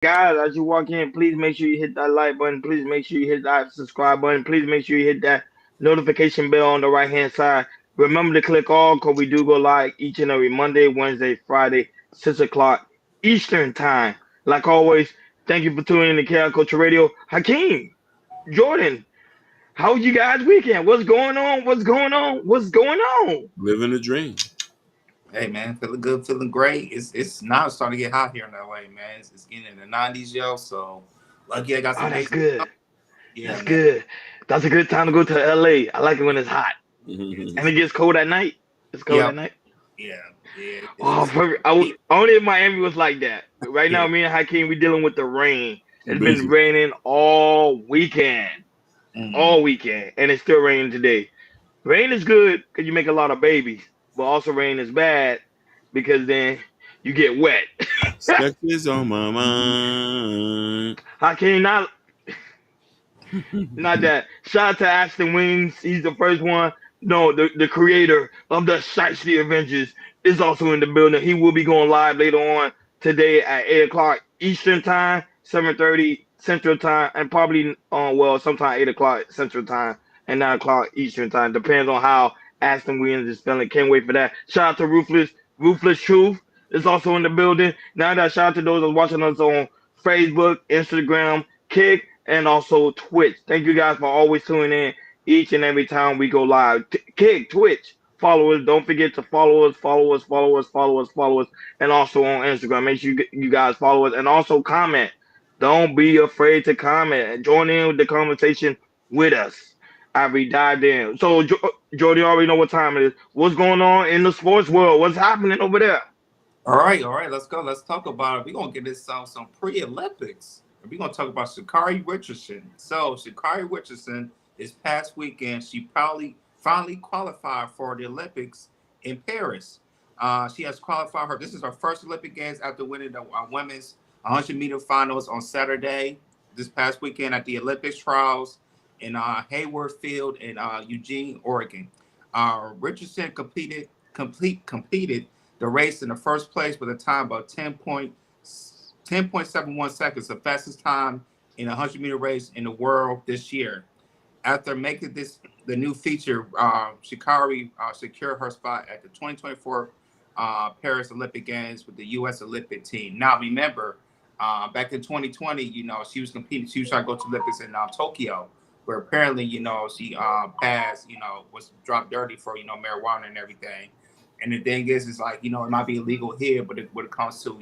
Guys, as you walk in, please make sure you hit that like button. Please make sure you hit that subscribe button. Please make sure you hit that notification bell on the right hand side. Remember to click all because we do go live each and every Monday, Wednesday, Friday, 6 o'clock Eastern time. Like always, thank you for tuning in to Chaos Culture Radio. Hakeem, Jordan, how was you guys' weekend? What's going on? What's going on? What's going on? Living the dream. Hey man, feeling good, feeling great. It's now starting to get hot here in LA, man. It's getting in the 90s, yo. So lucky I got Oh, some that's AC. good. Yeah, That's man. good. That's a good time to go to LA. I like it when it's hot. And It's, it gets cold at night. It's cold yeah, at night. yeah, yeah. Oh, It's perfect. heat Only in Miami was like that. Right now, here. me and Hakeem, we dealing with the rain. It's been Busy. raining all weekend. Mm. All weekend. And it's still raining today. Rain is good because you make a lot of babies. But also rain is bad because then you get wet. Sex is on my mind. Hakeem, not that. Shout out to Ashton Wings. He's the first one. No, the creator of the Shiesty Avengers is also in the building. He will be going live later on today at 8 o'clock Eastern Time, 7:30 Central Time, and probably, sometime 8 o'clock Central Time and 9 o'clock Eastern Time. Depends on how Ashton Williams is feeling. Can't wait for that. Shout out to Ruthless Truth is also in the building. Now that shout out to those that are watching us on Facebook, Instagram, Kick, and also Twitch. Thank you guys for always tuning in each and every time we go live. Kick, Twitch, follow us. Don't forget to follow us, and also on Instagram. Make sure you guys follow us and also comment. Don't be afraid to comment and join in with the conversation with us. I we dived in. So, Jordy already know what time it is. What's going on in the sports world? What's happening over there? All right, let's go. Let's talk about it. We're gonna get this some pre-Olympics. We're gonna talk about Sha'Carri Richardson. So Sha'Carri Richardson this past weekend, she probably finally qualified for the Olympics in Paris. She has qualified her. This is her first Olympic Games after winning the women's 100-meter finals on Saturday this past weekend at the Olympics trials in Hayward Field in Eugene, Oregon. Richardson completed the race in the first place with a time of 10.71 seconds, the fastest time in a 100-meter race in the world this year. After making this the new feature, Sha'Carri secured her spot at the 2024 Paris Olympic Games with the U.S. Olympic team. Now, remember, back in 2020, she was competing. She was trying to go to Olympics in Tokyo, where apparently, she passed, was dropped dirty for, marijuana and everything. And the thing is like, it might be illegal here, but when it comes to,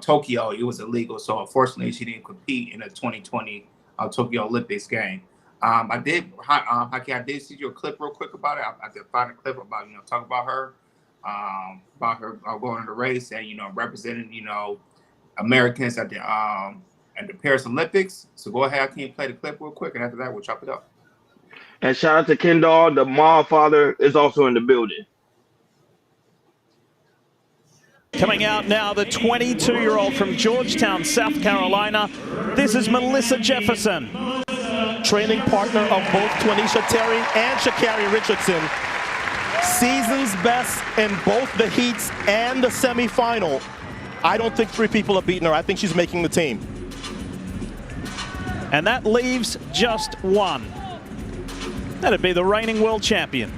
Tokyo, it was illegal. So unfortunately, she didn't compete in the 2020 Tokyo Olympics game. I did see your clip real quick about it. I did find a clip about, talk about her going to the race and, representing, Americans at the Paris Olympics. So go ahead, I can play the clip real quick, and after that, we'll chop it up. And shout out to Kendall, the mom father is also in the building. Coming out now, the 22-year-old from Georgetown, South Carolina. This is Melissa Jefferson. Training partner of both Twanisha Terry and Sha'Carri Richardson. Season's best in both the heats and the semifinal. I don't think three people are beating her. I think she's making the team. And that leaves just one. That'd be the reigning world champion.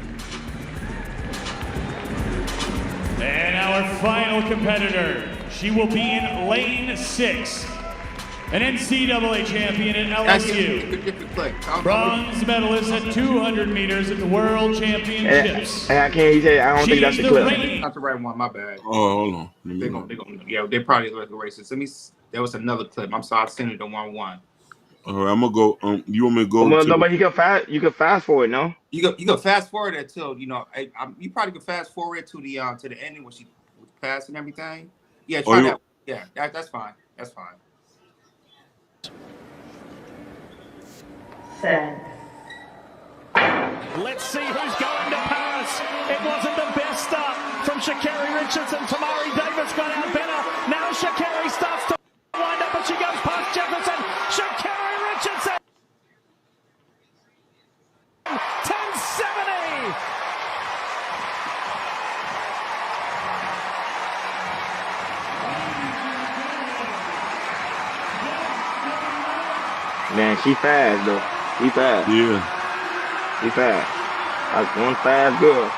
And our final competitor, she will be in lane 6. An NCAA champion at LSU. Bronze medalist at 200 meters at the World Championships. And I can't say I don't think that's the clip. Not the right one, my bad. Oh, hold on. They probably look the races. There was another clip. I'm sorry, I sent it to 1-1. All right, I'm gonna go. You want me to go? No, but you can fast forward, no? You can fast forward it till you probably can fast forward to the ending when she was passing everything. Yeah, try that. Yeah, that's fine. That's fine. Let's see who's going to Paris. It wasn't the best start from Sha'Carri Richardson. Tamari Davis got out better. Now Sha'Carri starts to wind up, but she goes past Jefferson. Sha'Carri Richardson. 10:70. Man, she fast though. She fast. Yeah. She fast. That's one fast girl.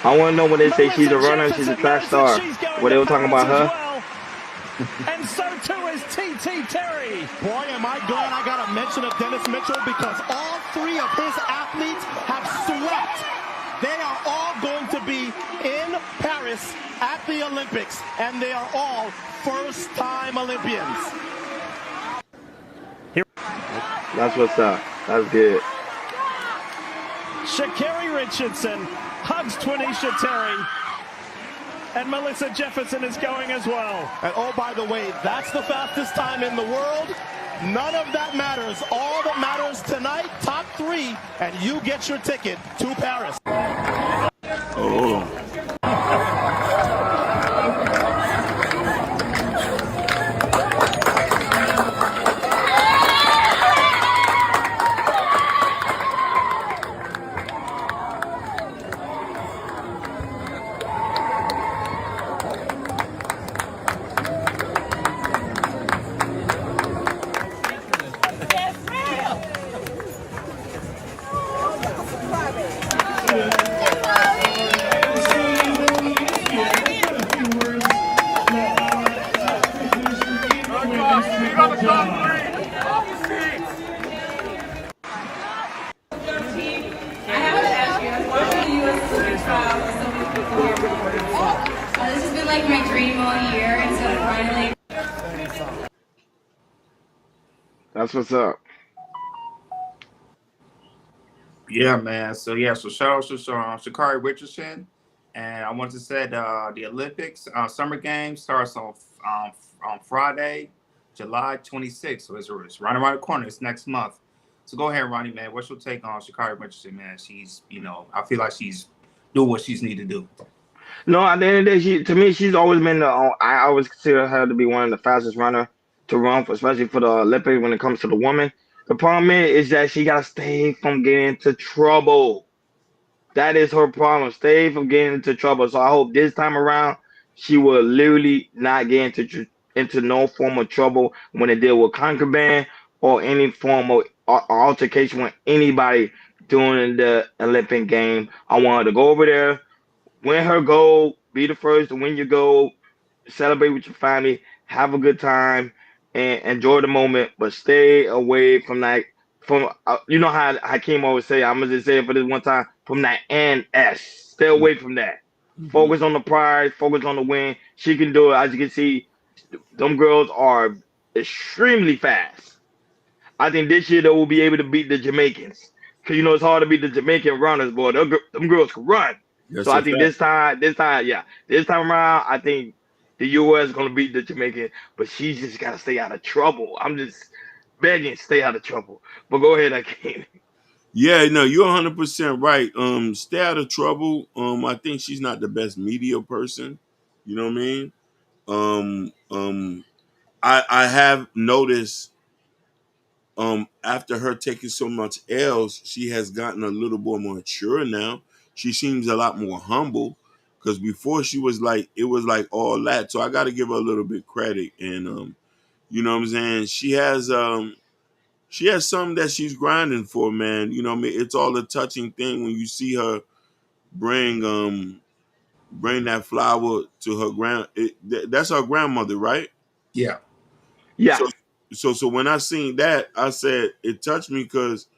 I want to know when they say she's a runner, she's a track star. What they were talking about her? Well. And so too is T.T. Terry. Boy, am I glad I got to mention of Dennis Mitchell, because all three of his athletes have swept. They are all going to be in Paris at the Olympics, and they are all first-time Olympians. That's what's up. That's good. Sha'Carri Richardson hugs Twanisha Terry. And Melissa Jefferson is going as well. And oh, by the way, that's the fastest time in the world. None of that matters. All that matters tonight, top three, and you get your ticket to Paris. Oh. This has been like my dream all year, and so finally. That's what's up. Yeah, man. So shout out to Sha'Carri Richardson, and I want to say the Olympics Summer Games starts on Friday, July 26th. So it's right around the corner. It's next month. So go ahead, Ronnie, man. What's your take on Sha'Carri Richardson, man? She's, I feel like she's doing what she's need to do. No, at the end of the day, to me, she's always been I always consider her to be one of the fastest runner to run, especially for the Olympics when it comes to the woman. The problem is that she gotta stay from getting into trouble. That is her problem. Stay from getting into trouble. So I hope this time around she will literally not get into no form of trouble when it deal with contraband or any form of altercation with anybody during the Olympic game. I want her to go over there, win her goal, be the first to win your goal, celebrate with your family, have a good time, and enjoy the moment, but stay away from that. From you know how Hakeem always say, I'm gonna just say it for this one time, from that NS. Stay away from that. Focus on the prize, focus on the win. She can do it. As you can see, them girls are extremely fast. I think this year they will be able to beat the Jamaicans. Cause it's hard to beat the Jamaican runners, boy. Them girls can run. That's So I a think fact. this time around, I think the U.S. is gonna beat the Jamaican, but she's just gotta stay out of trouble. I'm just begging, stay out of trouble. But go ahead, Hakeem. Yeah, no, you're 100% right. Stay out of trouble. I think she's not the best media person. You know what I mean? I have noticed after her taking so much L's, she has gotten a little more mature now. She seems a lot more humble, because before she was like, it was like all that. So I got to give her a little bit credit, and you know what I'm saying. She has something that she's grinding for, man. You know what I mean. It's all a touching thing when you see her bring bring that flower to her that's her grandmother, right? Yeah. Yeah, So when I seen that, I said it touched me, because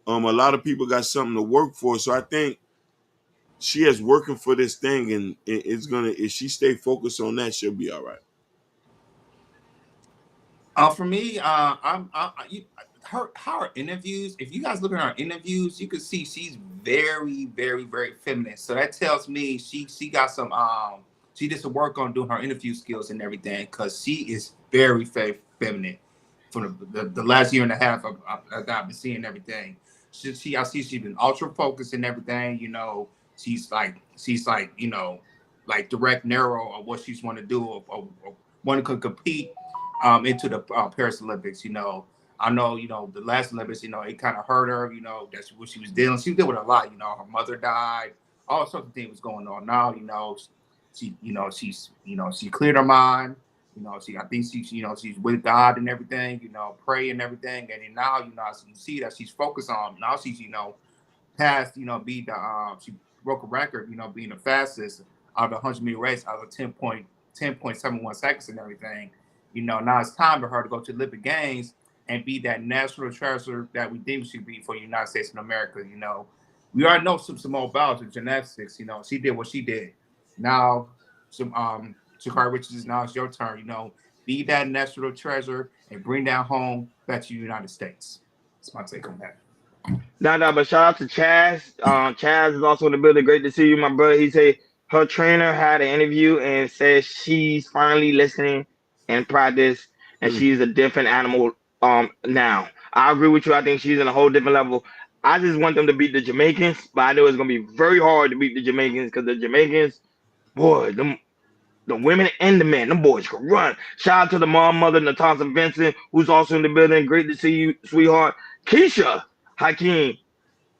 a lot of people got something to work for. So I think she is working for this thing, and it's gonna, if she stay focused on that, she'll be all right. For me, her interviews. If you guys look at her interviews, you can see she's very, very, very feminine. So that tells me she got some she did some work on doing her interview skills and everything, because she is very, very feminine. From the last year and a half I've been seeing everything. I see she's been ultra focused and everything. She's like like direct, narrow of what she's want to do, or want to compete into the Paris Olympics. I know, the last Olympics, it kind of hurt her, that's what she was dealing. She was dealing with a lot, her mother died, all sorts of things was going on. Now, she cleared her mind, I think she's with God and everything, pray and everything. And then now, you see that she's focused on, now she's, passed, beat she broke a record, being the fastest out of the 100-meter race out of 10.71 seconds and everything. Now it's time for her to go to the Olympic Games and be that national treasure that we think she should be for the United States of America. We already know Simone Biles in gymnastics. She did what she did. Now, Sha'Carri Richardson, now it's your turn. Be that national treasure and bring that home back to the United States. That's my take on that. No, but shout out to Chaz. Chaz is also in the building. Great to see you, my brother. He said her trainer had an interview and said she's finally listening and practice, and she's a different animal now. I agree with you. I think she's in a whole different level. I just want them to beat the Jamaicans, but I know it's gonna be very hard to beat the Jamaicans because the Jamaicans, boy, the women and the men, them boys can run. Shout out to the mother, Natasha Vincent, who's also in the building. Great to see you, sweetheart. Keisha Hakeem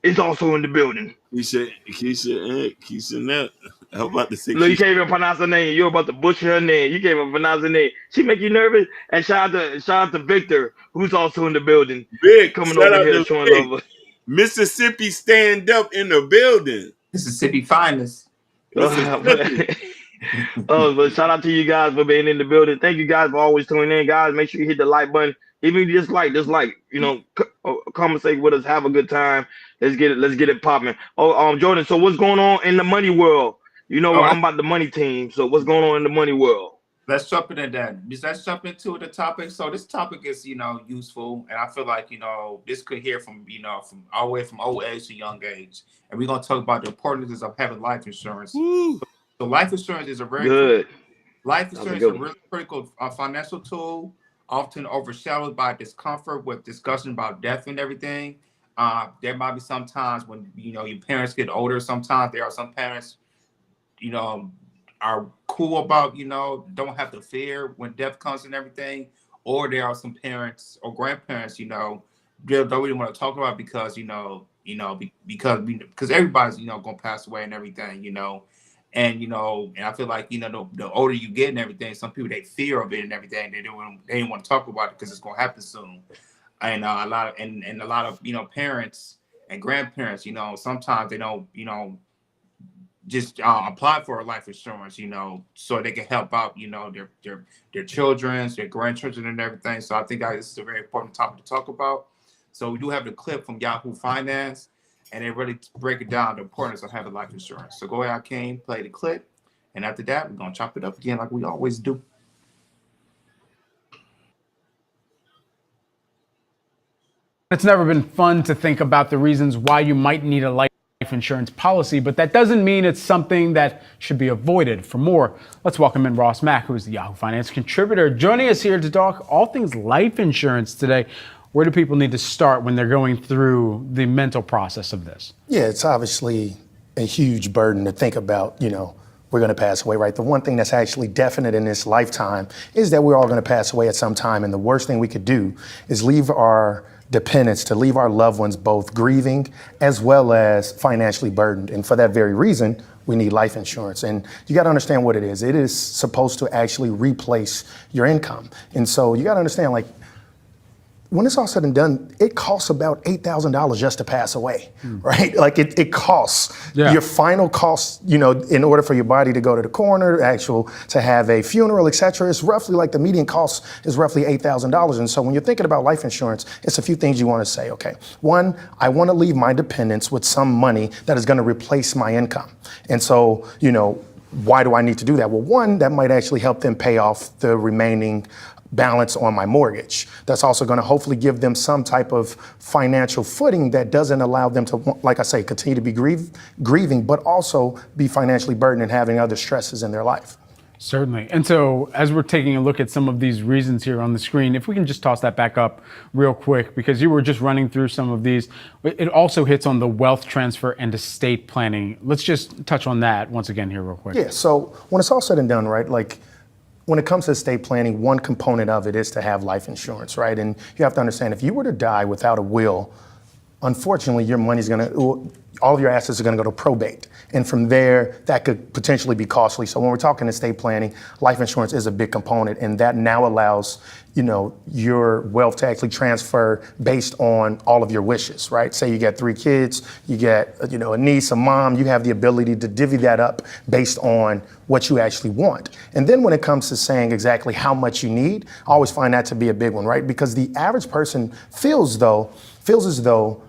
is also in the building. Keisha Net. I'm about to say Look, you can't even pronounce her name. You're about to butcher her name. You can't even pronounce her name. She make you nervous. And shout out to Victor, who's also in the building. Vic, Coming shout over out here to showing Vic. love. Mississippi stand up in the building. Mississippi finest. Mississippi. But shout out to you guys for being in the building. Thank you guys for always tuning in, guys. Make sure you hit the like button. Even if you dislike, conversate with us, have a good time. Let's get it popping. Jordan, so what's going on in the money world? I'm about the money team. So what's going on in the money world? Let's jump into that. Let's jump into the topic. So this topic is, useful, and I feel like, this could hear from all the way from old age to young age, and we're gonna talk about the importance of having life insurance. Woo. So life insurance is a very good. Life insurance is a really critical financial tool, often overshadowed by discomfort with discussion about death and everything. There might be some times when your parents get older. Sometimes there are some parents, are cool about, don't have to fear when death comes and everything. Or there are some parents or grandparents, they don't really want to talk about because, because everybody's, going to pass away and everything, And, and I feel like, the older you get and everything, some people, they fear of it and everything. They don't want to talk about it because it's going to happen soon. And a lot of, parents and grandparents, sometimes they don't, just apply for a life insurance, so they can help out, their children, their grandchildren and everything. So I think this is a very important topic to talk about. So we do have the clip from Yahoo Finance, and they really break it down, the importance of having life insurance. So go ahead, Hakeem, play the clip. And after that, we're going to chop it up again like we always do. It's never been fun to think about the reasons why you might need a life insurance policy, but that doesn't mean it's something that should be avoided. For more, let's welcome in Ross Mack, who is the Yahoo Finance contributor, joining us here to talk all things life insurance today. Where do people need to start when they're going through the mental process of this? Yeah, it's obviously a huge burden to think about, we're going to pass away, right? The one thing that's actually definite in this lifetime is that we're all going to pass away at some time. And the worst thing we could do is leave our dependents, to leave our loved ones both grieving as well as financially burdened. And for that very reason, we need life insurance. And you got to understand what it is. It is supposed to actually replace your income. And so you got to understand, when it's all said and done, it costs about $8,000 just to pass away, right? Like it costs. Your final cost, in order for your body to go to the coroner, to have a funeral, et cetera, it's roughly like the median cost is roughly $8,000. And so when you're thinking about life insurance, it's a few things you want to say. Okay, one, I want to leave my dependents with some money that is going to replace my income. And so, why do I need to do that? Well, one, that might actually help them pay off the remaining balance on my mortgage. That's also going to hopefully give them some type of financial footing that doesn't allow them to, like I say, continue to be grieving, but also be financially burdened and having other stresses in their life. Certainly. And so as we're taking a look at some of these reasons here on the screen, if we can just toss that back up real quick, because you were just running through some of these, it also hits on the wealth transfer and estate planning. Let's just touch on that once again here real quick. Yeah, so when it's all said and done, right, when it comes to estate planning, one component of it is to have life insurance, right? And you have to understand, if you were to die without a will, unfortunately, your money's all of your assets are going to go to probate. And from there, that could potentially be costly. So when we're talking estate planning, life insurance is a big component, and that now allows, your wealth to actually transfer based on all of your wishes, right? Say you got 3 kids, you get, a niece, a mom, you have the ability to divvy that up based on what you actually want. And then when it comes to saying exactly how much you need, I always find that to be a big one, right? Because the average person feels as though,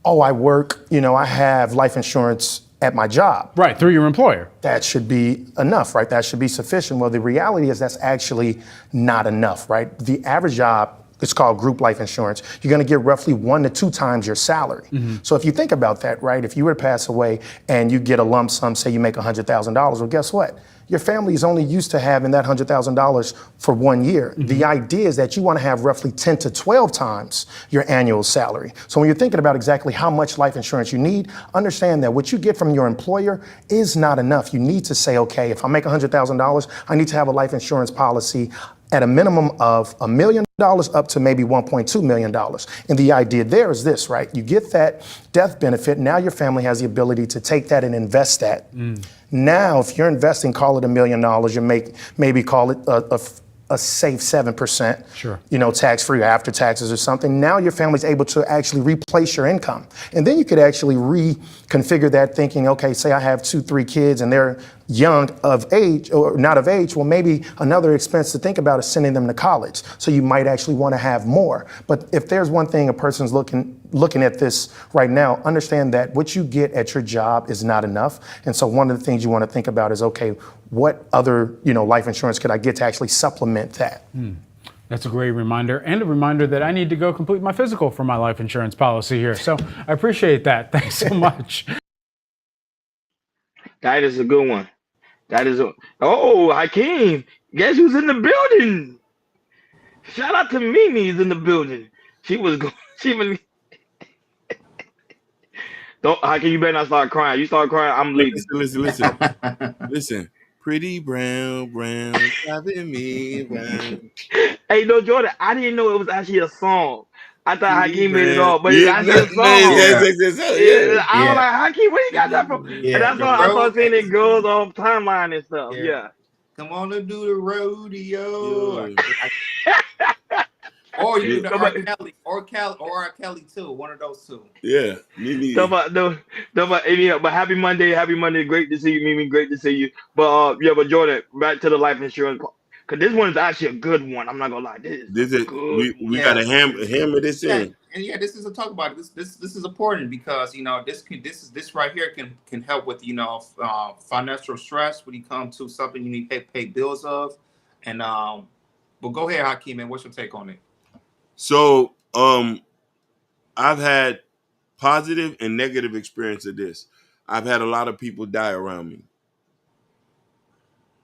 oh, I work, I have life insurance at my job. Right, through your employer. That should be enough, right? That should be sufficient. Well, the reality is that's actually not enough, right? The average job, it's called group life insurance. You're going to get roughly 1 to 2 times your salary. So if you think about that, right? If you were to pass away and you get a lump sum, say you make $100,000, well, guess what? Your family is only used to having that $100,000 for 1 year. The idea is that you want to have roughly 10 to 12 times your annual salary. So when you're thinking about exactly how much life insurance you need, understand that what you get from your employer is not enough. You need to say, okay, if I make $100,000, I need to have a life insurance policy at a minimum of $1 million up to maybe $1.2 million. And the idea there is this, right? You get that death benefit. Now your family has the ability to take that and invest that. Now, if you're investing, call it $1 million, you maybe call it a safe 7%, Sure. Tax-free or after taxes or something. Now your family's able to actually replace your income. And then you could actually reconfigure that thinking, okay, say I have 2, 3 kids and they're young of age or not of age. Well, maybe another expense to think about is sending them to college. So you might actually want to have more. But if there's one thing a person's looking at this right now, understand that what you get at your job is not enough. And so one of the things you want to think about is, okay, what other, life insurance could I get to actually supplement that? That's a great reminder, and a reminder that I need to go complete my physical for my life insurance policy here. So I appreciate that. Thanks so much. That is a good one. That is a Oh, Hakeem. Guess who's in the building? Shout out to Mimi's in the building. She was going. She was. Don't Hakeem. You better not start crying. You start crying, I'm leaving. Listen. Pretty brown, driving me round. Hey, no, Jordan. I didn't know it was actually a song. I thought Pretty Hakeem made it brown. all, but it's Yeah, actually a song. I was like, Hakeem, where you got that from? And Yeah. I started seeing it girls off timeline and stuff. Yeah. Come on and do the rodeo. Yo. Or you do the R. Kelly, or R. Kelly too. One of those two. Yeah, me neither. But happy Monday. Great to see you, Mimi. Great to see you. But Jordan, back to the life insurance. Cause this one is actually a good one. I'm not gonna lie. This is good. We gotta hammer this in. And this is a talk about it. This is important because this right here can help with financial stress when you come to something you need to pay bills of. And but go ahead, Hakeem, man. What's your take on it? So I've had positive and negative experience of this. I've had a lot of people die around me.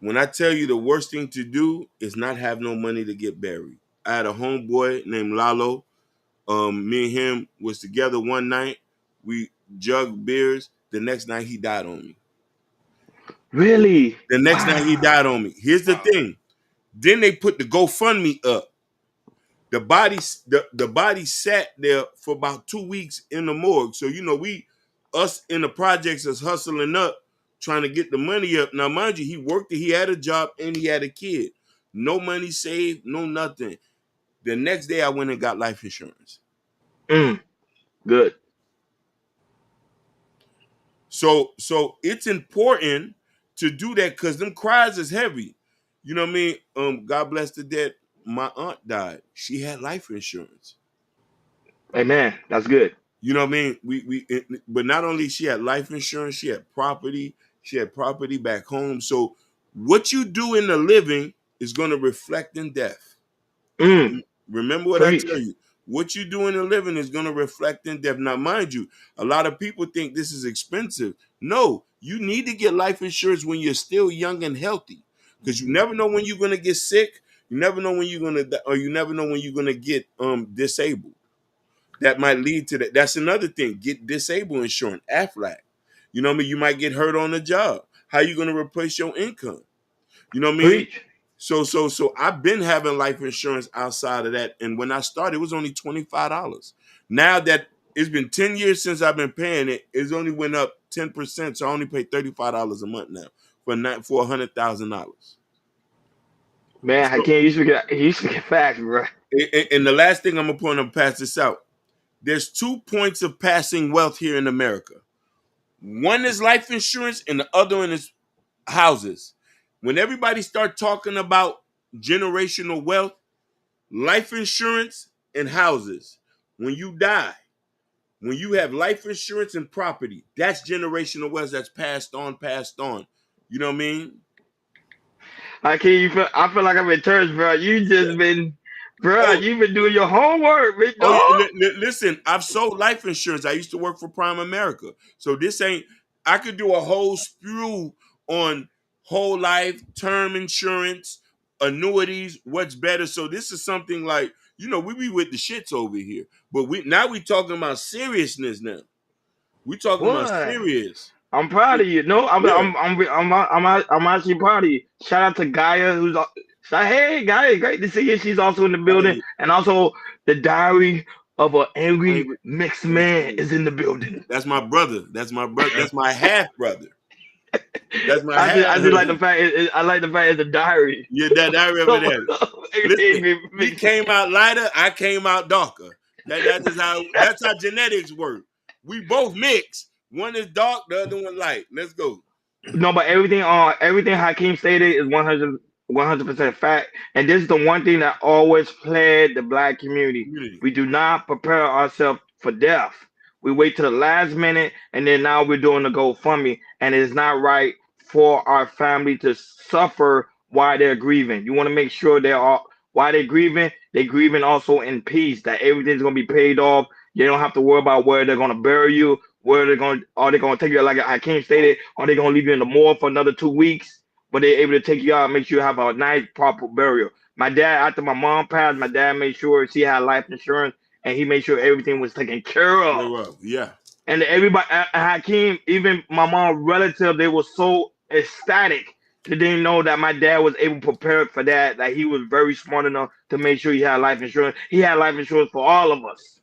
When I tell you the worst thing to do is not have no money to get buried. I had a homeboy named Lalo. Me and him was together one night. We jugged beers. The next night he died on me. Really? The next night he died on me. Here's the thing. Then they put the GoFundMe up. The body sat there for about 2 weeks in the morgue. So us in the projects is hustling up, trying to get the money up. Now, mind you, he worked, he had a job, and he had a kid. No money saved, no nothing. The next day I went and got life insurance. Good. So it's important to do that because them cries is heavy. You know what I mean? God bless the dead. My aunt died. She had life insurance. Hey man, that's good. You know what I mean? But not only she had life insurance, she had property. She had property back home. So what you do in the living is going to reflect in death. Remember what I tell you. What you do in the living is going to reflect in death. Now, mind you, a lot of people think this is expensive. No, you need to get life insurance when you're still young and healthy because you never know when you're going to get sick. You never know when you're going to, or you never know when you're going to get disabled. That might lead to that. That's another thing. Get disabled insurance, AFLAC. You know what I mean? You might get hurt on the job. How you going to replace your income? You know what I mean? So I've been having life insurance outside of that. And when I started, it was only $25. Now that It's been 10 years since I've been paying it. It's only went up 10%, so I only pay $35 a month now for $100,000. Man, So, Hakeem, you speaking facts, bro. and the last thing I'm gonna pass this out. There's 2 points of passing wealth here in America. One is life insurance, and the other one is houses. When everybody start talking about generational wealth, life insurance and houses. When you die, when you have life insurance and property, that's generational wealth that's passed on, passed on. You know what I mean? I feel like I'm in church, bro. You Yeah. just been, bro. Oh, You been doing your homework, big oh, dog. listen, I've sold life insurance. I used to work for Prime America. So this ain't, I could do a whole spew on whole life, term insurance, annuities, what's better. So this is something like, we be with the shits over here. But we talking about seriousness now. We talking about Boy, serious. I'm proud of you. No, Yeah. I'm actually proud of you. Shout out to Gaia, hey Gaia, great to see you. She's also in the building, Hey, and also the Diary of an I Angry ain't- Mixed Man is in the building. That's my brother. That's my brother. That's my half brother. That's my I half. just like the fact I like the fact it's a diary. Yeah, that over of there. Listen, Angry he Mixed Man. came out lighter. I came out darker. That's how genetics work. We both mix. One is dark, the other one light. Let's go. No, but everything Hakeem stated is 100% fact. And this is the one thing that always plagued the black community. Community. We do not prepare ourselves for death. We wait to the last minute, and then now we're doing the GoFundMe, and it's not right for our family to suffer while they're grieving. You want to make sure while they're grieving also in peace, that everything's gonna be paid off. You don't have to worry about where they're gonna bury you, where are they gonna take you, like Hakeem stated, are they gonna leave you in the morgue for another 2 weeks? But they're able to take you out and make sure you have a nice proper burial. My dad, after my mom passed, my dad made sure she had life insurance, and he made sure everything was taken care of. Very well. Yeah. And everybody, Hakeem, even my mom's relative, they were so ecstatic that they didn't know that my dad was able to prepare for that. That he was very smart enough to make sure he had life insurance. He had life insurance for all of us,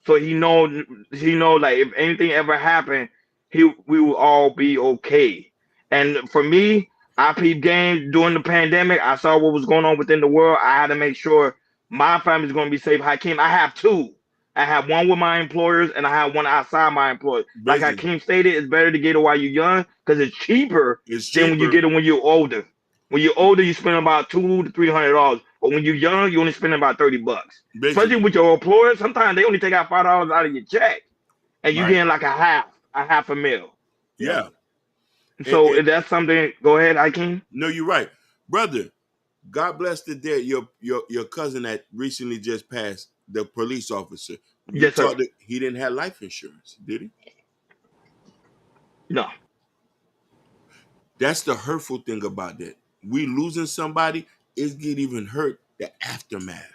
so he know like if anything ever happened, we will all be okay. And for me, I peeped games during the pandemic. I saw what was going on within the world. I had to make sure my family's going to be safe. Hakeem, I have two. I have one with my employers, and I have one outside my employers. Like Busy. Hakeem stated, it's better to get it while you're young because it's cheaper It's than when you cheaper. get it when you're older. When you're older, you spend about $200 to $300, but when you're young, you only spend about $30. Especially Busy. with your employers, sometimes they only take out $5 out of your check, and you Right. getting like a half a meal. Yeah. And, So and if that's something, go ahead, Hakeem. no, you're right, brother. God bless the dead. Your cousin that recently just passed, the police officer. You Yes, sir. thought that he didn't have life insurance, did he? No. That's the hurtful thing about that. We losing somebody, it get even hurt the aftermath.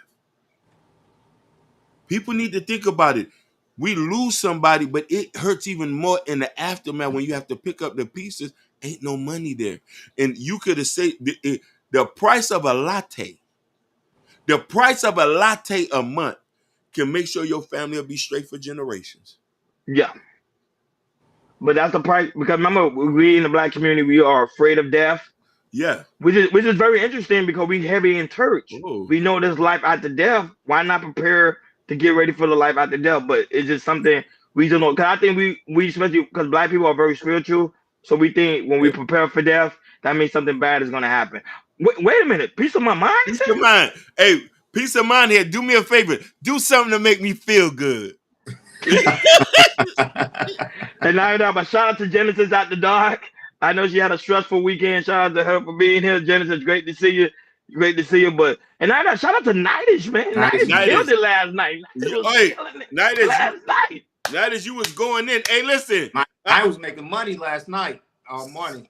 People need to think about it. We lose somebody, but it hurts even more in the aftermath when you have to pick up the pieces. Ain't no money there. And you could have said the price of a latte, a month can make sure your family will be straight for generations. Yeah. But that's the price, because remember, we in the black community, we are afraid of death. Yeah. Which is very interesting because we heavy in church. Oh, We know there's life after death. Why not prepare to get ready for the life after death? But it's just something we don't know. Because I think we especially because black people are very spiritual, so we think when we yeah. prepare for death, that means something bad is going to happen. Wait a minute, peace of my mind, he Peace said. of mind. Hey, peace of mind here. Do me a favor. Do something to make me feel good. And now, but shout out to Genesis at the dark. I know she had a stressful weekend. Shout out to her for being here. Genesis, great to see you. Great to see you. But and now shout out to Nightish, man. Nice. Nightish killed Nightish. it last night. Nightish was Hey, killing it Nightish, last night. you was going in. Hey, listen. I was making money last night, all morning.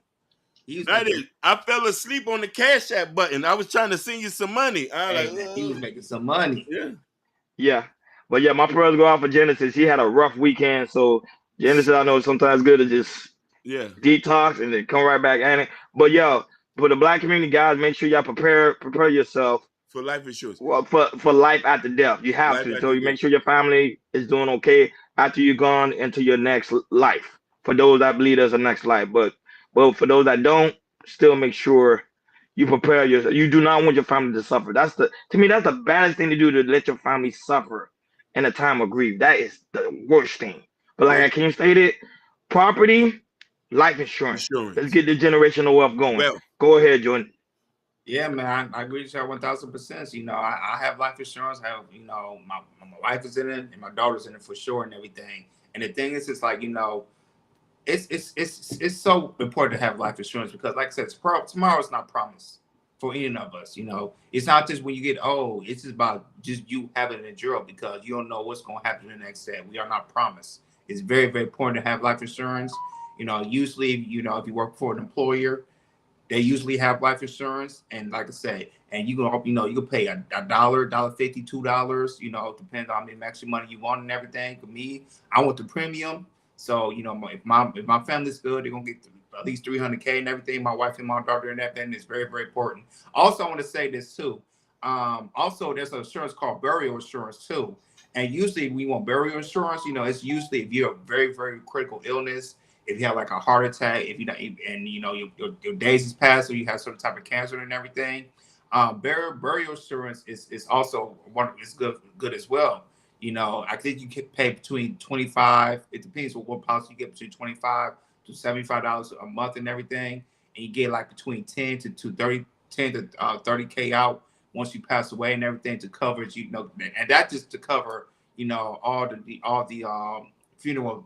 I fell asleep on the Cash App button. I was trying to send you some money. He was making some money. Yeah. Yeah. But yeah, my prayers go out for Genesis. She had a rough weekend. So Genesis, I know it's sometimes good to just detox and then come right back at it. But yo, for the black community, guys, make sure y'all prepare yourself For life insurance. Well, for life after death, you have Life to. So after you death. make sure your family is doing okay after you're gone into your next life. For those that believe there's a next life, but for those that don't, still make sure you prepare yourself. You do not want your family to suffer. That's the to me that's the baddest thing to do, to let your family suffer in a time of grief. That is the worst thing. But like Well, Akeem stated, property, life insurance. Let's insurance. get the generational wealth going. Well, Go ahead, Jordan. Yeah, man, I agree with you 1,000%. You know, I have life insurance. I have, you know, my wife is in it and my daughter's in it for sure and everything. And the thing is, it's like, you know, it's so important to have life insurance because, like I said, tomorrow's not promised for any of us. You know, it's not just when you get old. It's just about just you having an endure because you don't know what's going to happen the next day. We are not promised. It's very, very important to have life insurance. You know, usually, you know, if you work for an employer, they usually have life insurance, and like I say, and you can, you know, you can pay a dollar, $50, $2. You know, depends on how many extra money you want and everything. For me, I want the premium, so you know, if my family's good, they're gonna get at least 300K and everything. My wife and my daughter and everything is very, very important. Also, I want to say this too. Also, there's an insurance called burial insurance too, and usually we want burial insurance. You know, it's usually if you're a very, very critical illness, if you have like a heart attack, if you don't, and you know your days is past, or you have some type of cancer and everything, burial insurance is also one is good as well. You know, I think you can pay between 25. It depends on what policy you get between $25 to $75 a month and everything, and you get like between 10 to 30K out once you pass away and everything to cover you know, and that just to cover you know all the funeral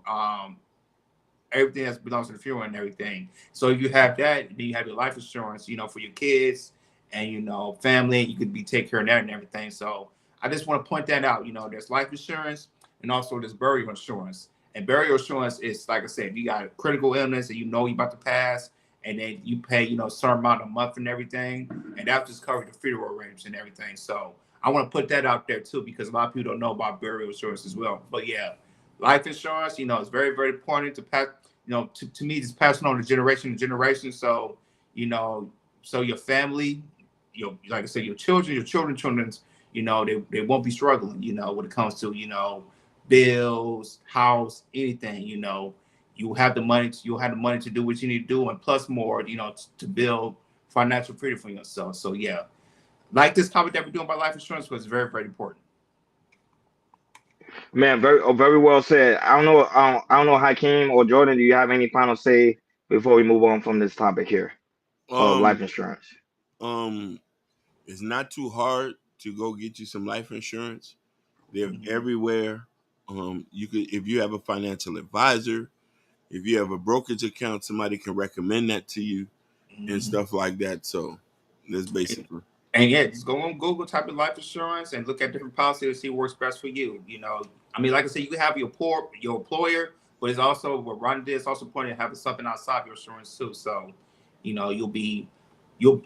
everything that belongs to the funeral and everything. So if you have that, then you have your life insurance, you know, for your kids and you know family. You could be take care of that and everything. So I just want to point that out. You know, there's life insurance and also there's burial insurance. And burial insurance is like I said, if you got a critical illness and you know you're about to pass, and then you pay you know a certain amount a month and everything, and that just covers the funeral arrangements and everything. So I want to put that out there too because a lot of people don't know about burial insurance as well. But yeah, life insurance, you know, is very, very important to pass, you know, to me, it's passing on to generation to generation. So, you know, so your family, your like I said, your children's, you know, they won't be struggling, you know, when it comes to, you know, bills, house, anything, you know, you'll have the money to do what you need to do and plus more, you know, to build financial freedom for yourself. So yeah, like this topic that we're doing about life insurance was very, very important. Man, very well said. I don't know, Hakeem or Jordan. Do you have any final say before we move on from this topic here of life um, insurance? um, it's not too hard to go get you some life insurance. They're Mhm. everywhere. You could, if you have a financial advisor, if you have a brokerage account, somebody can recommend that to you and Mhm. stuff like that. So that's basically. And yeah, just go on Google, type in life insurance, and look at different policies to see what works best for you. You know, I mean, like I said, you can have your employer, but it's also what Ron did. It's also important to have something outside your insurance too. So, you know, you'll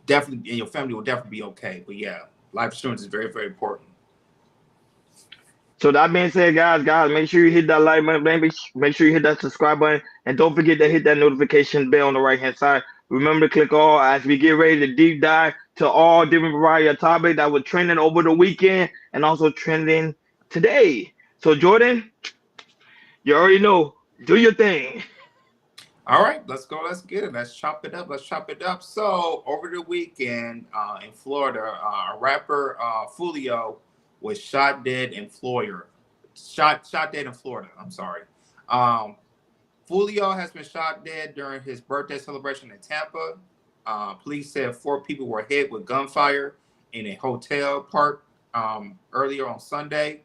definitely, and your family will definitely be okay. But yeah, life insurance is very, very important. So that being said, guys, make sure you hit that like button, make sure you hit that subscribe button, and don't forget to hit that notification bell on the right hand side. Remember to click all as we get ready to deep dive to all different variety of topics that were trending over the weekend and also trending today. So Jordan, you already know, do your thing. All right, let's go. Let's get it. Let's chop it up. Let's chop it up. So over the weekend in Florida, a rapper Foolio was shot dead in Florida. Shot dead in Florida. I'm sorry. Um, Foolio has been shot dead during his birthday celebration in Tampa. Police said four people were hit with gunfire in a hotel park earlier on Sunday.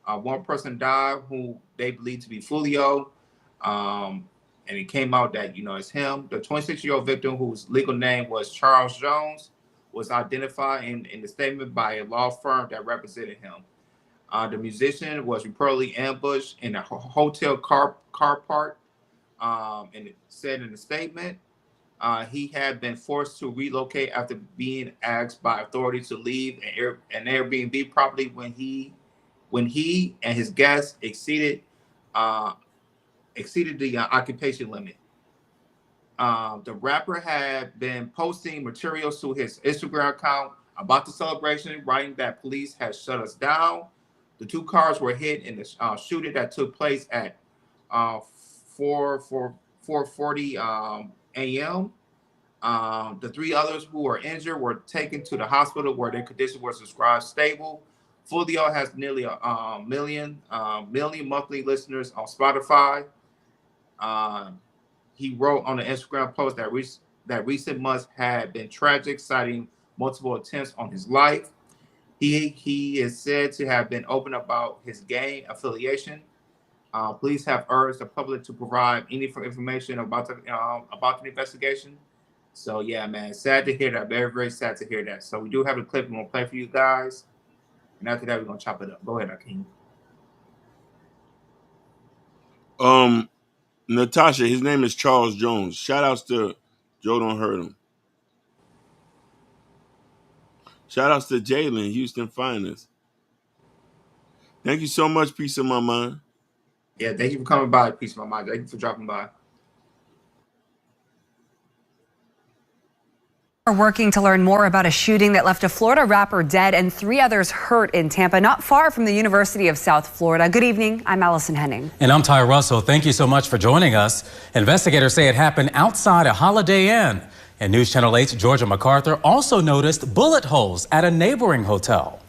One person died, who they believe to be Foolio. And it came out that, you know, it's him. The 26-year-old victim, whose legal name was Charles Jones, was identified in the statement by a law firm that represented him. The musician was reportedly ambushed in a hotel car park, and it said in the statement he had been forced to relocate after being asked by authorities to leave an Airbnb property when he and his guests uh, exceeded the occupation limit. The rapper had been posting materials to his Instagram account About the celebration, writing that police had shut us down. The two cars were hit in the shooting that took place at 4:40 a.m. The three others who were injured were taken to the hospital where their condition was described stable. Foolio has nearly a million monthly listeners on Spotify. He wrote on the Instagram post that recent months had been tragic, citing multiple attempts on his life. He is said to have been open about his gang affiliation. Police have urged the public to provide any information about the investigation. So yeah, man, sad to hear that. Very, very sad to hear that. So we do have a clip we're gonna play for you guys, and after that we're gonna chop it up. Go ahead, Akeem. Natasha, his name is Charles Jones. Shout outs to Joe Don't Hurt Him. Shout outs to Jalen, Houston Finest. Thank you so much, Peace of My Mind. Yeah, thank you for coming by, Peace of My Mind. Thank you for dropping by. We're working to learn more about a shooting that left a Florida rapper dead and 3 others hurt in Tampa, not far from the University of South Florida. Good evening. I'm Allison Henning. And I'm Ty Russell. Thank you so much for joining us. Investigators say it happened outside a Holiday Inn. And News Channel 8's Georgia MacArthur also noticed bullet holes at a neighboring hotel.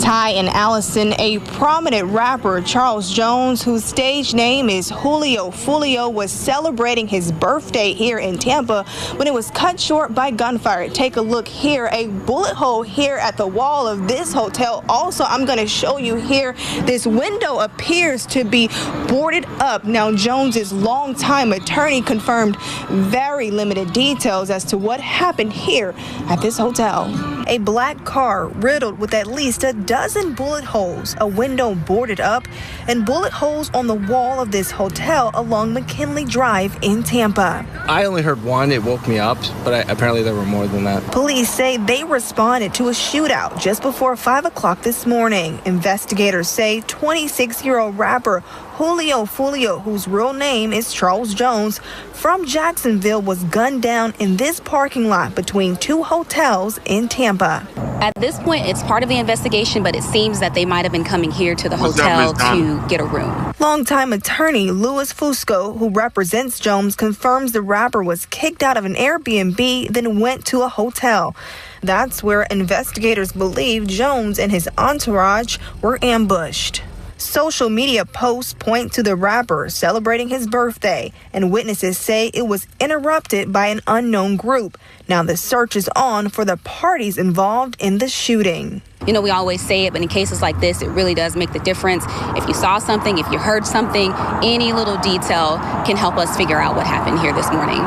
Ty and Allison, a prominent rapper, Charles Jones, whose stage name is Foolio, was celebrating his birthday here in Tampa when it was cut short by gunfire. Take a look here, a bullet hole here at the wall of this hotel. Also, I'm going to show you here, this window appears to be boarded up. Now, Jones's longtime attorney confirmed very limited details as to what happened here at this hotel. A black car riddled with at least a dozen bullet holes, a window boarded up, and bullet holes on the wall of this hotel along McKinley Drive in Tampa. I only heard one. It woke me up, but apparently there were more than that. Police say they responded to a shootout just before 5 o'clock this morning. Investigators say 26-year-old rapper Foolio, whose real name is Charles Jones, from Jacksonville, was gunned down in this parking lot between 2 hotels in Tampa. At this point, it's part of the investigation, but it seems that they might have been coming here to the hotel to get a room. Longtime attorney Louis Fusco, who represents Jones, confirms the rapper was kicked out of an Airbnb, then went to a hotel. That's where investigators believe Jones and his entourage were ambushed. Social media posts point to the rapper celebrating his birthday, and witnesses say it was interrupted by an unknown group. Now the search is on for the parties involved in the shooting. You know, we always say it, but in cases like this, it really does make the difference. If you saw something, if you heard something, any little detail can help us figure out what happened here this morning.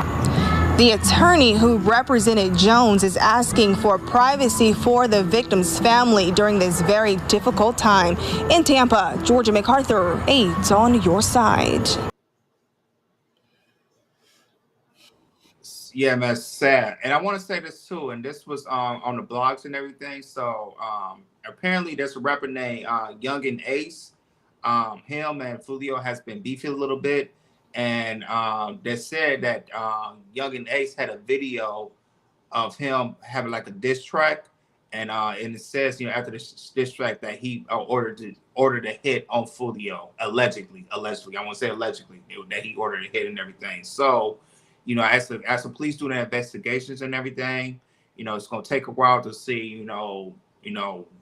The attorney who represented Jones is asking for privacy for the victim's family during this very difficult time. In Tampa, Georgia MacArthur, 8 on your side. Yeah, man, it's sad. And I want to say this too, and this was on the blogs and everything. So apparently there's a rapper named Young and Ace. Him and Foolio has been beefing a little bit. And they said that Young and Ace had a video of him having like a diss track, and it says, you know, after this diss track that he ordered a hit on Foolio, allegedly. I want to say allegedly that he ordered a hit and everything. So, you know, as the police do their investigations and everything, you know, it's gonna take a while to see, you know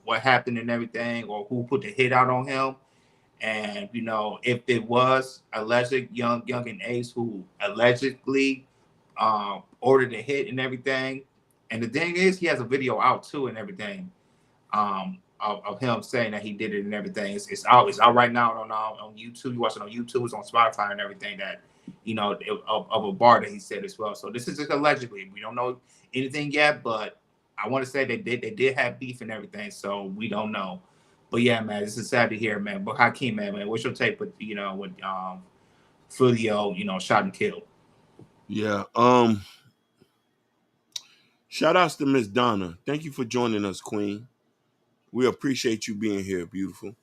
what happened and everything, or who put the hit out on him. And, you know, if it was alleged Young and Ace who allegedly ordered a hit and everything. And the thing is, he has a video out too and everything of him saying that he did it and everything. It's out right now on YouTube. You watch it on YouTube, it's on Spotify and everything, that, you know, of a bar that he said as well. So this is just allegedly. We don't know anything yet, but I want to say they did have beef and everything. So we don't know. But yeah, man, this is sad to hear, man. But Hakeem, man, what's your take with, you know, with Foolio, you know, shot and killed? Yeah. Shout outs to Miss Donna. Thank you for joining us, Queen. We appreciate you being here, beautiful.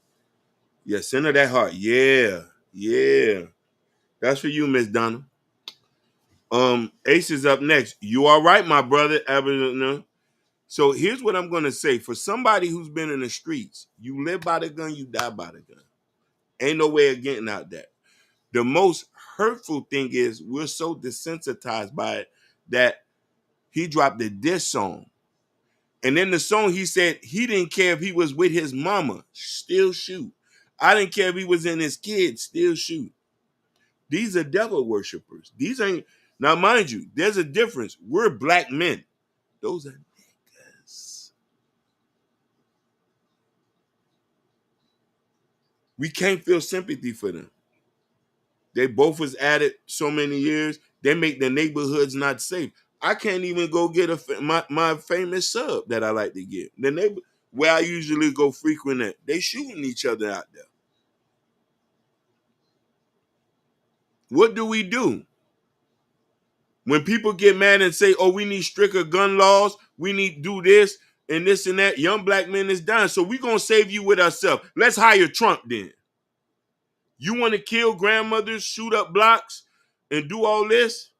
Yeah, send her that heart. Yeah. That's for you, Miss Donna. Ace is up next. You all right, my brother, Abner? So here's what I'm gonna say. For somebody who's been in the streets, you live by the gun, you die by the gun. Ain't no way of getting out that. The most hurtful thing is we're so desensitized by it that he dropped a diss song. And in the song, he said he didn't care if he was with his mama, still shoot. I didn't care if he was in his kids, still shoot. These are devil worshipers. These ain't, now mind you, there's a difference. We're black men. Those are niggas. We can't feel sympathy for them. They both was at it so many years. They make the neighborhoods not safe. I can't even go get my famous sub that I like to get. The neighbor where I usually go frequent at, they shooting each other out there. What do we do? When people get mad and say, oh, we need stricter gun laws, we need to do this and this and that, young black men is dying. So we're going to save you with ourselves. Let's hire Trump then. You want to kill grandmothers, shoot up blocks, and do all this?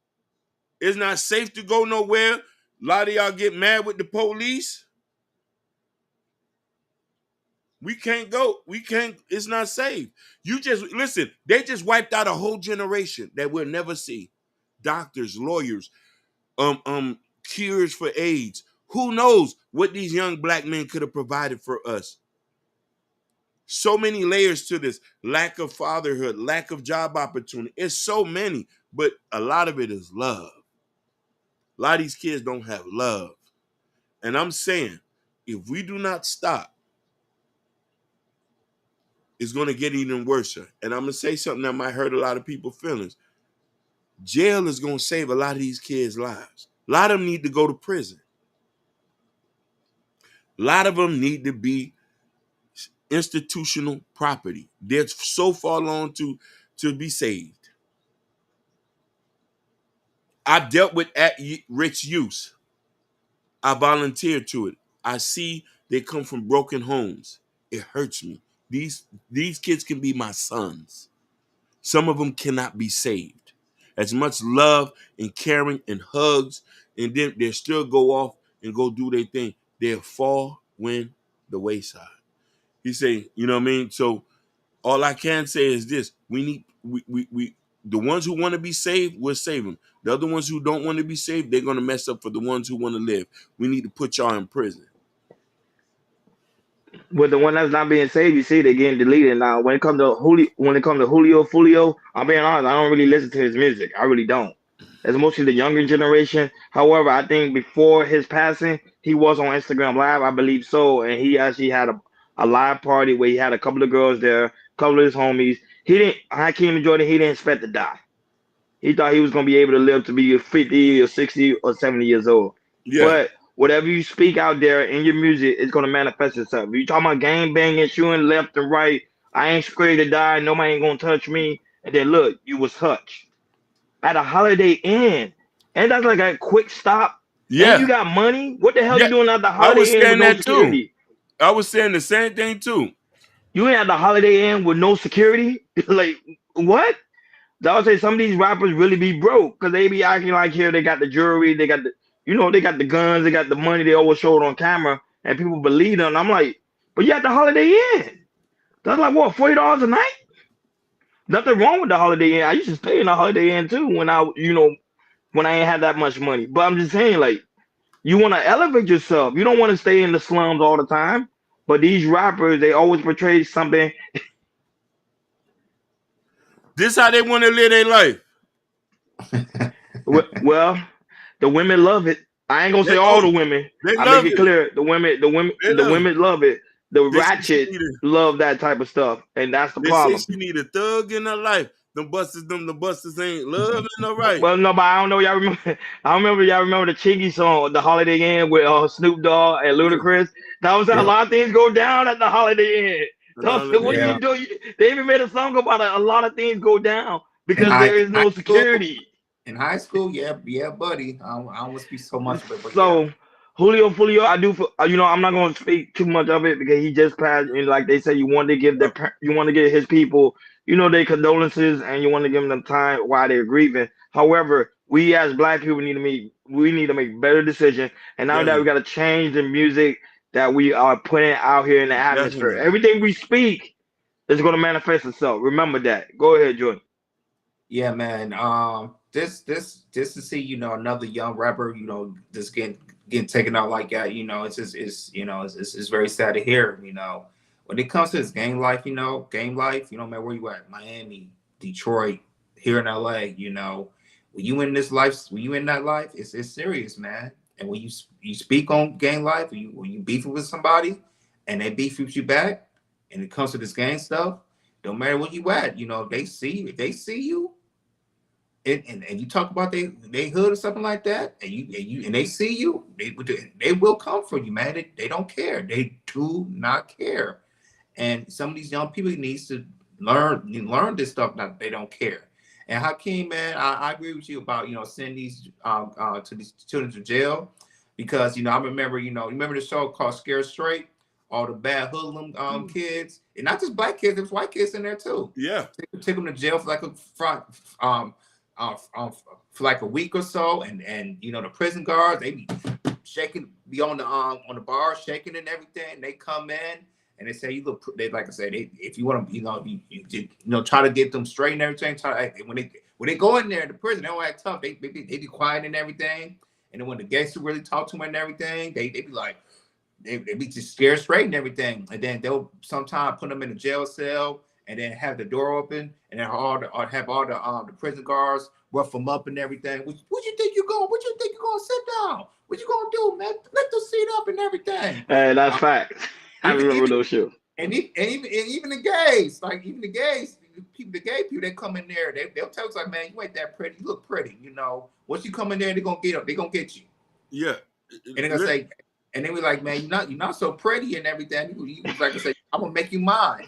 It's not safe to go nowhere. A lot of y'all get mad with the police. We can't go. We can't. It's not safe. You just, listen, they just wiped out a whole generation that we'll never see. Doctors, lawyers, cures for AIDS. Who knows what these young black men could have provided for us? So many layers to this. Lack of fatherhood, lack of job opportunity. It's so many, but a lot of it is love. A lot of these kids don't have love. And I'm saying, if we do not stop, it's going to get even worse. And I'm going to say something that might hurt a lot of people's feelings. Jail is going to save a lot of these kids' lives. A lot of them need to go to prison. A lot of them need to be institutional property. They're so far along to be saved. I dealt with at-risk youth. I volunteered to it. I see they come from broken homes. It hurts me. These kids can be my sons. Some of them cannot be saved. As much love and caring and hugs, and then they still go off and go do their thing. They'll fall when the wayside. He say, you know what I mean? So all I can say is this: we the ones who want to be saved, we'll save them. The other ones who don't want to be saved, they're gonna mess up for the ones who want to live. We need to put y'all in prison. With the one that's not being saved, you see they're getting deleted now. When it comes to Julio Foolio, I'm being honest, I don't really listen to his music. I really don't. It's mostly the younger generation. However, I think before his passing, he was on Instagram Live, I believe so, and he actually had a live party where he had a couple of girls there, a couple of his homies. Hakeem Jordan, he didn't expect to die. He thought he was going to be able to live to be 50 or 60 or 70 years old. Yeah. But whatever you speak out there in your music, it's going to manifest itself. If you talking about gang banging, shooting left and right, I ain't scared to die, nobody ain't going to touch me. And then look, you was touched at a Holiday Inn. And that's like a quick stop. Yeah. And you got money? What the hell Yeah. you doing at the I was Holiday Inn saying with no that security? too. I was saying the same thing too. You ain't at the Holiday Inn with no security? Like, what? I would say some of these rappers really be broke because they be acting like here they got the jewelry, they got they got the guns, they got the money, they always show it on camera, and people believe them. I'm like, but you at the Holiday Inn. That's like what, $40 a night? Nothing wrong with the Holiday Inn. I used to stay in the Holiday Inn too when when I ain't had that much money. But I'm just saying, like, you want to elevate yourself. You don't want to stay in the slums all the time. But these rappers, they always portray something. This how they want to live their life. Well, the women love it. I ain't gonna say all the women. I make it clear the women love it. The ratchet love that type of stuff, and that's the problem. They say she need a thug in her life. The busters ain't loving her right. Well, no, but I don't know. Y'all remember? Y'all remember the Chingy song, "The Holiday Inn" with Snoop Dogg and Ludacris. That was how a lot of things go down at the Holiday Inn. What do you do? They even made a song about it. A lot of things go down because there is no security. In high school, yeah, buddy. I don't want to speak so much of it, but so Foolio, I do. I'm not going to speak too much of it because he just passed. And like they say, you want to give his people, their condolences, and you want to give them time while they're grieving. However, we as Black people need to We need to make better decisions. And now that we Definitely. got to change the music that we are putting out here in the atmosphere. Definitely. Everything we speak is going to manifest itself. Remember that. Go ahead, Jordan. Yeah, man. This to see, another young rapper, just getting taken out like that, it's just it's very sad to hear, When it comes to this game life, man, where you at? Miami, Detroit, here in LA, when you in this life, when you in that life, it's serious, man. And when you speak on game life, when you beef with somebody and they beef with you back, and it comes to this game stuff, don't matter where you at, if they see you, and you talk about they hood or something like that, and they see you, they will come for you, man. They don't care. They do not care. And some of these young people needs to learn this stuff that they don't care. And Hakeem, man, I agree with you about sending these to these children to jail, because I remember remember the show called Scared Straight, all the bad hoodlum kids, and not just black kids, there's white kids in there too. Yeah. Take them to jail for like for like a week or so, and the prison guards, they be shaking, be on the bar shaking and everything. They come in and they say, you look, they, like I said, if you want to, you try to get them straight and everything. When they go in there in the prison, they don't act tough. They be quiet and everything. And then when the gangster really talk to them and everything, they be like, they be just scared straight and everything. And then they'll sometimes put them in a jail cell and then have the door open, and then have all the prison guards rough them up and everything. What you think you going? What you think you gonna sit down? What you gonna do, man? Let them sit up and everything. That's facts. I remember those shows. And even the gays, the gay people that come in there, they'll tell us like, man, you ain't that pretty. You look pretty, Once you come in there, they're gonna get you. Yeah. And they're gonna say, and then we're like, man, you're not so pretty and everything. You like I say, I'm gonna make you mine.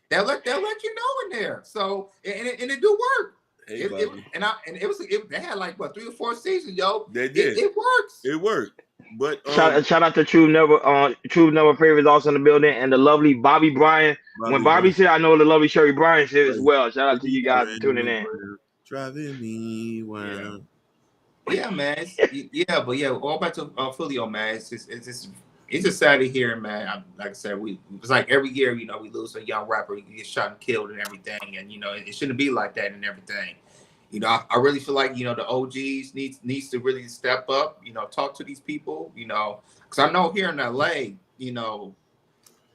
They'll let you know in there. So and it do work. Hey, They had like what 3 or 4 seasons, yo. They did. It works. It worked. But shout out to True Never Favorite is also in the building, and the lovely Bobby Bryan. When Bobby said, I know the lovely Sherry Bryan said as well. Shout out to you guys for tuning in. Driving me wild. Yeah, man. But all back to Foolio, man. It's just sad to hear, man. Like I said, it's like every year, we lose a young rapper, he gets shot and killed and everything, and it shouldn't be like that and everything. I really feel like the OGs needs to really step up, talk to these people, because I know here in LA,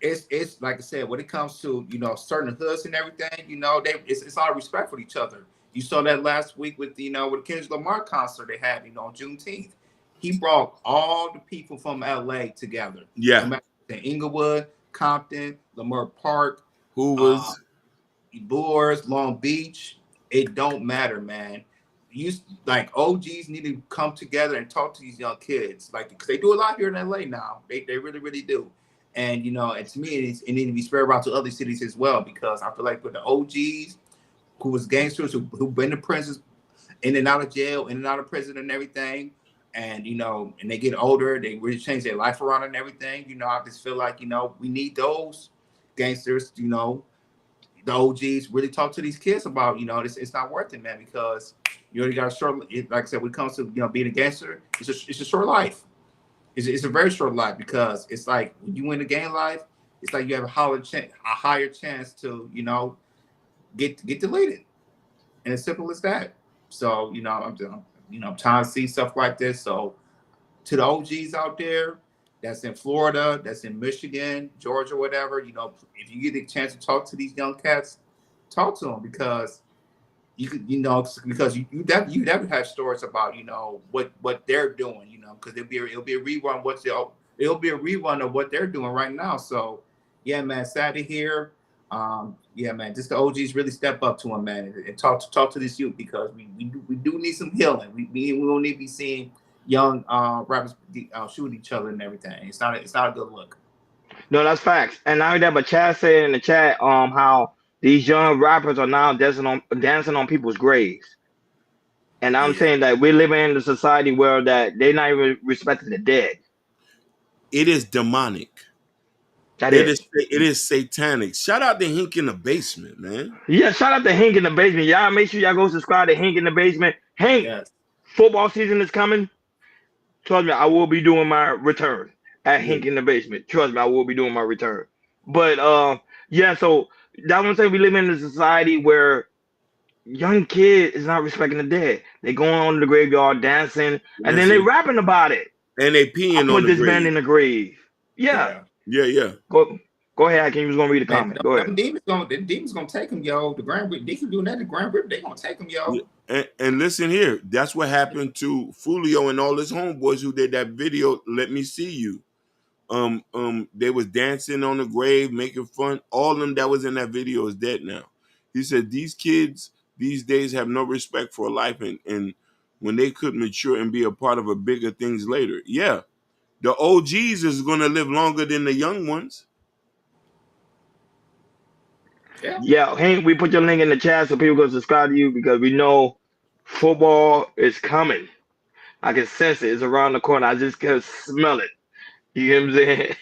it's like I said, when it comes to certain hoods and everything, it's all respect for each other. You saw that last week with with the Kendrick Lamar concert they had, on Juneteenth. He brought all the people from LA together. Yeah. No matter Inglewood, Compton, Lamar Park, Hoovers, Boers, Long Beach. It don't matter, man. OGs need to come together and talk to these young kids, because they do a lot here in LA now. They really, really do. And and to me, it needs to be spread around to other cities as well, because I feel like with the OGs who was gangsters who've been to prisons, in and out of jail, in and out of prison and everything, and and they get older, they really change their life around and everything. I just feel like we need those gangsters. The OGs really talk to these kids about it's not worth it, man, because you got a short. Like I said, when it comes to being a gangster, it's a short life. It's a very short life, because it's like when you win the gang life, it's like you have a higher chance to get deleted, and as simple as that. So I'm trying to see stuff like this. So to the OGs out there that's in Florida, that's in Michigan, Georgia, whatever, if you get the chance to talk to these young cats, talk to them, because you could, because you definitely have stories about what they're doing, because it'll be a rerun of what they're doing right now. So yeah, man, sad to hear. Yeah, man, just the OGs really step up to them, man, and talk to this youth, because we do need some healing. We don't need to be seeing young rappers shoot each other and everything. It's not a good look. No, that's facts. And not only that, but Chad said in the chat how these young rappers are now dancing on people's graves. And I'm saying that we're living in a society where that they're not even respecting the dead. It is demonic. It is satanic. Shout out to Hink in the Basement, man. Yeah, shout out to Hink in the Basement. Y'all make sure y'all go subscribe to Hink in the Basement. Hink, football season is coming. Trust me, I will be doing my return at Yeah. Hink in the basement. Trust me, I will be doing my return. But yeah, so that's what I'm saying. We live in a society where young kid is not respecting the dead. They going on to the graveyard dancing, and then they Listen, rapping about it. and they I peeing on put the this man grave. in the grave. Yeah. Yeah. Yeah. Go ahead, Hakeem. You was gonna read a Man, comment. Go ahead. the demons gonna take him, yo. The Grand Rip, they keep doing that. The Grand Rip, they gonna take him, Yeah. yo. And listen here, that's what happened to Foolio and all his homeboys who did that video. Let me see you. They was dancing on the grave, making fun. All of them that was in that video is dead now. He said these kids these days have no respect for life, and when they could mature and be a part of a bigger things later. Yeah, the OGs is gonna live longer than the young ones. Yeah, Hank, we put your link in the chat so people can subscribe to you because we know football is coming. I can sense it. It's around the corner. I just can smell it. You get what I'm saying?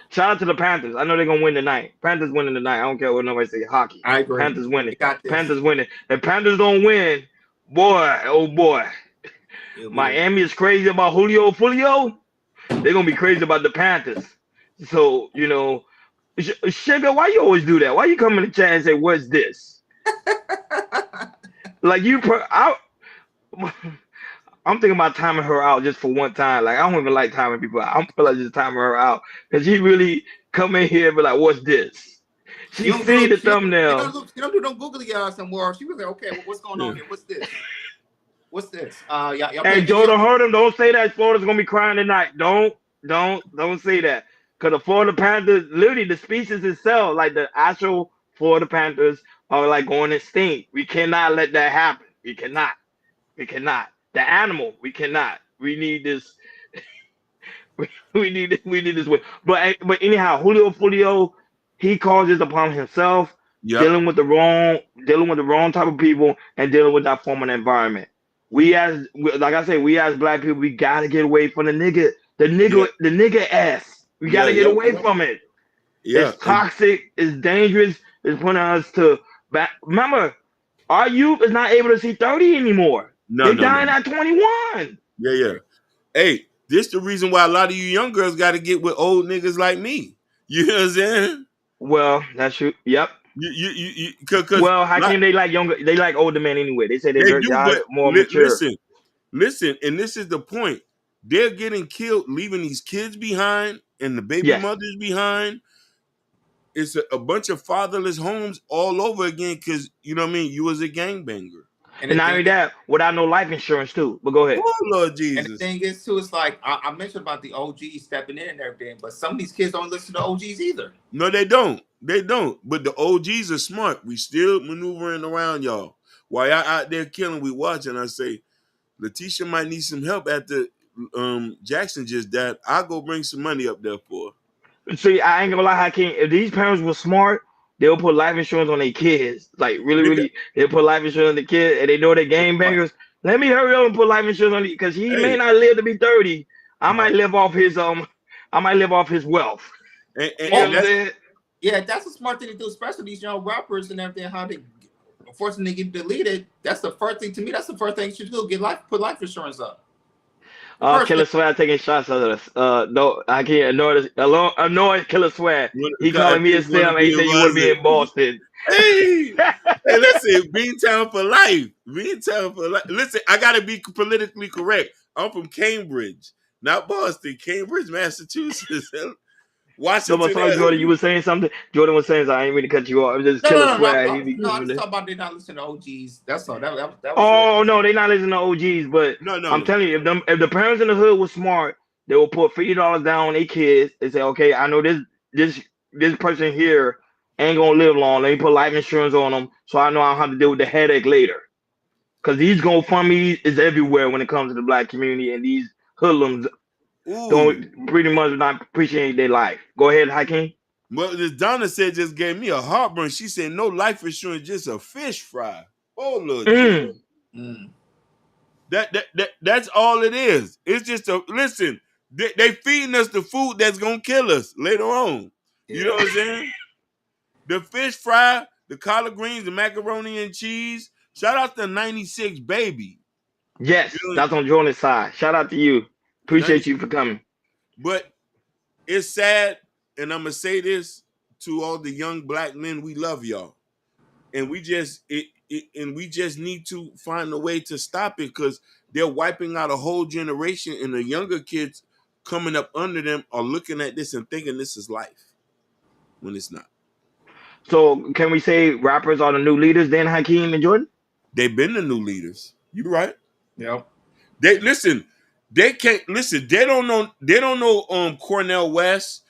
Shout out to the Panthers. I know they're gonna win tonight. Panthers winning tonight. I don't care what nobody say. Hockey. I agree. Panthers winning. They got this. Panthers winning. If Panthers don't win, boy, oh boy. Miami is crazy about Julio Foolio. They're gonna be crazy about the Panthers. So, you know, Sugar, why you always do that? Why you come in the chat and say, "What's this?" Like I'm thinking about timing her out just for one time. Like I don't even like timing people out. I'm feel like just timing her out because she really come in here and be like, "What's this?" She see the thumbnail. She don't do no googly eyes somewhere. She was like, okay, what's going on here? What's this? What's this? Y'all Hey, Jordan heard him. Don't say that Florida's gonna be crying tonight. Don't say that. Cause the Florida Panthers, literally the species itself, like the actual Florida Panthers, are like going extinct. We cannot let that happen. We cannot. The animal, we cannot. We need this. we need this way. But anyhow, Julio Foolio, he causes upon himself dealing with the wrong type of people and dealing with that form of environment. Like I said, we as black people, we gotta get away from the nigga ass. We gotta get away from it. It's toxic. It's dangerous. It's putting us to back. Remember, our youth is not able to see 30 anymore. They're dying at 21. Yeah. Hey, this the reason why a lot of you young girls got to get with old niggas like me. You know what I'm saying? Well, that's true. Yep. Well, Hakeem, they like younger. They like older men anyway. They say they're more mature. Listen, and this is the point. They're getting killed, leaving these kids behind and the baby mothers behind. It's a bunch of fatherless homes all over again because, you know what I mean, you was a gangbanger. And not only that, without no life insurance too. But go ahead. Oh, Lord Jesus. And the thing is, too, it's like I mentioned about the OGs stepping in and everything, but some of these kids don't listen to OGs either. No, they don't. They don't. But the OGs are smart. We still maneuvering around y'all. While y'all out there killing, we watching. I say, Letitia might need some help after Jackson just died. I'll go bring some money up there for her. See, I ain't gonna lie, Hakeem. If these parents were smart, they'll put life insurance on their kids. Like really, they'll put life insurance on the kid, and they know they're game bangers. Let me hurry up and put life insurance on it because he may not live to be 30. I might live off his wealth. Yeah, that's a smart thing to do, especially these young rappers and everything. How they unfortunately get deleted. That's the first thing to me. That's the first thing you should do. Put life insurance up. Killer Swag taking shots at us. No, I can't annoy Killer Swag. He calling me a Sam. He said you want to be in Boston. Hey, listen, Beantown for life. Beantown for life. Listen, I gotta be politically correct. I'm from Cambridge, not Boston. Cambridge, Massachusetts. Washington. So, sorry, Jordan, you were saying something. Jordan was saying something. I didn't mean to cut you off. It was just Killer Swag. No, I'm just talking about they not listening to OGs. That's all. That was no, they not listening to OGs. But I'm telling you, if the parents in the hood were smart, they will put $50 down on their kids and say, okay, I know this person here ain't gonna live long. Let me put life insurance on them, so I know I don't have to deal with the headache later. Because these GoFundMe is everywhere when it comes to the black community, and these hoodlums don't pretty much not appreciate their life. Go ahead, Hakeem. Well, this Donna said just gave me a heartburn. She said no life insurance, just a fish fry. Oh Lord, that's all it is. It's just listen. They feeding us the food that's gonna kill us later on. You know what I'm saying? The fish fry, the collard greens, the macaroni and cheese, Shout out to 96 Baby. Yes, You know, that's on Jordan's side. Shout out to you. Appreciate 90, you for coming. but it's sad, and I'm gonna say this to all the young black men: we love y'all, and we just need to find a way to stop it because they're wiping out a whole generation, and the younger kids coming up under them are looking at this and thinking this is life when it's not. So can we say rappers are the new leaders then, Hakeem and Jordan? They've been the new leaders. You right? Yep. They listen. They can't listen. They don't know. They don't know. Cornell West.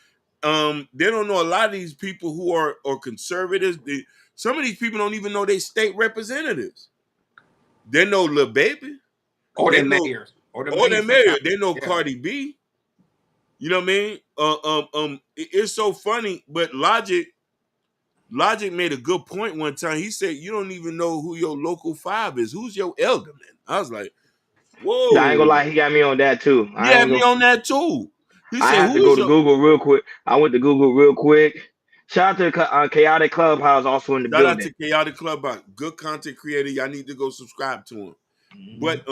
They don't know a lot of these people who are conservatives. Some of these people don't even know they state representatives. They know Lil Baby. Or They their know. mayors. Or the Or mayors they mayor. sometimes. They know Yeah. Cardi B. You know what I mean? It's so funny, but Logic made a good point one time. He said, "You don't even know who your local five is. Who's your elderman?" I was like, Yeah, I ain't gonna "Whoa." lie, he got me on that too. He had me on that too. He I said, had to "Who go is to your?" Google real quick. I went to Google real quick. Shout out to Chaotic Clubhouse also in the Shout out building. to Chaotic Club, good content creator. Y'all need to go subscribe to him. But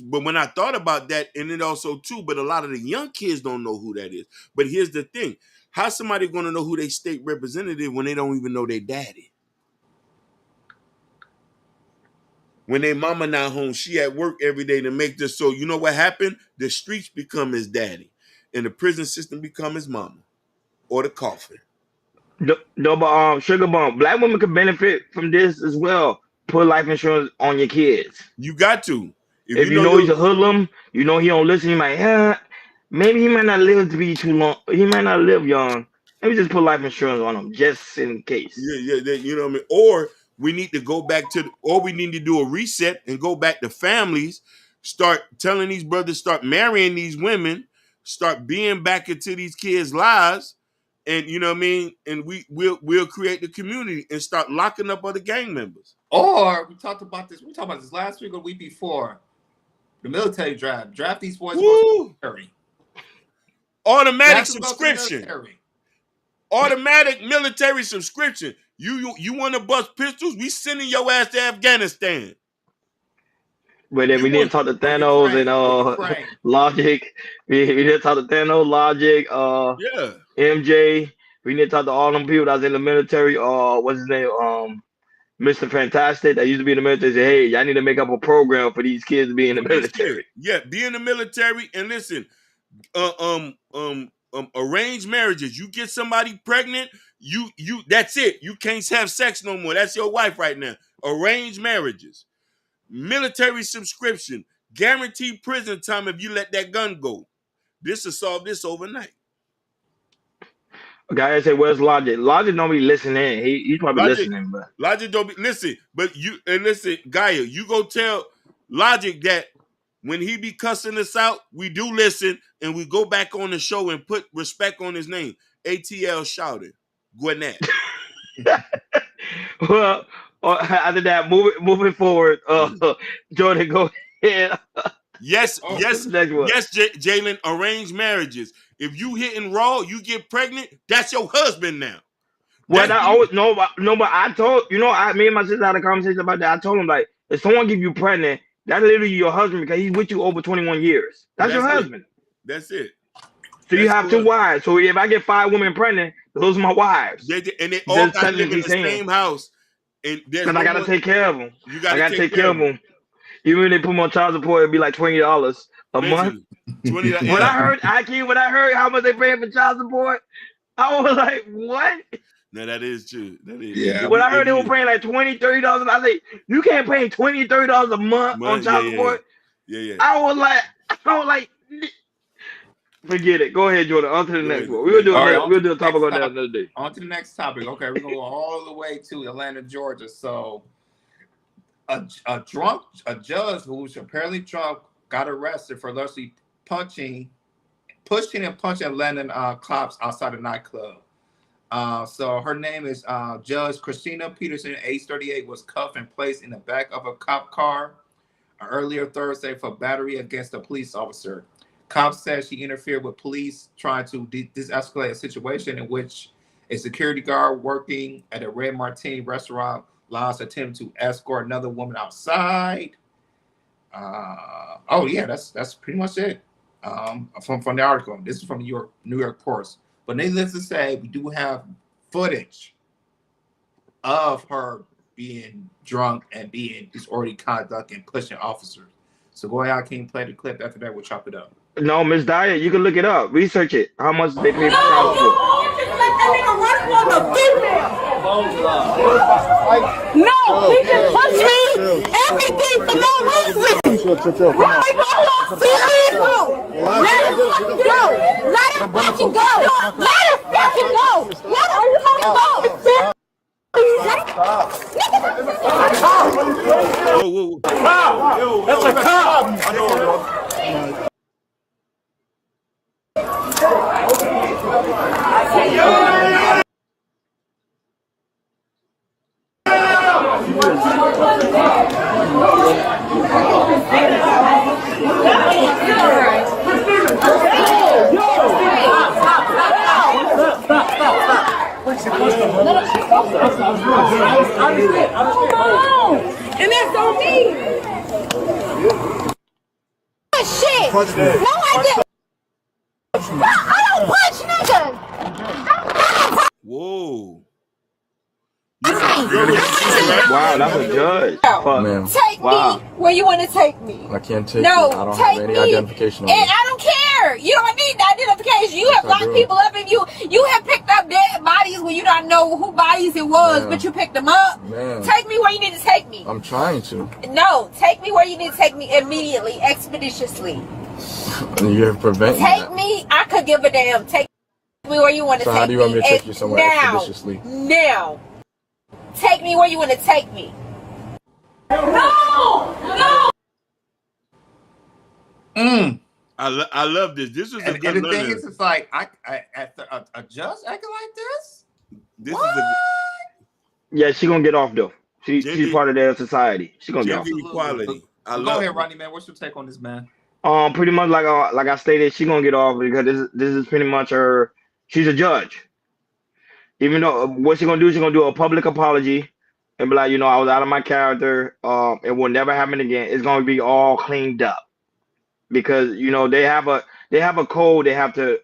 but when I thought about that, and it also too, but a lot of the young kids don't know who that is. But here's the thing: how's somebody going to know who they state representative when they don't even know their daddy? When their mama not home, she at work every day to make this. So you know what happened? The streets become his daddy, and the prison system become his mama, or the coffin. No, but Sugar Bump, black women could benefit from this as well. Put life insurance on your kids. You got to. If If you you know know your he's a hoodlum, you know he don't listen. You might, maybe he might not live to be too long. He might not live young. Maybe just put life insurance on him just in case. you know what I mean? Or we need to go back or we need to do a reset and go back to families, start telling these brothers, start marrying these women, start being back into these kids' lives, and you know what I mean? And we'll create the community and start locking up other gang members. Or we talked about this last week or the week before. The military draft. Draft these boys go to the military. Automatic subscription. Automatic military subscription. You want to bust pistols? We sending your ass to Afghanistan. But then we need to talk to Thanos and Logic. We need to talk to Thanos, Logic, yeah, MJ. We need to talk to all them people that's in the military. What's his name? Mr. Fantastic that used to be in the military. Say, hey, y'all need to make up a program for these kids to be in the military. Yeah, be in the military and listen. Arranged marriages. You get somebody pregnant, you that's it. You can't have sex no more. That's your wife right now. Arranged marriages. Military subscription, guaranteed prison time if you let that gun go. This will solve this overnight. Guy say, "Where's Logic?" Logic don't be listening. He's probably listening, but Logic don't be listen. But listen, Gaia, you go tell Logic that when he be cussing us out, we do listen and we go back on the show and put respect on his name. ATL shouted, Gwinnett. well, after that, moving forward, Jordan, go ahead. Yes, Jalen, arranged marriages. If you hitting raw, you get pregnant, that's your husband now. Well, I always but I told me and my sister had a conversation about that. I told him like, if someone give you pregnant, that's literally your husband because he's with you over 21 years. That's your husband. That's it. So you have two wives. So if I get 5 women pregnant, those are my wives. And they all got to live in the same house. And because I gotta take care of them. I gotta take care of them. Even if they put me on child support, it'd be like $20 a month. $20. When I heard how much they paying for child support, I was like, what? No, that is true. That is. Yeah. When I heard they were paying like $20, $30, I say, you can't pay $20, $30 a month on child support. Yeah. I was like, forget it. Go ahead, Jordan. On to the next one. We'll do a topic on that another day. On to the next topic. Okay, we're gonna go all the way to Atlanta, Georgia. So a judge who's apparently drunk got arrested for allegedly pushing and punching Atlanta cops outside a nightclub. So her name is Judge Christina Peterson, age 38, was cuffed and placed in the back of a cop car earlier Thursday for battery against a police officer. Cops said she interfered with police trying to de-escalate a situation in which a security guard working at a Red Martini restaurant Law's attempt to escort another woman outside. Oh yeah, that's pretty much it. From the article. This is from the New York Post. But needless to say, we do have footage of her being drunk and being disorderly conduct and pushing officers. So go ahead, King, play the clip. After that, we'll chop it up. No, Miss Dyer, you can look it up, research it. How much they pay for child support? No, he just punched me. Everything for no reason. Why are you serious? Let him fucking go. Let him fucking go. Let him fucking go. Let him fucking go. That's a cop. And that's on me. Shit. No, I didn't. I don't punch niggas. Whoa. Wow, that's a judge. Take me where you want to take me. I can't take No, you. I don't take have any me. identification on And me. I don't care. You don't need the identification. You have locked people up, and you have picked up dead bodies when you don't know who bodies it was, but you picked them up. Take me where you need to take me. I'm trying to. No, take me where you need to take me immediately, expeditiously. You're preventing Take that. me. I could give a damn. Take me where you want to So take me. how do you want me to take you somewhere expeditiously? Now. Take me where you want to take me. No! I love this. This is a good And the learner. thing is, it's like a judge acting like this. This What? is a Yeah, she gonna get off though. She's part of their society. She gonna get off. gender equality. I Go love ahead, it. Ronnie, man. What's your take on this, man? Pretty much like I stated, she gonna get off because this is pretty much her. She's a judge. Even though what she gonna do, she's gonna do a public apology and be like, I was out of my character. It will never happen again. It's gonna be all cleaned up because they have a code they have to,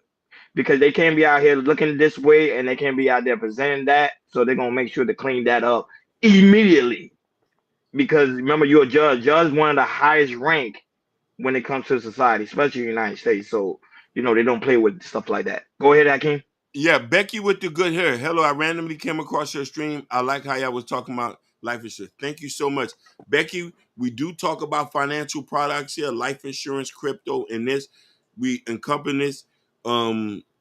because they can't be out here looking this way and they can't be out there presenting that. So they're gonna make sure to clean that up immediately. Because remember, you're a judge. Judge is one of the highest rank when it comes to society, especially in the United States. So they don't play with stuff like that. Go ahead, Akeem. Yeah, Becky with the good hair. Hello, I randomly came across your stream. I like how y'all was talking about life insurance. Thank you so much. Becky, we do talk about financial products here, life insurance, crypto, and this. We encompass this.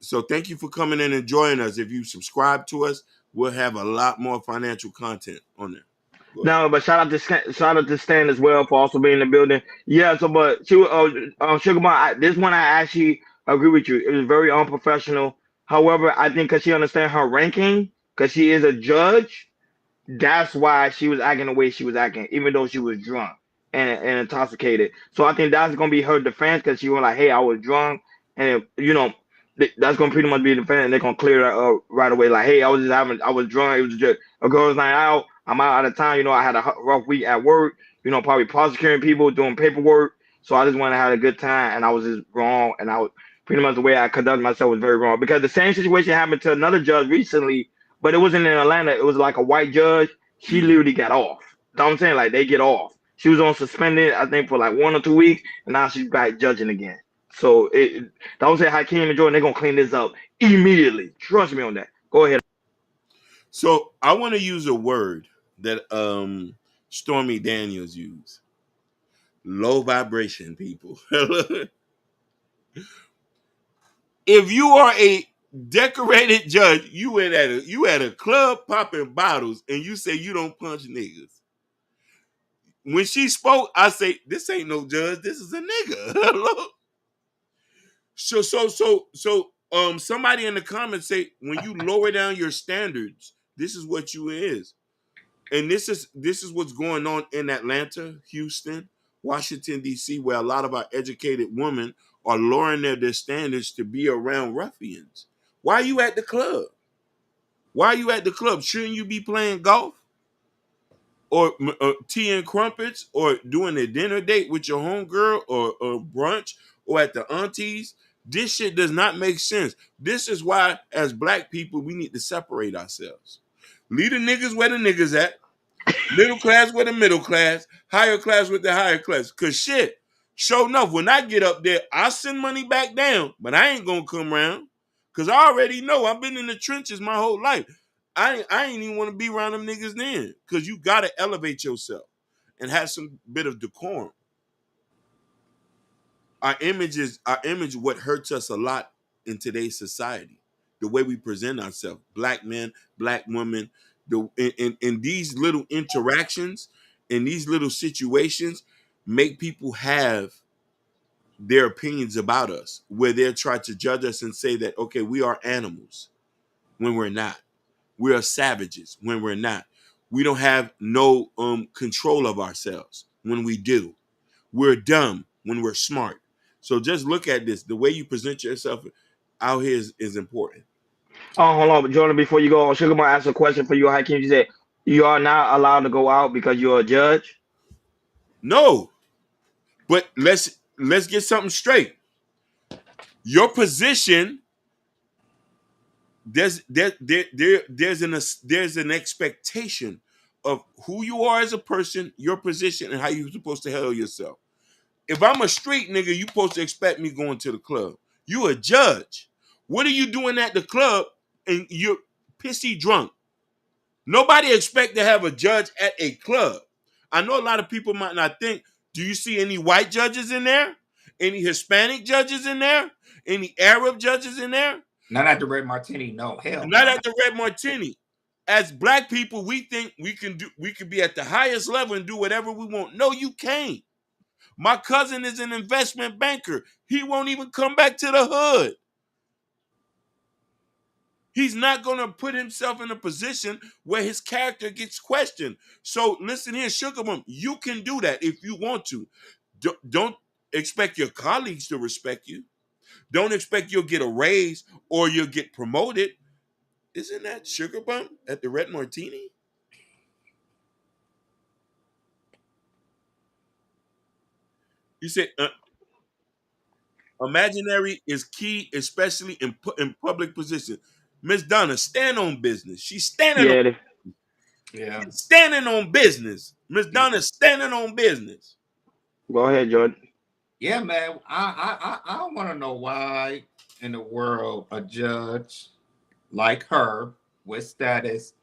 So thank you for coming in and joining us. If you subscribe to us, we'll have a lot more financial content on there. No, but shout out to Stan as well for also being in the building. Yeah, so but Sugar Bond, this one I actually agree with you. It was very unprofessional. However, I think because she understands her ranking, because she is a judge, that's why she was acting the way she was acting, even though she was drunk and intoxicated. So I think that's gonna be her defense because she was like, "Hey, I was drunk," and that's gonna pretty much be the defense, and they're gonna clear that up right away. Like, "Hey, I was drunk. It was just a girl's night out. I'm out of town. I had a rough week at work. Probably prosecuting people, doing paperwork. So I just wanted to have a good time, and I was just wrong, and I was pretty much the way I conducted myself was very wrong because the same situation happened to another judge recently, but it wasn't in Atlanta. It was like a white judge. She literally got off. You know what I'm saying? Like they get off. She was on suspended, I think, for like 1 or 2 weeks, and now she's back judging again. So that was it. Hakeem and Jordan, they're gonna clean this up immediately. Trust me on that. Go ahead. So I want to use a word that Stormy Daniels used. Low vibration, people. If you are a decorated judge, you at a club popping bottles, and you say you don't punch niggas. When she spoke, I say, "This ain't no judge. This is a nigga." So, somebody in the comments say, when you lower down your standards, this is what you is, and this is what's going on in Atlanta, Houston, Washington D.C., where a lot of our educated women are lowering their standards to be around ruffians. Why are you at the club? Why are you at the club? Shouldn't you be playing golf? or tea and crumpets, or doing a dinner date with your homegirl, or brunch, or at the aunties. This shit does not make sense. This is why, as black people, we need to separate ourselves. Leave the niggas where the niggas at. Middle class with the middle class, higher class with the higher class. Cause shit, sure enough, when I get up there, I send money back down, but I ain't gonna come around. Cause I already know I've been in the trenches my whole life. I ain't even want to be around them niggas then. Cause you gotta elevate yourself and have some bit of decorum. Our image what hurts us a lot in today's society. The way we present ourselves, black men, black women, in these little interactions, in these little situations, make people have their opinions about us, where they're trying to judge us and say that, okay, we are animals when we're not. We are savages when we're not. We don't have no control of ourselves when we do. We're dumb when we're smart. So just look at this. The way you present yourself out here is important. Oh, hold on, Jordan. Before you go, Sugar Mom asked a question for you, Hakeem. You said you are not allowed to go out because you're a judge. No, but let's get something straight. Your position, there's an expectation of who you are as a person, your position, and how you're supposed to handle yourself. If I'm a street nigga, you supposed to expect me going to the club. You a judge. What are you doing at the club and you're pissy drunk? Nobody expect to have a judge at a club. I know a lot of people might not think, do you see any white judges in there? Any Hispanic judges in there? Any Arab judges in there? Not at the Red Martini. No, hell Not no. at the Red Martini. As black people, we think we can be at the highest level and do whatever we want. No, you can't. My cousin is an investment banker. He won't even come back to the hood. He's not going to put himself in a position where his character gets questioned. So listen here, Sugar Mom, you can do that if you want to. Don't expect your colleagues to respect you. Don't expect you'll get a raise or you'll get promoted. Isn't that Sugar Bump at the Red Martini? You said imaginary is key, especially in public position. Miss Donna, stand on business. She's standing on Yeah, Yeah. standing on business. Miss Donna standing on business. go ahead, Jordan. Yeah, man. I want to know why in the world a judge like her with status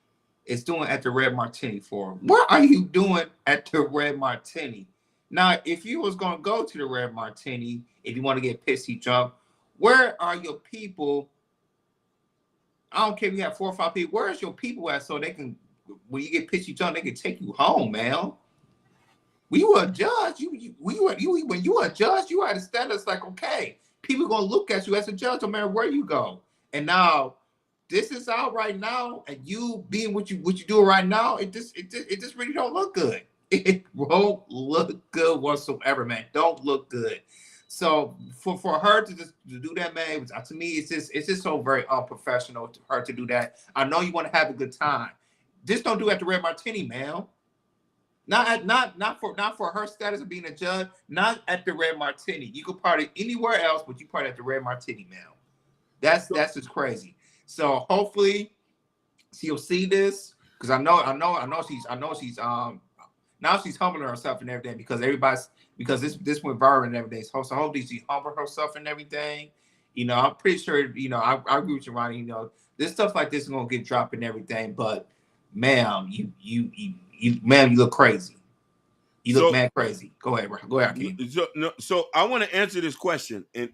is doing at the Red Martini for. What are you doing at the Red Martini? Now, if you was gonna go to the Red Martini, if you want to get pissy drunk, where are your people? I don't care if you have 4 or 5 people. Where's your people at so they can, when you get pissy drunk, they can take you home, man. When you were a judge, when you were a judge, you had a status like, okay, people gonna look at you as a judge no matter where you go. And now this is out right now, and you being what you do right now, it just really don't look good. It won't look good whatsoever, man. Don't look good. So for her to just to do that, man, to me, it's just so very unprofessional to her to do that. I know you want to have a good time. Just don't do it at the Red Martini, man. Not for her status of being a judge. Not at the Red Martini. You could party anywhere else, but you party at the Red Martini, man. That's just crazy. So hopefully she'll see this, because I know she's now she's humbling herself and everything, because this went viral and everything. So hopefully she humble herself and everything. You know, I'm pretty sure, I agree with you, Ronnie. This stuff like this is gonna get dropped and everything, but ma'am, you look crazy. You look mad crazy. Go ahead, Hakeem. So I want to answer this question, and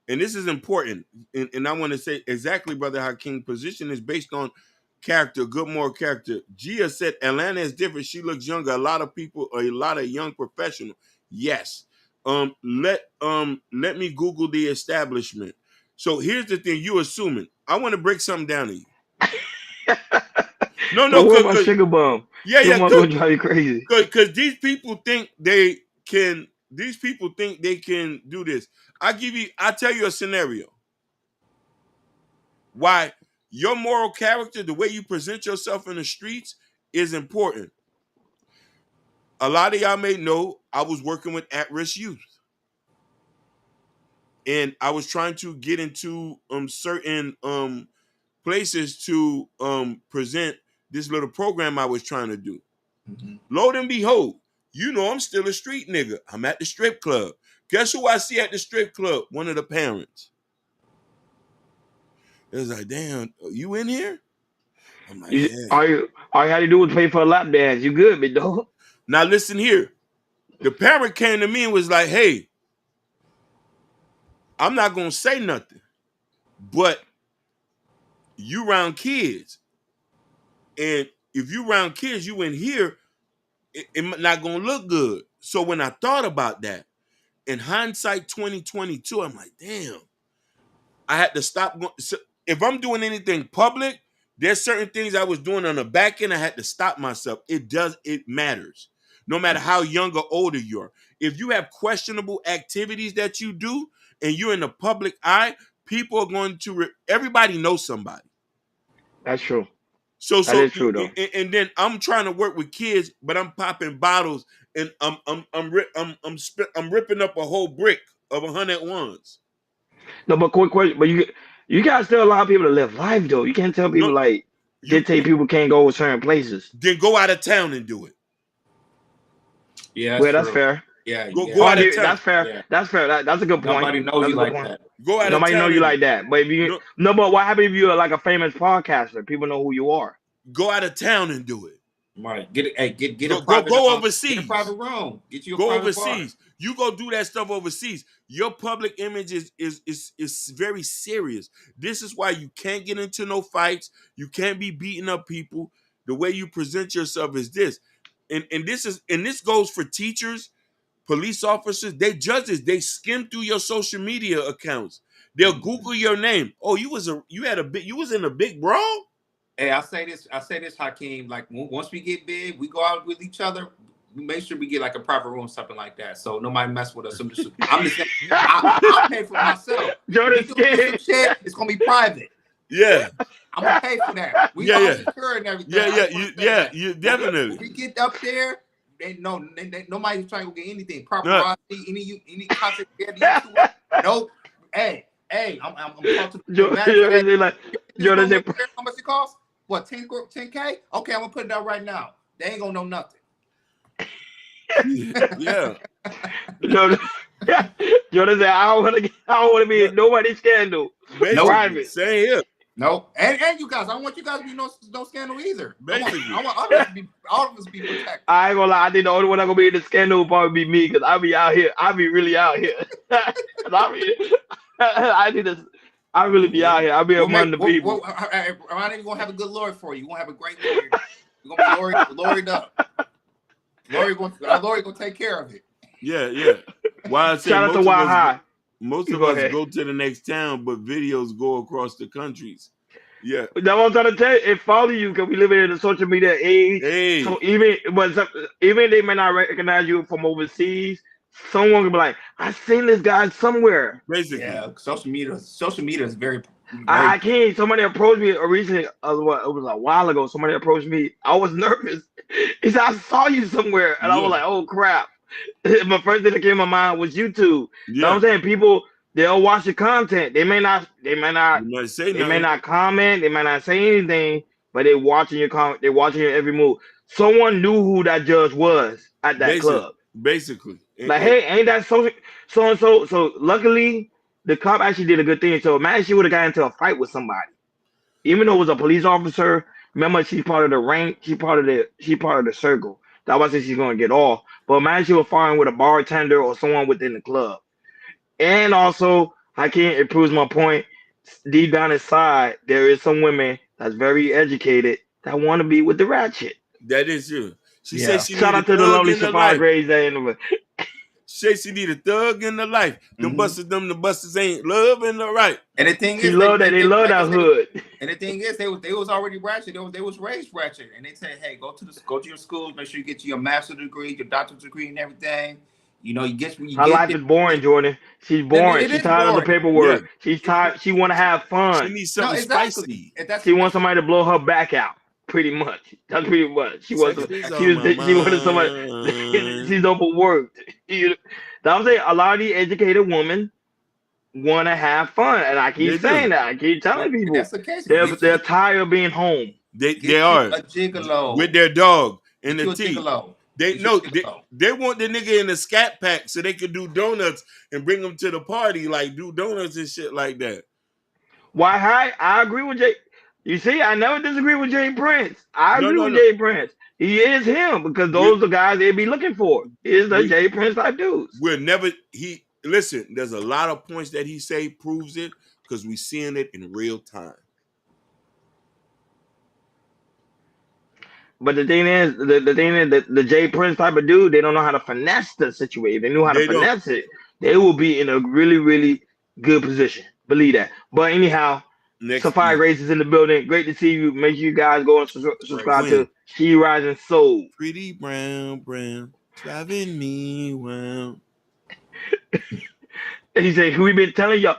this is important, and I want to say exactly, Brother Hakeem, position is based on character, good moral character. Gia said Atlanta is different. She looks younger. A lot of young professionals. Yes. Let me Google the establishment. So here's the thing. You assuming. I want to break something down to you. No, Where my Sugar Bum? Yeah, Sugar Bum's gonna drive you crazy. Because these people think they can. These people think they can do this. I tell you a scenario. Why your moral character, the way you present yourself in the streets, is important. a lot of y'all may know I was working with at-risk youth. And I was trying to get into certain places to present this little program I was trying to do. Lo and behold, you know I'm still a street nigga. I'm at the strip club. Guess who I see at the strip club? One of the parents. It was like, damn, you in here? I'm like, yeah. All you had to do was pay for a lap dance. You good, big dog? Now listen here. The parent came to me and was like, hey, I'm not gonna say nothing, but you around kids. And if you around kids, you in here, it not gonna look good. So when I thought about that, in hindsight 2022, I'm like, damn, I had to stop. So if I'm doing anything public, there's certain things I was doing on the back end. I had to stop myself. It matters. No matter how young or older you are. If you have questionable activities that you do and you're in the public eye, people are going to, everybody knows somebody. That's true. So that is true though. And then I'm trying to work with kids, but I'm popping bottles and I'm ripping up a whole brick of 100 ones. No, but quick question. But you guys still allow people to live life though. You can't tell people dictate people can't go to certain places. Then go out of town and do it. Yeah, that's fair. Yeah, go out of town. That's fair. Yeah. That's fair. That's a good point. Nobody knows you like that. Go out Nobody of town. know you like that. But if you but what happens if you're like a famous podcaster? People know who you are. Go out of town and do it. Right. Get a private, go overseas. Get a private room. Get you a go private overseas. Bar. You go do that stuff overseas. Your public image is very serious. This is why you can't get into no fights. You can't be beating up people. The way you present yourself is this. And this goes for teachers, police officers, they judges, they skim through your social media accounts. They'll Google your name. Oh, you was in a big brawl? Hey, I say this, Hakeem. Like once we get big, we go out with each other. We make sure we get like a private room, something like that, so nobody mess with us. I'm just saying, I'll pay for myself. Jordan's scared. Shit, it's gonna be private. Yeah, I'm gonna pay for that. We all secure and everything. You definitely. When we get up there, nobody's trying to get anything. Paparazzi, any content. Nope. Hey, I'm talking to Jordan, how much it costs? What, 10K? Okay, I'm gonna put it out right now. They ain't gonna know nothing. Yeah. Jordan said, I don't want to be in nobody's scandal. Private. Same here. No, and you guys, I don't want you guys to be no scandal either. Basically. I want all of us to be protected. I ain't gonna lie, I think the only one that's gonna be in the scandal will probably be me, because I'll be out here. I'll be really out here. I really be out here. I'll be among the people. I'm not even gonna have a good lawyer for you. You're gonna have a great lawyer. You're gonna be lawyered up. Lawyer gonna take care of it. Yeah. Why I say shout out to Wild High. Most of us go to the next town, but videos go across the countries. Yeah. That's what I'm trying to tell you. It follow you because we live in the social media age. Hey. So even they may not recognize you from overseas, someone can be like, I seen this guy somewhere. Basically. Yeah, social media is very I can't. Somebody approached me recently. It was a while ago. Somebody approached me. I was nervous. He said, I saw you somewhere. And I was like, oh crap. My first thing that came to my mind was YouTube. Yeah. You know what I'm saying? People, they'll watch your content. They may not comment, they might not say anything, but they're watching your comment, they're watching your every move. Someone knew who that judge was at that club. Basically. Like, hey, ain't that so and so? So luckily, the cop actually did a good thing. So imagine she would have got into a fight with somebody. Even though it was a police officer, remember she's part of the rank, she's part of the circle. That wasn't she's gonna get off. But imagine she was fighting with a bartender or someone within the club. And also, it proves my point. Deep down inside, there is some women that's very educated that want to be with the ratchet. That is true. She said she shout out to the lovely Sapphire Grace that in the She said she need a thug in the life. The busters ain't love in the right. And the thing is, they love that hood. And the thing is, they was already ratchet. They was raised ratchet, and they said, "Hey, go to your schools. Make sure you get your master's degree, your doctorate degree, and everything. You know, her life is boring, Jordan. She's boring. She's tired of the paperwork. Yeah. She's tired. She want to have fun. She needs something spicy. She wants somebody to blow her back out. Pretty much. That's pretty much. Sex is on my She wanted somebody. mind. She's overworked. I'm saying a lot of these educated women want to have fun, and I keep They do. saying that. I keep telling And people that's the case. they're tired of being home. They You are a gigolo. with their dog and Get the you a teeth. gigolo. They Get you know a gigolo. they want the nigga in the scat pack so they could do donuts and bring them to the party, like do donuts and shit like that. Why? I agree with Jay. You see, I never disagree with Jay Prince. I No, agree no, with no. Jay Prince. He is him because We those are the guys they be looking for. Is the we Jay Prince type dudes. we're never he listen. There's a lot of points that he say proves it because we seeing it in real time. But the thing is, the thing is that the Jay Prince type of dude, they don't know how to finesse the situation. If they knew how to They don't. finesse it, they will be in a really, really good position. Believe that. But anyhow, Next Sapphire Grace is in the building. Great to see you. Make sure you guys go and subscribe Queen, to She Rising Soul. pretty brown, driving me wild. He said, "We been telling y'all,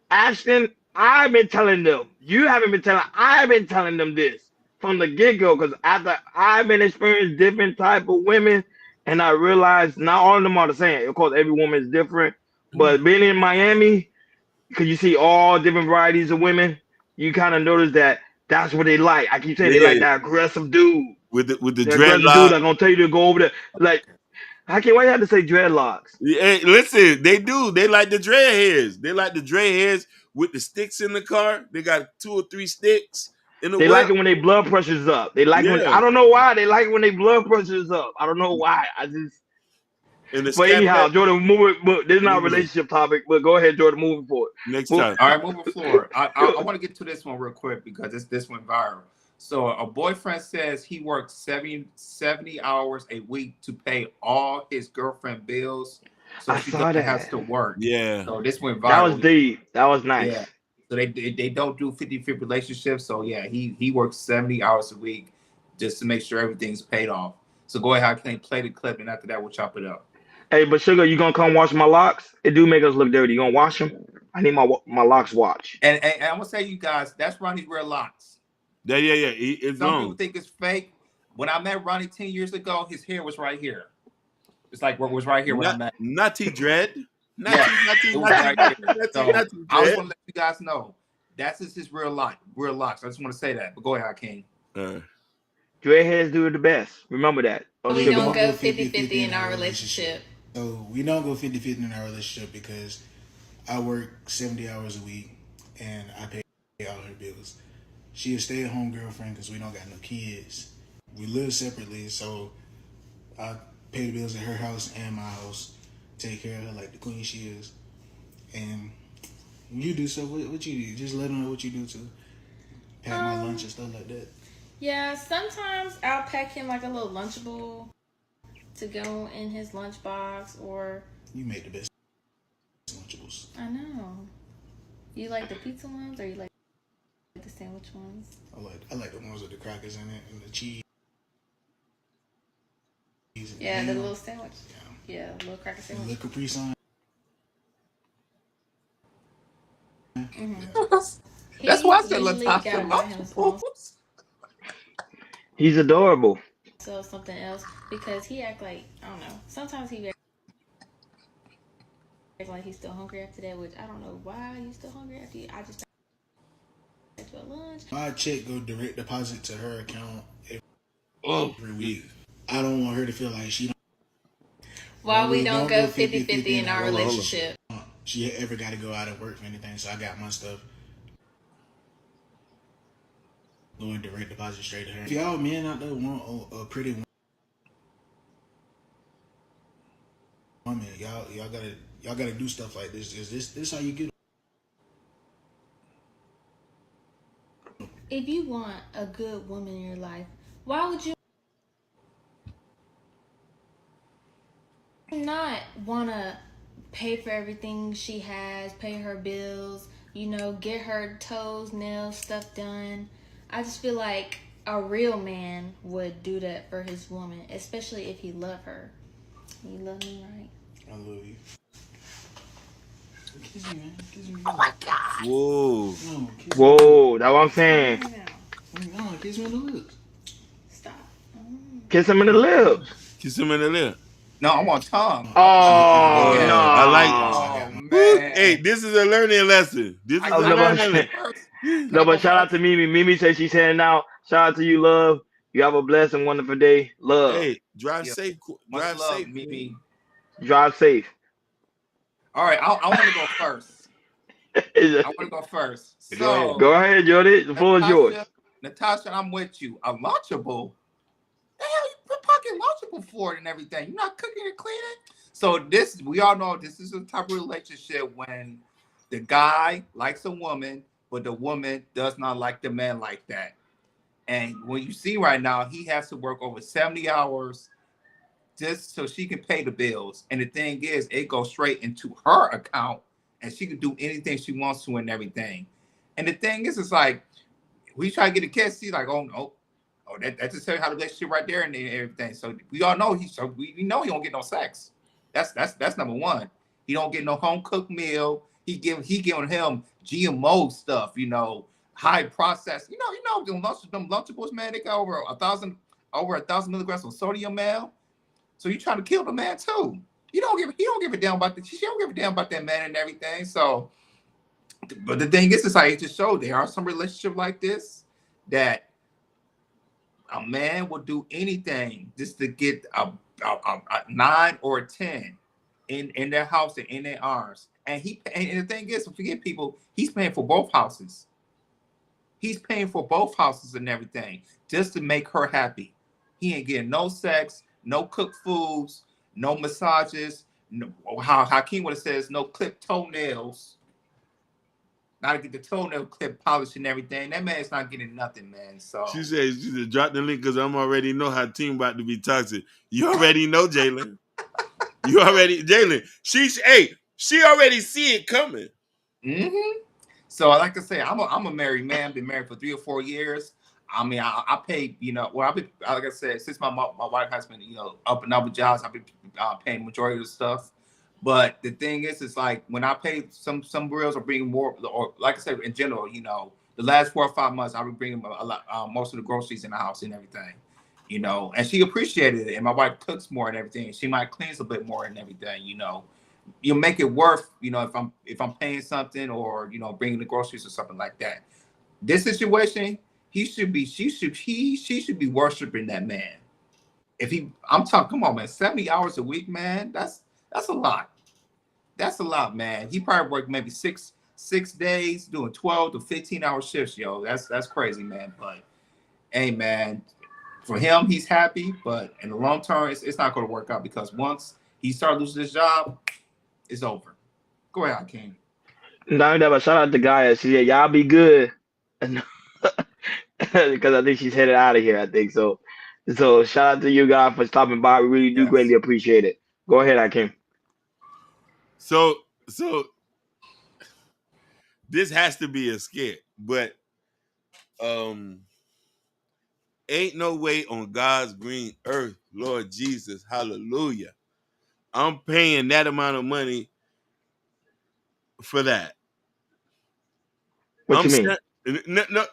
Ashton. I've been telling them. You haven't been telling. I've been telling them this from the get go. Because after I've been experiencing different type of women, and I realized not all of them are the same. Of course, every woman is different. But being in Miami, because you see all different varieties of women, you kind of notice that that's what they like. I keep saying they like Yeah, that aggressive dude. with the The aggressive dude dreadlock. that's gonna tell you to go over there. Like, I can't. Why you have to say dreadlocks? Yeah, listen, they do. They like the dread hairs. They like the dread hairs with the sticks in the car. They got 2 or 3 sticks in the They like whip. it when their blood pressure's up. They like when Yeah, I don't know why they like it when their blood pressure's up. I don't know why. I just. and the But scat anyhow, pack. Jordan, move it. But this is not a Anyway, relationship topic. But go ahead, Jordan, moving forward. next Move. time. All right, moving forward. I want to get to this one real quick because this went viral. So a boyfriend says he works 70 hours a week to pay all his girlfriend bills, so I she saw doesn't have that. to work. Yeah, So this went That was viral. deep. That was nice. Yeah. So they don't do 50-50 relationships. So yeah, he works 70 hours a week just to make sure everything's paid off. So go ahead, I can play the clip, and after that we'll chop it up. Hey, but Sugar, you gonna come wash my locks? It do make us look dirty. You gonna wash them? I need my locks washed. And I'm gonna say, you guys, that's Ronnie's real locks. yeah. It's Some people long. think it's fake. When I met Ronnie 10 years ago, his hair was right here. It's like what was right here when I met. Nutty dread. Yeah, it was right here. So I just dread. want to let you guys know that's just his real locks. I just want to say that. But go ahead, King. Dreadheads do it the best. Remember that. We Sugar. don't go 50-50 in our relationship. So we don't go 50-50 in our relationship because I work 70 hours a week and I pay all her bills. She a stay-at-home girlfriend because we don't got no kids. We live separately, so I pay the bills at her house and my house, take care of her like the queen she is. And you do stuff, what you do? Just let them know what you do to pack my lunch and stuff like that. Yeah, sometimes I'll pack him like a little Lunchable to go in his lunchbox, or You make the best Lunchables. I know. You like the pizza ones, or you like the sandwich ones? I like the ones with the crackers in it and the cheese. Yeah, the little sandwich. Yeah, little cracker sandwich. The Capri Sun. That's why I said let's talk about He's adorable. So something else, because he act like, I don't know. Sometimes he act like he's still hungry after that, which I don't know why you still hungry after you. I just to a lunch. My check go direct deposit to her account every week. I don't want her to feel like she don't. Why we don't go 50-50 in our relationship. She ever got to go out and work for anything, so I got my stuff going direct deposit straight to her. If y'all men out there want a pretty woman, y'all gotta do stuff like this. This how you get. If you want a good woman in your life, why would you not want to pay for everything she has, pay her bills, get her toes, nails, stuff done? I just feel like a real man would do that for his woman, especially if he loved her. You love me, right? I love you. Kiss me, man. Kiss me. Oh my God. Whoa. No, Whoa, that's what I'm saying. No, kiss me on the lips. Kiss him in the lips. Kiss him in the lip. No, I want tongue. Oh Yeah. I like. Oh Woo, man. hey, this is a learning lesson. This is I, a No, I but, gotta learning go lesson. first. Can no, I go but shout out first? to Mimi. Mimi says she's heading out. Shout out to you, love. You have a blessed and wonderful day. Love. Hey, drive Yeah. safe. Much Drive love, safe, Queen. Mimi. Drive safe. All right, I want to go first. I want to go first. Go ahead. Go So, ahead, Jody. The floor is yours. Natasha, I'm with you. A Lunchable. The hell you put pocket Lunchable for it and everything? You're not cooking and cleaning. So this, we all know, this is a type of relationship when the guy likes a woman, but the woman does not like the man like that. And when you see right now, he has to work over 70 hours just so she can pay the bills. And the thing is, it goes straight into her account and she can do anything she wants to and everything. And the thing is, it's like, we try to get a kiss, he's like, oh no. Oh, that just tells you how the relationship right there and everything. So we all know we know he don't get no sex. That's number one. He don't get no home cooked meal. He giving him GMO stuff, high processed. Them Lunchables, man, they got over a thousand milligrams of sodium, man. So you trying to kill the man too. He don't give a damn about she don't give a damn about that man and everything. So, but the thing is, like it just showed there are some relationships like this that a man will do anything just to get a 9 or a 10 in their house and in their arms. And the thing is, forget people, he's paying for both houses. He's paying for both houses and everything just to make her happy. He ain't getting no sex, no cooked foods, no massages, no, how Hakeem would have says no clipped toenails. Not to get the toenail clip polished and everything. That man's not getting nothing, man. So She says, drop the link because I'm already know how team about to be toxic. You already know, Jalen. Jalen. She already see it coming. Mm-hmm. So like I say, I'm a married man. Been married for 3 or 4 years. I mean, I pay, I've been, like I said, since my wife has been, up and up with jobs, I've been paying majority of the stuff. But the thing is, it's like when I pay some bills are bringing more, or like I said, in general, the last 4 or 5 months, I've been bringing a lot, most of the groceries in the house and everything, and she appreciated it. And my wife cooks more and everything. She might cleans a bit more and everything, you make it worth, if I'm paying something or, bringing the groceries or something like that. This situation, she should be worshiping that man. I'm talking, come on, man, 70 hours a week, man, that's a lot. That's a lot, man. He probably worked maybe six days doing 12 to 15-hour shifts, yo. That's crazy, man. But hey, man, for him, he's happy, but in the long term, it's not going to work out because once he starts losing his job, it's over. Go ahead, King. No, never. Shout out to Gaia. She said, y'all be good. Because I think she's headed out of here, I think. So shout out to you guys for stopping by. We really do Yes. greatly appreciate it. Go ahead, Akeem. So this has to be a skit, but ain't no way on God's green earth, Lord Jesus, hallelujah. I'm paying that amount of money for that. What you mean? No,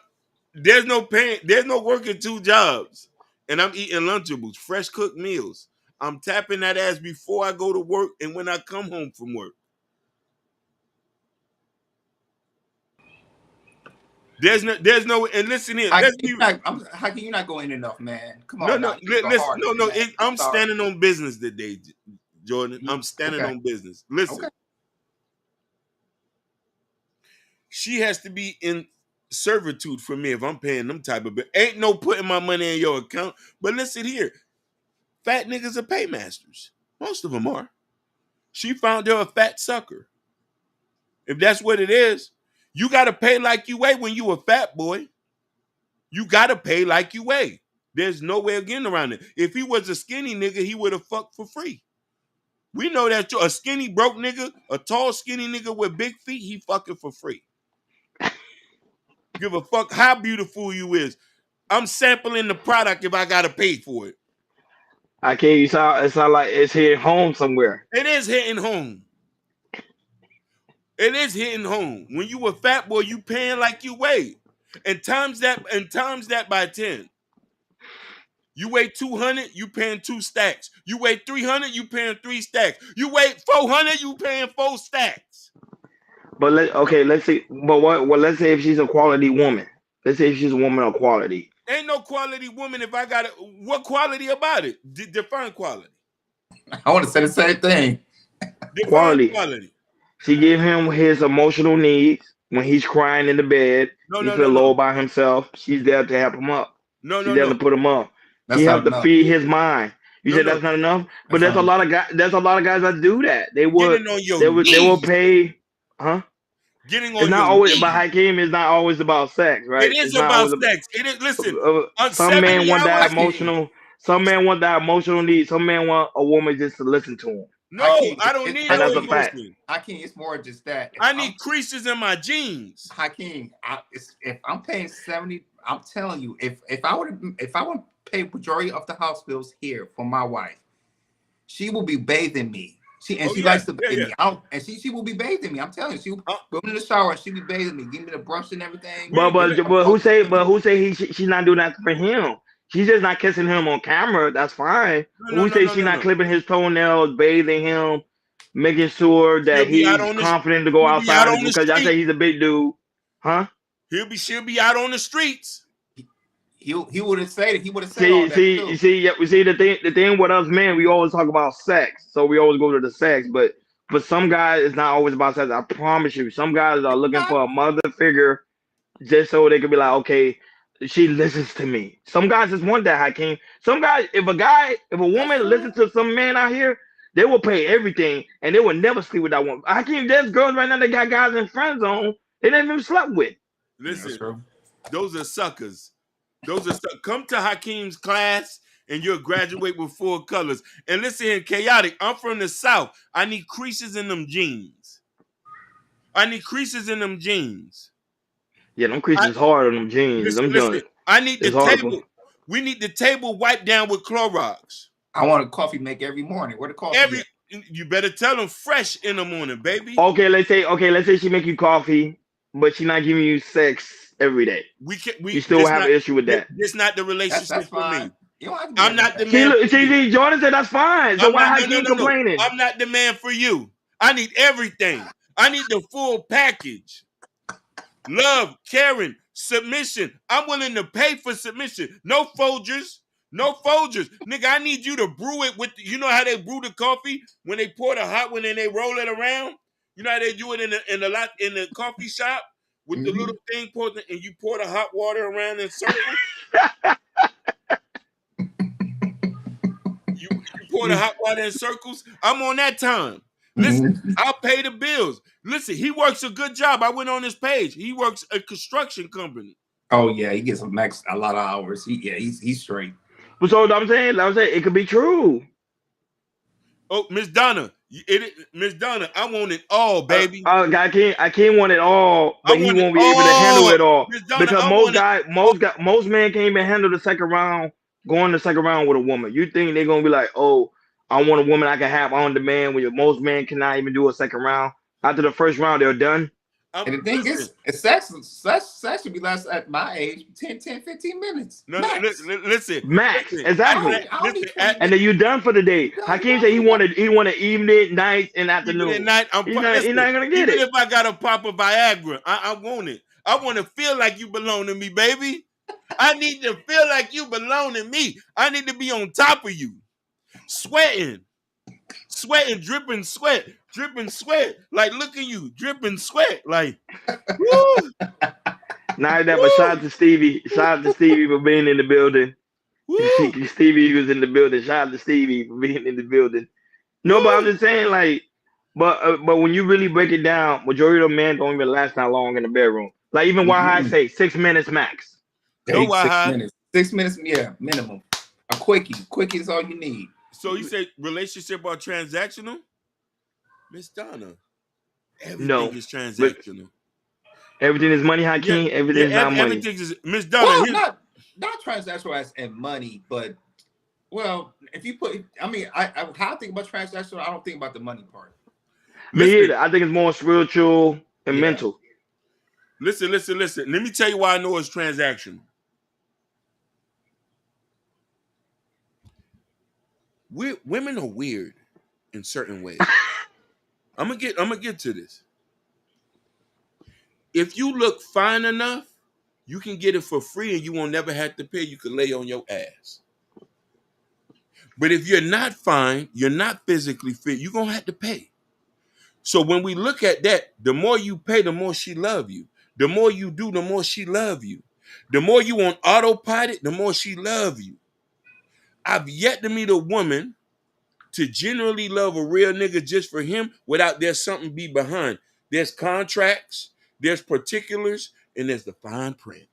there's no paying, there's no working 2 jobs, and I'm eating Lunchables, fresh cooked meals. I'm tapping that ass before I go to work and when I come home from work. There's no, and listen here. How can you not go in enough, man? Come on now. You go listen, harder, man. I'm Sorry. standing on business today, Jordan. I'm standing Okay. on business. Listen, Okay. she has to be in servitude for me if I'm paying them type of bill. Ain't no putting my money in your account. But listen here, fat niggas are paymasters. Most of them are. She found her a fat sucker. If that's what it is, you got to pay like you weigh when you a fat boy. You got to pay like you weigh. There's no way of getting around it. If he was a skinny nigga, he would have fucked for free. We know that a skinny broke nigga, a tall skinny nigga with big feet, he fucking for free. Give a fuck how beautiful you is. I'm sampling the product if I gotta pay for it. Akeem, it sound like it's here home somewhere. It is hitting home. It is hitting home. When you a fat boy, you paying like you weigh. And times that by 10. You weigh 200, you paying 2 stacks. You weigh 300, you paying 3 stacks. You weigh 400, you paying 4 stacks. But let's say, but what? Well, let's say if she's a quality woman. Let's say if she's a woman of quality. Ain't no quality woman if I got it. What quality about it? Define quality. I want to say the same thing. Define Quality. quality. She give him his emotional needs when he's crying in the bed. He feel low by himself. She's there to help him up. She's there to put him up. That's She not helped to enough. feed his mind. You said that's not enough, but there's a lot of guys. There's a lot of guys that do that. They would. Getting on your They will knees. pay. Huh? Getting on It's not your always. knees. But Hakeem is not always about sex, right? It is It's not about always sex. It is. Listen, some men 70 want that hours. emotional. Some men want that emotional need. Some men want a woman just to listen to him. No, Hakeem, I don't need and no that's a fact. emotion. Hakeem, it's more just that. I need creases in my jeans. Hakeem, if I'm paying 70, I'm telling you, if I would pay majority of the house bills here for my wife, she will be bathing me. She likes to bathe me. And she will be bathing me. I'm telling you, she will go in the shower and she'll be bathing me, give me the brush and everything. But who say she's not doing that for him? She's just not kissing him on camera. That's fine. Who say she's not clipping his toenails, bathing him, making sure that he's confident to go outside because y'all say he's a big dude, huh? She'll be out on the streets. He would have said it. He would have said all that too. See, the thing with us men, we always talk about sex, so we always go to the sex. But for some guys, it's not always about sex. I promise you, some guys are looking for a mother figure just so they could be like, okay, she listens to me. Some guys just want that, Hakeem. Some guys, if a woman listens to some man out here, they will pay everything and they will never sleep with that woman. Hakeem, there's girls right now that got guys in friend zone they never even slept with. Listen, those are suckers. Come to Hakeem's class and you'll graduate with 4 colors. And listen here, chaotic. I'm from the South. I need creases in them jeans. Yeah, them creases hard on them jeans. Listen, I need the table. We need the table wiped down with Clorox. I want a coffee maker every morning. Where the coffee? You better tell them fresh in the morning, baby. Okay, let's say she make you coffee, but she not giving you sex every day. You still have an issue with that. It's not the relationship that's for me. I'm not the man. See, Jordan said that's fine. So why Hakeem complaining? I'm not the man for you. I need everything. I need the full package. Love, caring, submission. I'm willing to pay for submission. No Folgers. Nigga, I need you to brew it with, you know how they brew the coffee? When they pour the hot one and they roll it around? You know how they do it in the coffee shop? With the little thing poured, and you pour the hot water around in circles? you pour the hot water in circles? I'm on that time. Listen, I'll pay the bills. Listen, he works a good job. I went on his page. He works a construction company. Oh yeah, he gets a lot of hours. He's straight. But so I'm saying it could be true. Oh, Miss Donna, I want it all, baby. I can't want it all, but he won't be able to handle it all because most men can't even handle the second round. Going the second round with a woman, you think they're gonna be like, oh, I want a woman I can have on demand. When most men cannot even do a second round. After the first round, they're done. And the thing is, sex should be last at my age, 10, 15 minutes. No, max. Listen. Max, exactly. And then you done for the day. Hakeem said he wanted evening, night, and afternoon. Evening, night, he's not gonna get it. Even if I got to pop a Viagra, I want it. I want to feel like you belong to me, baby. I need to feel like you belong to me. I need to be on top of you. Sweating, dripping sweat. Like, look at you, dripping sweat. Like, woo. Not that, but shout out to Stevie. Shout out to Stevie for being in the building. Stevie was in the building. Shout out to Stevie for being in the building. No, but I'm just saying, like, but when you really break it down, majority of men don't even last that long in the bedroom. Like, even why I say 6 minutes max. 6 minutes. 6 minutes, yeah, minimum. A quickie. Quickie is all you need. So you say relationship are transactional? Miss Donna, everything is transactional. Everything is money, Hakeem. Everything is not money. Everything is Miss Donna. Well, not transactional as in money, but if you put, how I think about transactional, I don't think about the money part. Me, I think it's more spiritual and mental. Listen. Let me tell you why I know it's transactional. women are weird in certain ways. I'm gonna get to this. If you look fine enough, you can get it for free and you won't never have to pay. You can lay on your ass. But if you're not fine, you're not physically fit, you're gonna have to pay. So when we look at that, the more you pay, the more she love you. The more you do, the more she love you. The more you on autopilot, the more she love you. I've yet to meet a woman to generally love a real nigga just for him without there's something be behind. There's contracts, there's particulars, and there's the fine print.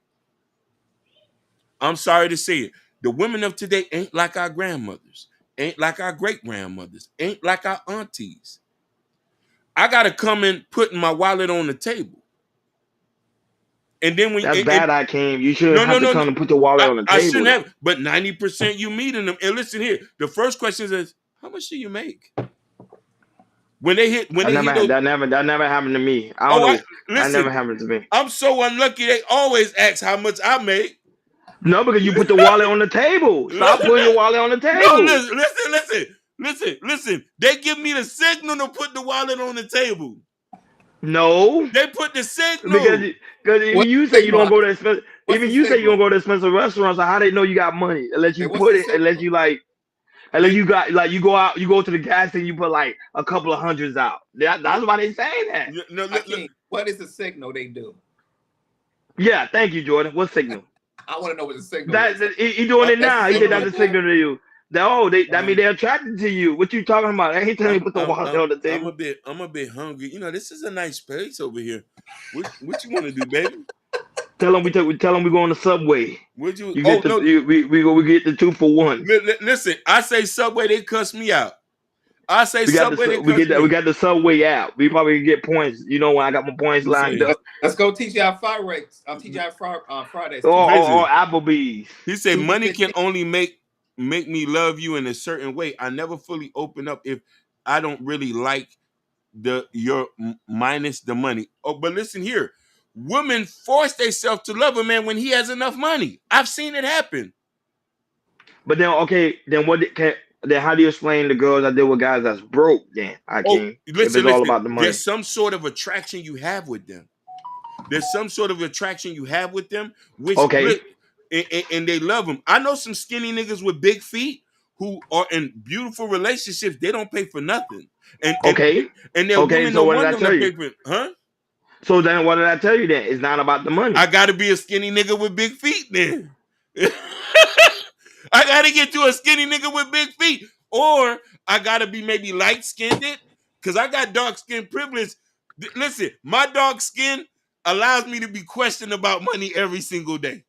I'm sorry to say it. The women of today ain't like our grandmothers, ain't like our great grandmothers, ain't like our aunties. I gotta come in putting my wallet on the table. And then That's bad, I came. You shouldn't no, have to come and put your wallet on the I table, shouldn't though. have, but 90% you meeting them. And listen here, the first question is, how much do you make? When they hit those, That never happened to me. I don't oh, know. That never listen, happened to me. I'm so unlucky. They always ask how much I make. No, because you put the wallet on the table. Stop putting your wallet on the No, table. listen. They give me the signal to put the wallet on the table. No, They put the because signal. even What's you the say you don't signal? go to expensive. What's Even the you say you don't signal? go to expensive restaurants. So how they know you got money unless Hey, you what's put the it? Unless signal? you like. Unless you got like you go out, you go to the gas station, you put like a couple of hundreds out. That's why they saying that. No, Hakeem, what is the signal they do? Yeah, thank you, Jordan. What signal? I want to know what the signal That is. he doing it That's the now. He said signal that's right a there. signal to you. That mean they're attracted to you. What you talking about? I ain't telling you to put the wallet on the I'm table. a bit hungry. You know, this is a nice place over here. What you want to do, baby? Tell them we go on the subway. Would you? You Oh get the no! we get the 2 for 1. Listen, I say Subway, they cuss me out. I say We got Subway, they cuss me we out. got the subway app. We probably get points. You know when I got my points lined Listen, up. Let's go teach you how fry rates. I'll teach you how Fridays Or, too. or listen. Applebee's. He said 2 for money can 15. only make me love you in a certain way. I never fully open up if I don't really like your minus the money. Oh, but listen here, women force themselves to love a man when he has enough money. I've seen it happen. But then okay, then how do you explain the girls that deal with guys that's broke? Then I Oh, can if listen, it's all listen. about the money. There's some sort of attraction you have with them. There's some sort of attraction you have with them, which Okay, and they love them. I know some skinny niggas with big feet who are in beautiful relationships. They don't pay for nothing, and and okay, and their okay. women So don't what did want I them to tell you? pay for, huh? So then what did I tell you? Then it's not about the I money. got to be a skinny nigga with big feet then. I got to get to a skinny nigga with big feet. Or I got to be maybe light skinned because I got dark skin privilege. Listen, my dark skin allows me to be questioned about money every single day.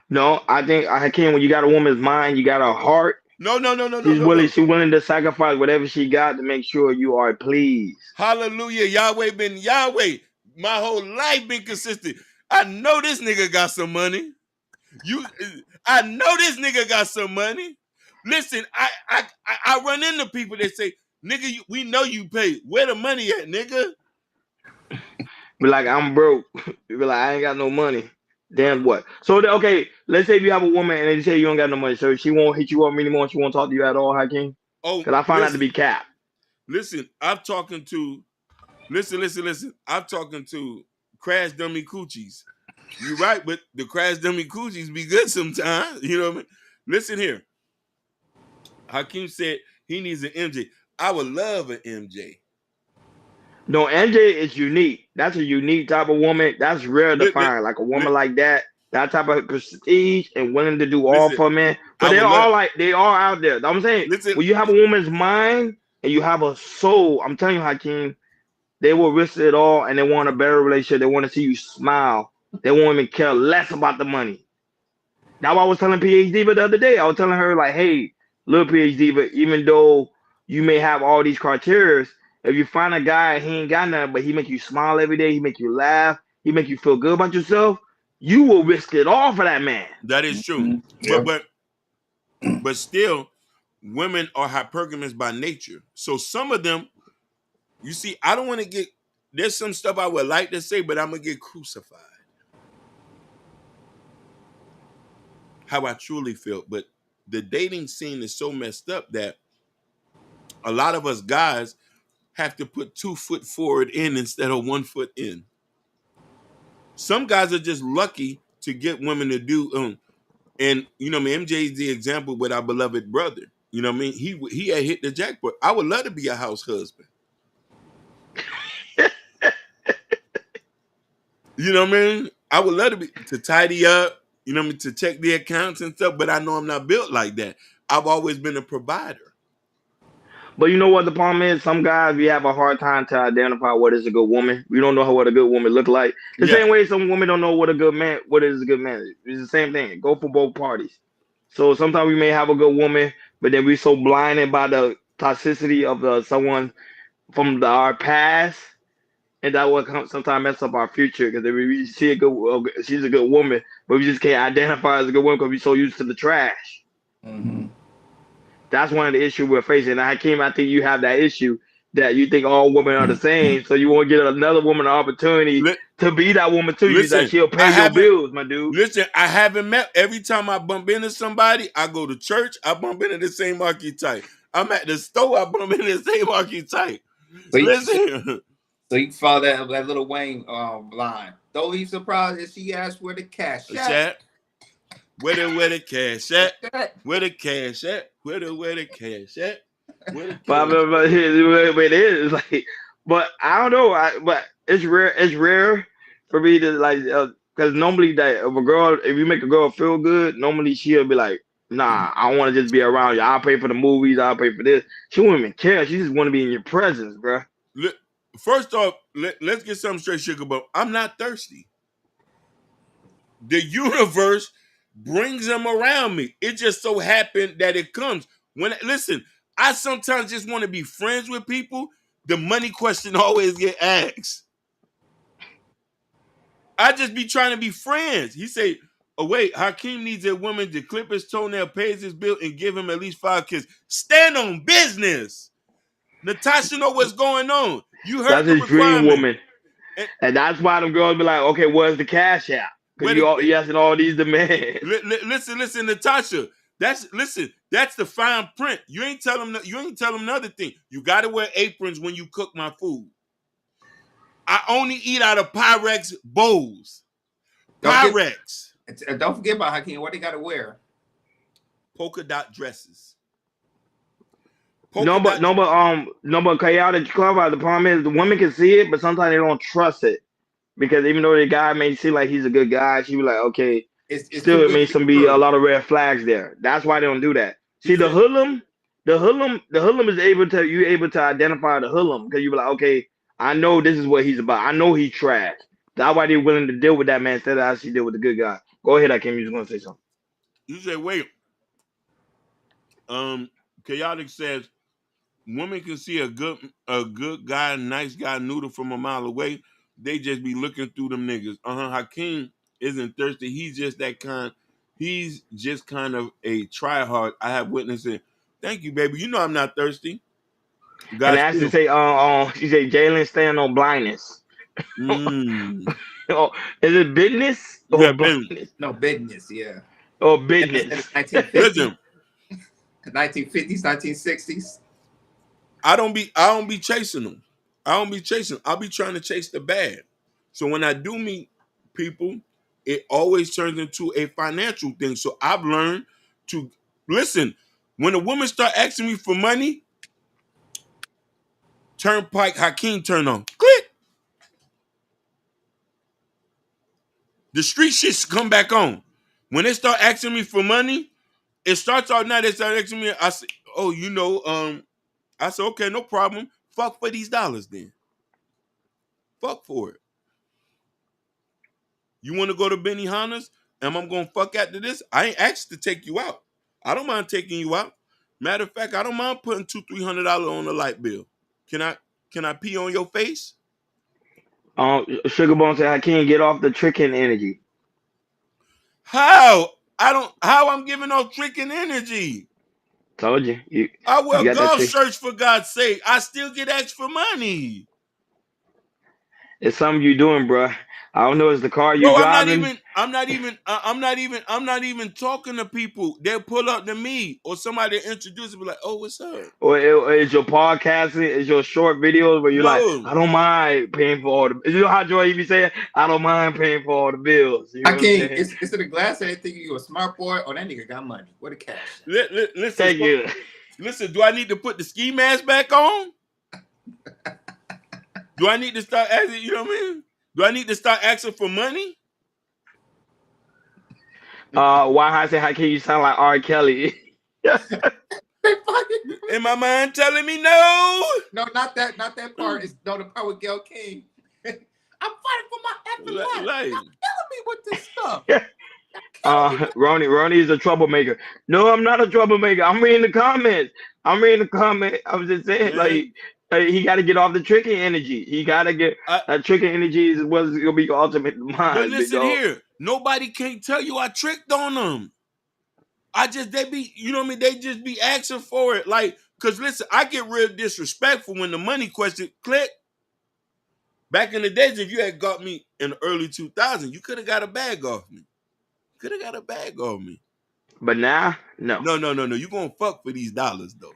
No, I think I can. When you got a woman's mind, you got a heart. No. She's willing to sacrifice whatever she got to make sure you are pleased. Hallelujah. Yahweh been Yahweh. My whole life been consistent. I know this nigga got some money. I know this nigga got some money. Listen, I run into people that say, nigga, we know you pay. Where the money at, nigga? Be like, I'm broke. Be like, I ain't got no money. Then what? So okay, let's say if you have a woman and they say you don't got no money, so she won't hit you up anymore. She won't talk to you at all, Hakeem. Oh, Because I find that to be cap. listen. I'm talking to listen. I'm talking to crash dummy coochies. You right, but the crash dummy coochies be good sometimes. You know what I mean? Listen here. Hakeem said he needs an MJ. I would love an MJ. No, NJ is unique. That's a unique type of woman. That's rare to Li- li- find. Like a li- woman like that, that type of prestige and willing to do all listen, for men. But I would love. they are out there. I'm saying Listen, when you have a woman's mind and you have a soul, I'm telling you, Hakeem, they will risk it all and they want a better relationship. They want to see you smile. They won't even care less about the money. That's what I was telling PhD but the other day. I was telling her like, hey, little PhD, but even though you may have all these criteria, if you find a guy he ain't got nothing, but he make you smile every day, he make you laugh, he make you feel good about yourself, you will risk it all for that man. that is true. Yeah. But still, women are hypergamous by nature. So some of them, you see, I don't want to get. There's some stuff I would like to say, but I'm gonna get crucified. How I truly feel, but the dating scene is so messed up that a lot of us guys have to put 2 foot forward in instead of 1 foot in. Some guys are just lucky to get women to do and you know, MJ is the example with our beloved brother. You know what I mean? He had hit the jackpot. I would love to be a house husband. You know what I mean? I would love to tidy up, you know what I mean, to check the accounts and stuff, but I know I'm not built like that. I've always been a provider. But you know what the problem is? Some guys we have a hard time to identify what is a good woman. We don't know what a good woman look like. The Yeah. same way some women don't know what is a good man. It's the same thing. Go for both parties. So sometimes we may have a good woman, but then we're so blinded by the toxicity of someone from our past, and that will sometimes mess up our future. Because if we see she's a good woman, but we just can't identify as a good woman because we're so used to the trash. Mm-hmm. That's one of the issues we're facing. And Hakeem, I think you have that issue that you think all women are the same, so you won't get another woman an opportunity to be that woman to you that Listen, she'll pay your bills, my dude. Listen, I haven't met. Every time I bump into somebody, I go to church, I bump into the same archetype. I'm at the store, I bump into the same archetype. Listen. So you follow that little Wayne line. Don't be surprised if she asks where the cash at. Where the cash at? Where the cash at? Where the cash at? Where the cash but it is like, but I don't know. But it's rare. It's rare for me to like, because normally that if you make a girl feel good, normally she'll be like, nah, I want to just be around you. I'll pay for the movies. I'll pay for this. She won't even care. She just want to be in your presence, bro. First off, let's get something straight, Sugar Bump. I'm not thirsty. The universe brings them around me. It just so happened that it comes. Listen, I sometimes just want to be friends with people. The money question always get asked. I just be trying to be friends. He say, oh wait, Hakeem needs a woman to clip his toenail, pays his bill, and give him at least 5 kids. Stand on business. Natasha know what's going on. You heard That's the his dream requirement. woman, and that's why them girls be like, okay, where's the cash out? Because you asking all these demands. Listen, Natasha. That's the fine print. You ain't tell them another thing. You gotta wear aprons when you cook my food. I only eat out of Pyrex bowls. Pyrex. Don't forget about Hakeem. What they gotta wear? Polka dot dresses. No, but chaotic club. The problem is the women can see it, but sometimes they don't trust it because even though the guy may seem like he's a good guy, she be like, okay, still it may be a lot of red flags there. That's why they don't do that. See, the hoodlum is able to identify the hoodlum because you be like, okay, I know this is what he's about. I know he's trash. That's why they're willing to deal with that man instead of how she deal with the good guy. Go ahead, Akim. You was gonna say something. You say, wait. Chaotic says women can see a good guy, nice guy, noodle from a mile away. They just be looking through them niggas. Hakeem isn't thirsty. He's just that kind. He's just kind of a try hard. I have witnessed it. Thank you, baby. You know I'm not thirsty. And Ashley say, she say Jalen stand on blindness. Oh, is it business or blindness? No, business, yeah. Or business. 1950s, 1950s, 1960s. I don't be chasing them. I'll be trying to chase the bag. So when I do meet people, it always turns into a financial thing. So I've learned to listen. When a woman start asking me for money, Turnpike Hakeem turn on. Click. The street shit come back on. When they start asking me for money, it starts out now. They start asking me. I say, oh, I said, okay, no problem. Fuck for these dollars then. Fuck for it. You want to go to Benihana's? And I'm going to fuck after this? I ain't asked to take you out. I don't mind taking you out. Matter of fact, I don't mind putting $200-$300 on the light bill. Can I pee on your face? Sugar Bone said I can't get off the tricking energy. How? How I'm giving off tricking energy? Told you. I wear golf shirts for God's sake. I still get asked for money. It's something you doing, bro. I don't know. Is the car you Bro, driving? I'm not even talking to people. They'll pull up to me or somebody introduce me like, oh, what's up? Or is your podcasting? Is your short videos where you're like, No. I don't mind paying for all the. You know how Joy be saying, I don't mind paying for all the bills. You know I what I'm can't. saying? It's in the glass. And they think you a smart boy. Oh, that nigga got money. What a cash. Listen, Thank you. listen, do I need to put the ski mask back on? Do I need to start asking, you know what I mean? Do I need to start asking for money? Why I say how can you sound like R. Kelly? In my mind telling me no. No, not that. Not that part. It's no the part with Gail King. I'm fighting for my effing life. Like, Y'all killing me with this stuff. Ronnie is a troublemaker. No, I'm not a troublemaker. I'm reading the comments. I'm reading the comment. I was just saying, man, he got to get off the tricking energy. He got to get I, that tricking energy is what's gonna be your ultimate but demise, big listen dog. here. Nobody can't tell you I tricked on them. They be, you know what I mean? They just be asking for it. Like, cause listen, I get real disrespectful when the money question click. Back in the days, if you had got me in the early 2000s, you could have got a bag off me. Could have got a bag off me. But now, no. No. You gonna fuck for these dollars though.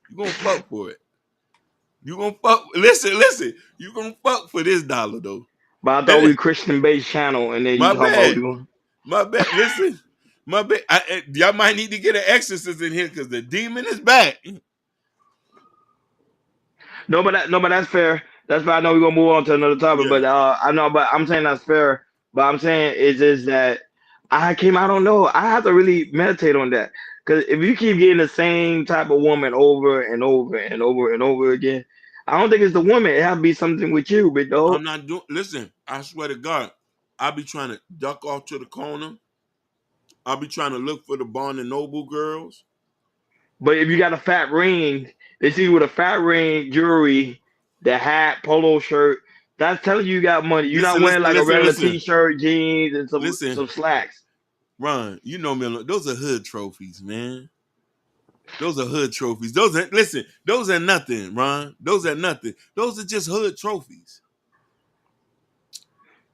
You gonna fuck for it. You gonna fuck. Listen. You gonna fuck for this dollar though. But I thought we Christian based channel, and then you My talk about bad. doing. My bad. Listen. My bad. Y'all might need to get an exorcist in here because the demon is back. No, but that's fair. That's fair. I know we're gonna move on to another topic, Yeah. but I know, but I'm saying that's fair. But I'm saying is just that I don't know. I have to really meditate on that because if you keep getting the same type of woman over and over and over and over again, I don't think it's the woman. It has to be something with you, big dog. I'm not doing. Listen, I swear to God, I'll be trying to duck off to the corner. I'll be trying to look for the Barnes and Noble girls. But if you got a fat ring, they see you with a fat ring, jewelry, the hat, polo shirt. That's telling you got money. You're not wearing like a regular Listen. t-shirt, jeans, and Listen, some slacks. Ron, you know me. Those are hood trophies, man. Those are hood trophies. Those are nothing, Ron. Those are nothing. Those are just hood trophies.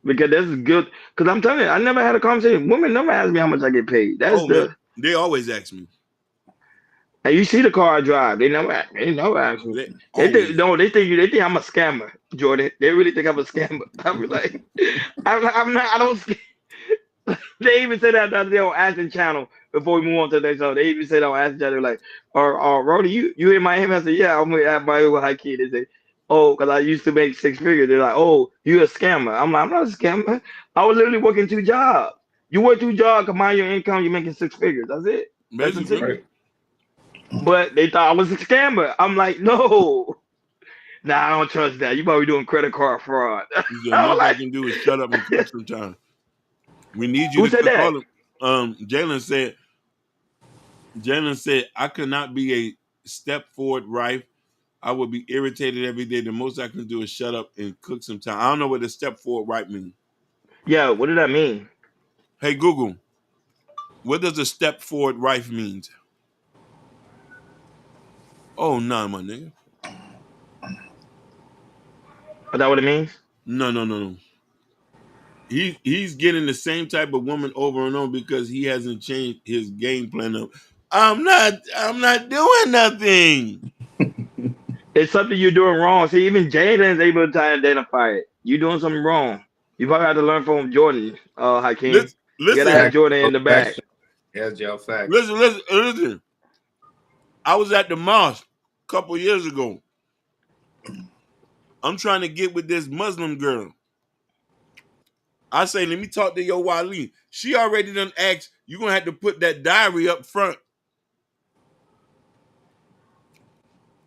Because this is good. Because I'm telling you, I never had a conversation. Women never ask me how much I get paid. That's Oh man, the. they always ask me. And you see the car I drive. They never ask me. They think I'm a scammer, Jordan. They really think I'm a scammer. I'm like, I'm not. I don't. They even said that the other day on Ashton Channel before we move on to the next show. They even said on Ashton Channel like, or Rody, you in Miami? I said, yeah, I'm at Miami with high kid. They say, oh, because I used to make 6 figures. They're like, oh, you a scammer. I'm like, I'm not a scammer. I was literally working 2 jobs. You work 2 jobs, combine your income, you're making 6 figures. That's it. That's the Basically, secret. But they thought I was a scammer. I'm like, no. Nah, I don't trust that. You probably doing credit card fraud. the most I can do is shut up and cook sometimes. We need you Who to said cook that? all of. Jalen said, I could not be a step forward wife. I would be irritated every day. The most I can do is shut up and cook sometimes. I don't know what a step forward wife means. Yeah, what did that mean? Hey Google, what does a step forward wife mean? Oh no, my nigga. Is that what it means? No. He's getting the same type of woman over and over because he hasn't changed his game plan of I'm not doing nothing. It's something you're doing wrong. See, even Jaden's able to identify it. You're doing something wrong. You probably have to learn from Jordan, Hakeem. You gotta Listen, have Jordan in the back. Yes, Joe. Facts. listen. I was at the mosque a couple years ago. I'm trying to get with this Muslim girl. I say, let me talk to your Wali. She already done asked, you're gonna have to put that diary up front.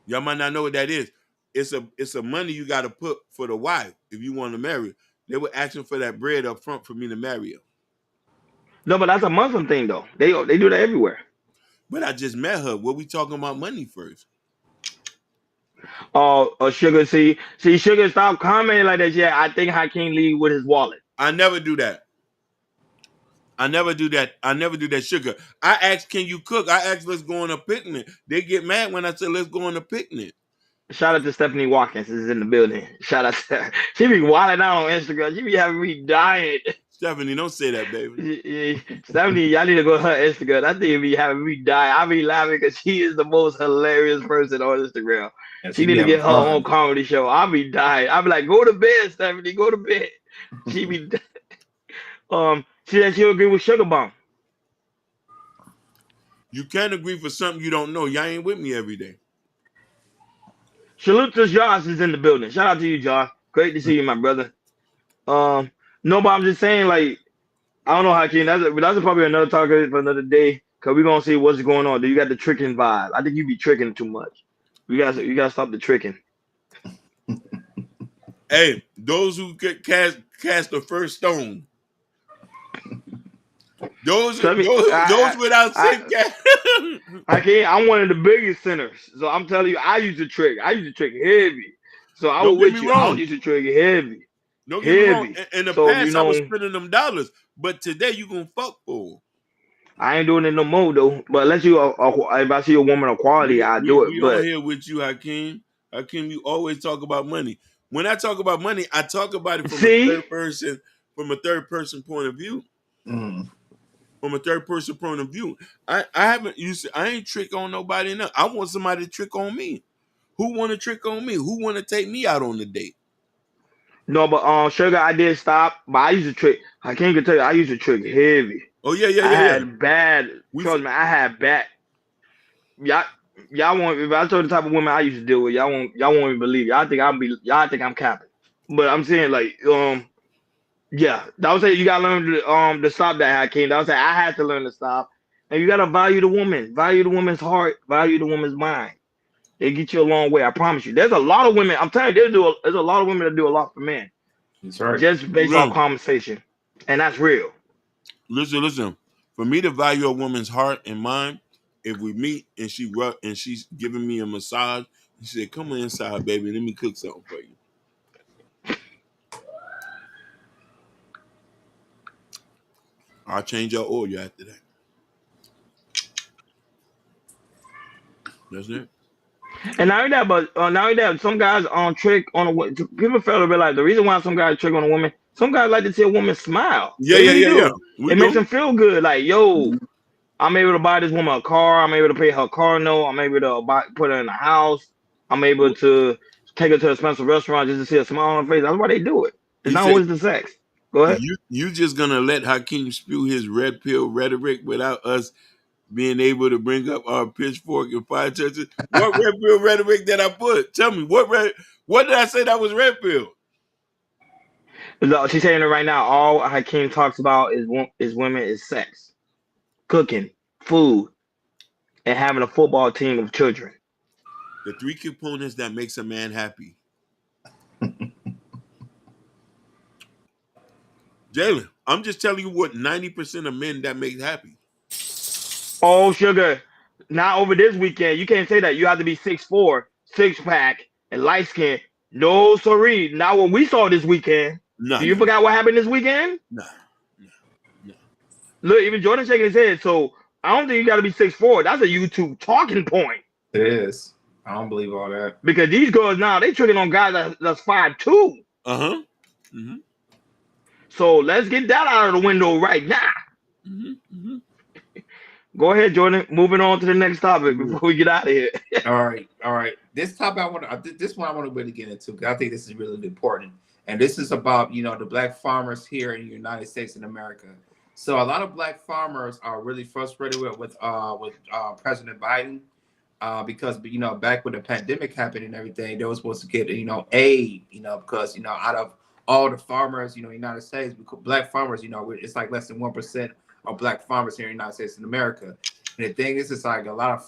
Y'all might not know what that is. It's a money you gotta put for the wife if you want to marry. They were asking for that bread up front for me to marry her. No, but that's a Muslim thing though. They do that everywhere. But I just met her. What we talking about money first? Sugar, see, Sugar, stop commenting like that. Yeah, I think Hakeem leave with his wallet. I never do that. I never do that, Sugar. I asked, can you cook? I asked, let's go on a picnic. They get mad when I said, let's go on a picnic. Shout out to Stephanie Watkins is in the building. Shout out to her. She be wilding out on Instagram. She be having me dying. Stephanie, don't say that, baby. Stephanie, y'all need to go to her Instagram. That thing be having me die. I be laughing because she is the most hilarious person on Instagram. And She she need be to having get her own fun. comedy show. I be dying. I be like, go to bed, Stephanie. Go to bed. She be she said she'll agree with Sugar Bomb. You can't agree for something you don't know. Y'all ain't with me every day. Salute to Josh is in the building. Shout out to you, Josh. Great to see you, my brother. No, but I'm just saying, like, I don't know, Hakeem. That's probably another topic for another day. Cause we're gonna see what's going on. Do you got the tricking vibe? I think you be tricking too much. You gotta stop the tricking. Hey, those who cast the first stone. Those So those without sin cast. I'm one of the biggest sinners. So I'm telling you, I use the trick. I use the trick heavy. So I Don't was get me with you. I would wrong. use the trick heavy. Don't get me wrong. Heavy. In the So, past, I was spending them dollars, but today you gonna fuck for. I ain't doing it no more though. But unless you, if I see a woman of quality, I do it. We on But here with you, Hakeem. Hakeem, you always talk about money. When I talk about money, I talk about it from a see, third person point of view. Mm. From a third person point of view, I haven't used. I ain't trick on nobody enough. I want somebody to trick on me. Who want to trick on me? Who want to take me out on a date? no, but Sugar, I did stop. But I used to trick. I can't tell you, I used to trick heavy. Oh yeah. I had bad. We Trust me, I had bad. Y'all, y'all won't. If I show the type of women I used to deal with, y'all won't even believe. Y'all think I'm capping. But I'm saying like, yeah, that was it. You gotta learn to stop that, Hakeem. That was it. I had to learn to stop. And you gotta value the woman, value the woman's heart, value the woman's mind. They get you a long way. I promise you. There's a lot of women. I'm telling you, there's a lot of women that do a lot for men. That's right. Just based on conversation, and that's real. Listen. For me to value a woman's heart and mind, if we meet and she's giving me a massage, she said, "Come on inside, baby. Let me cook something for you." I'll change your oil after that. That's it. And not only that, but not only that, some guys on trick on a woman. People fail to realize the reason why some guys trick on a woman. Some guys like to see a woman smile. Yeah. They really do. We It do. makes them feel good. Like, yo, I'm able to buy this woman a car. I'm able to pay her car note. I'm able to put her in a house. I'm able to take her to an expensive restaurant just to see a smile on her face. That's why they do it. It's You not say always the sex. Go ahead. you just gonna let Hakeem spew his red pill rhetoric without us being able to bring up our pitchfork and fire churches? What red pill rhetoric did I put? Tell me what did I say that was red pill? Look, she's saying it right now. All Hakeem talks about is women, is sex, cooking, food, and having a football team of children. The 3 components that makes a man happy. Jalen, I'm just telling you what 90% of men that make happy. Oh, Sugar. Not over this weekend. You can't say that. You have to be 6'4", 6-pack, and light skin. No, sorry. Not what we saw this weekend. Do you forgot what happened this weekend? No. Look, even Jordan shaking his head. So I don't think you got to be 6'4". That's a YouTube talking point. It is. I don't believe all that. Because these girls now, they tricking on guys that's 5'2". Uh-huh. Mm-hmm. So let's get that out of the window right now. Mm-hmm. Go ahead, Jordan. Moving on to the next topic before we get out of here. All right. This topic this one I want to really get into because I think this is really important. And this is about the black farmers here in the United States and America. So a lot of black farmers are really frustrated with President Biden because back when the pandemic happened and everything, they were supposed to get aid because out of all the farmers United States, black farmers it's like less than 1% of black farmers here in the United States and America. And the thing is, it's like a lot of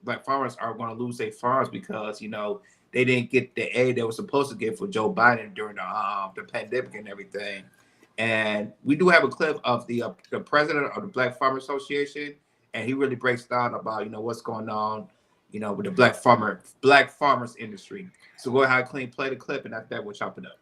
black farmers are going to lose their farms because they didn't get the aid they were supposed to get for Joe Biden during the pandemic and everything. And we do have a clip of the president of the Black Farmer Association, and he really breaks down about what's going on with the black farmers industry. So go ahead, clean, play the clip, and after that we'll chop it up.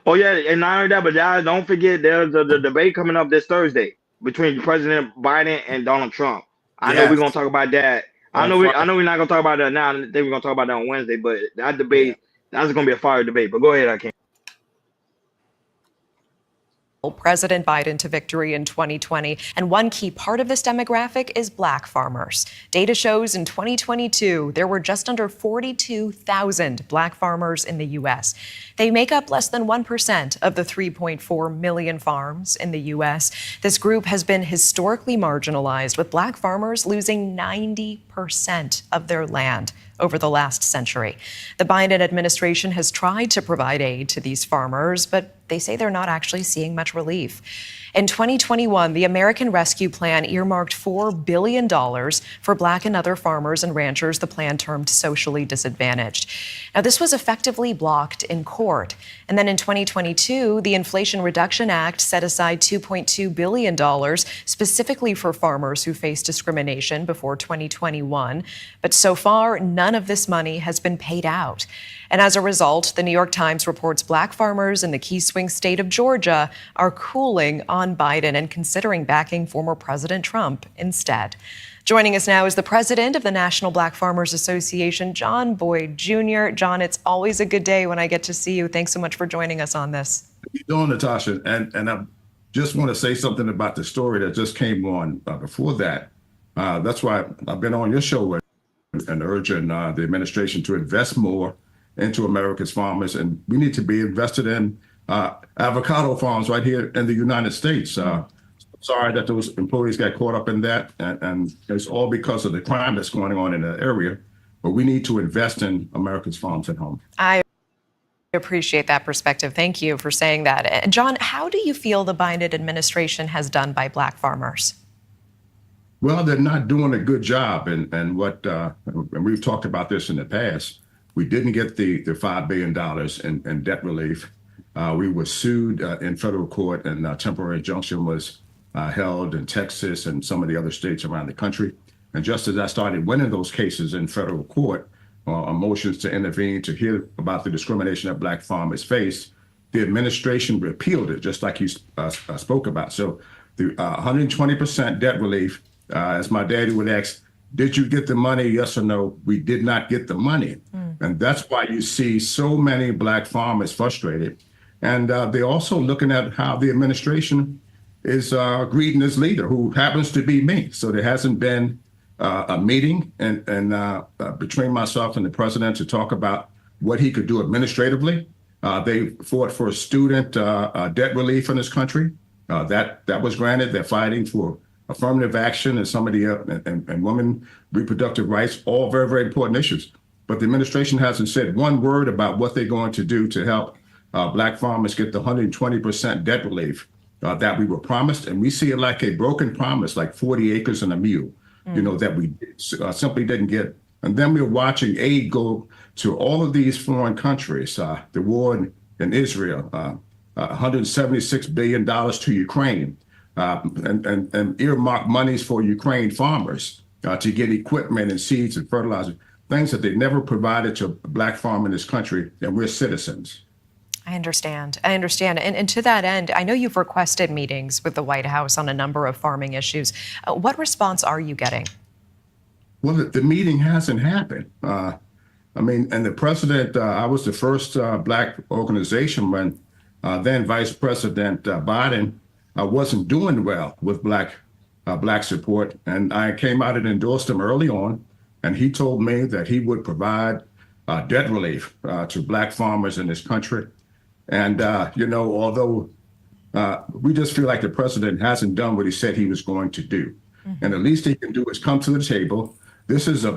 Oh yeah, and not only that, but guys, don't forget there's the debate coming up this Thursday between President Biden and Donald Trump. I know we're gonna talk about that. I know we're not gonna talk about that now. I think we're gonna talk about that on Wednesday. But that debate, that's gonna be a fire debate. But go ahead, I can. President Biden to victory in 2020. And one key part of this demographic is black farmers. Data shows in 2022, there were just under 42,000 black farmers in the U.S. They make up less than 1% of the 3.4 million farms in the U.S. This group has been historically marginalized, with black farmers losing 90% of their land over the last century. The Biden administration has tried to provide aid to these farmers, but they say they're not actually seeing much relief. In 2021, the American Rescue Plan earmarked $4 billion for black and other farmers and ranchers the plan termed socially disadvantaged. Now, this was effectively blocked in court. And then in 2022, the Inflation Reduction Act set aside $2.2 billion specifically for farmers who face discrimination before 2021. But so far, none of this money has been paid out. And as a result, the New York Times reports black farmers in the key swing state of Georgia are cooling on Biden and considering backing former President Trump instead. Joining us now is the president of the National Black Farmers Association, John Boyd Jr. John, it's always a good day when I get to see you. Thanks so much for joining us on this. How you doing, Natasha? And I just want to say something about the story that just came on before that. That's why I've been on your show and urging the administration to invest more into America's farmers, and we need to be invested in avocado farms right here in the United States. Sorry that those employees got caught up in that, and it's all because of the crime that's going on in the area, but we need to invest in America's farms at home. I appreciate that perspective. Thank you for saying that. And John, how do you feel the Biden administration has done by black farmers? Well, they're not doing a good job, and we've talked about this in the past. We didn't get the $5 billion in debt relief. We were sued in federal court, and a temporary injunction was held in Texas and some of the other states around the country. And just as I started winning those cases in federal court, motions to intervene to hear about the discrimination that black farmers face, the administration repealed it, just like you spoke about. So the 120% debt relief, as my daddy would ask, did you get the money? Yes or no? We did not get the money. And that's why you see so many black farmers frustrated. And they're also looking at how the administration is greeting this leader, who happens to be me. So there hasn't been a meeting between myself and the president to talk about what he could do administratively. They fought for student debt relief in this country. That was granted. They're fighting for affirmative action and some of the and women reproductive rights, all very, very important issues. But the administration hasn't said one word about what they're going to do to help black farmers get the 120% debt relief that we were promised. And we see it like a broken promise, like 40 acres and a mule, that we simply didn't get. And then we're watching aid go to all of these foreign countries, the war in Israel, $176 billion to Ukraine. And earmark monies for Ukraine farmers to get equipment and seeds and fertilizer, things that they never provided to a black farmer in this country, and we're citizens. I understand. And to that end, I know you've requested meetings with the White House on a number of farming issues. What response are you getting? Well, the meeting hasn't happened. And the president, I was the first black organization when then Vice President Biden wasn't doing well with black support. And I came out and endorsed him early on. And he told me that he would provide debt relief to black farmers in this country. And, although we just feel like the president hasn't done what he said he was going to do. And the least he can do is come to the table. This is a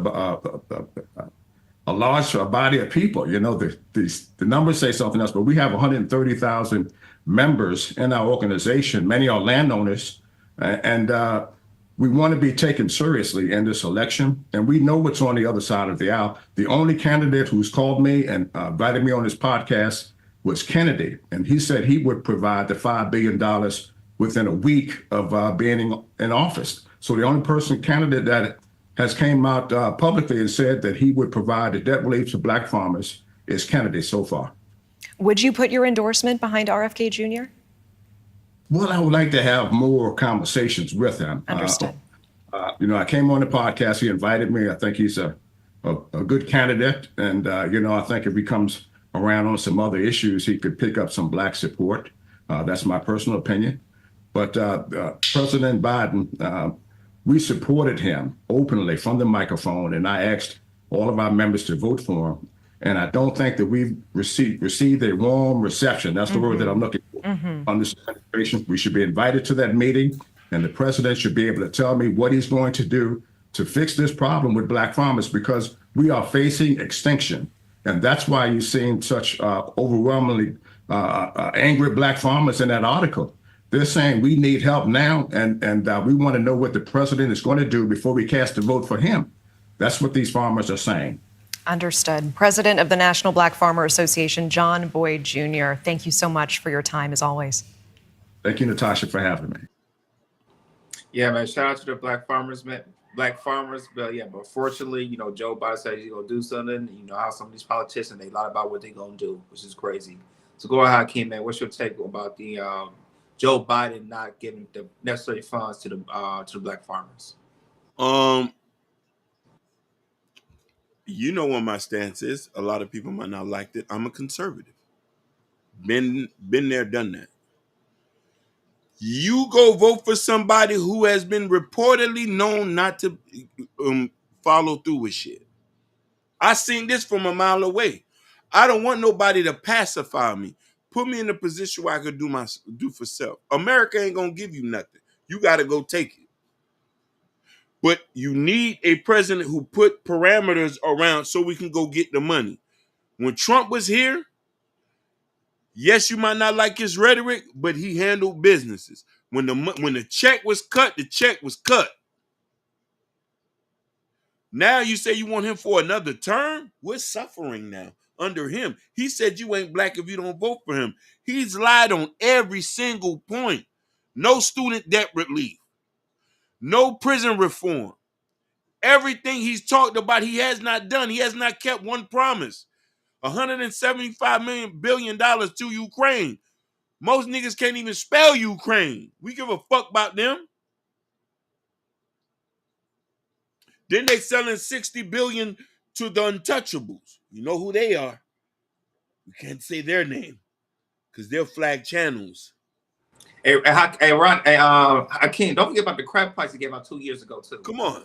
large body of people. The numbers say something else, but we have 130,000 members in our organization. Many are landowners, and we want to be taken seriously in this election. And we know what's on the other side of the aisle. The only candidate who's called me and invited me on his podcast was Kennedy. And he said he would provide the $5 billion within a week of being in office. So the only candidate that has came out publicly and said that he would provide the debt relief to black farmers is Kennedy so far. Would you put your endorsement behind RFK Jr.? Well, I would like to have more conversations with him. Understood. I came on the podcast. He invited me. I think he's a good candidate. And, I think if he comes around on some other issues, he could pick up some black support. That's my personal opinion. But President Biden, we supported him openly from the microphone, and I asked all of our members to vote for him. And I don't think that we've received a warm reception. That's the word that I'm looking for. On this administration, we should be invited to that meeting, and the president should be able to tell me what he's going to do to fix this problem with black farmers, because we are facing extinction. And that's why you're seeing such overwhelmingly angry black farmers in that article. They're saying we need help now, and we want to know what the president is going to do before we cast a vote for him. That's what these farmers are saying. Understood. President of the National Black Farmer Association, John Boyd Jr., thank you so much for your time, as always. Thank you, Natasha, for having me. Yeah, man. Shout out to the black farmers, man. Black farmers, but fortunately, Joe Biden said he's gonna do something. You know how some of these politicians, they lie about what they're gonna do, which is crazy. So go ahead, Hakeem, man. What's your take about the Joe Biden not giving the necessary funds to the black farmers? You know what my stance is. A lot of people might not like it. I'm a conservative. Been there, done that. You go vote for somebody who has been reportedly known not to follow through with shit. I seen this from a mile away. I don't want nobody to pacify me. Put me in a position where I could do for self. America ain't gonna give you nothing. You got to go take it. But you need a president who put parameters around so we can go get the money. When Trump was here, yes, you might not like his rhetoric, but he handled businesses. When the check was cut, the check was cut. Now you say you want him for another term? We're suffering now under him. He said you ain't black if you don't vote for him. He's lied on every single point. No student debt relief. No prison reform. Everything he's talked about, he has not done. He has not kept one promise. $175 billion to Ukraine. Most niggas can't even spell Ukraine. We give a fuck about them. Then they selling $60 billion to the untouchables. You know who they are. We can't say their name because they're flag channels. Hey, Ron, Hakeem, don't forget about the crack pipes he gave out 2 years ago too. Come on.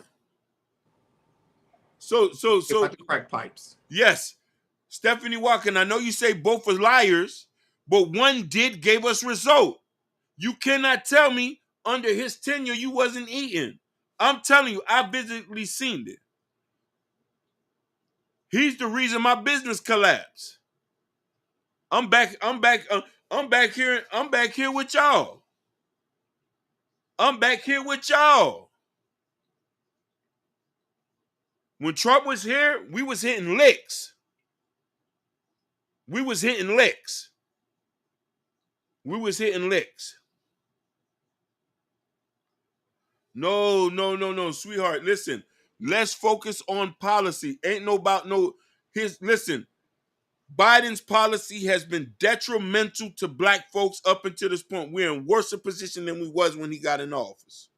So the crack pipes. Yes. Stephanie Walker, I know you say both are liars, but one gave us result. You cannot tell me under his tenure you wasn't eating. I'm telling you, I visibly seen it. He's the reason my business collapsed. I'm back here with y'all. I'm back here with y'all. When Trump was here, we was hitting licks. We was hitting licks. No, sweetheart. Listen, let's focus on policy. Ain't no about listen. Biden's policy has been detrimental to black folks up until this point. We're in worse a position than we was when he got in office.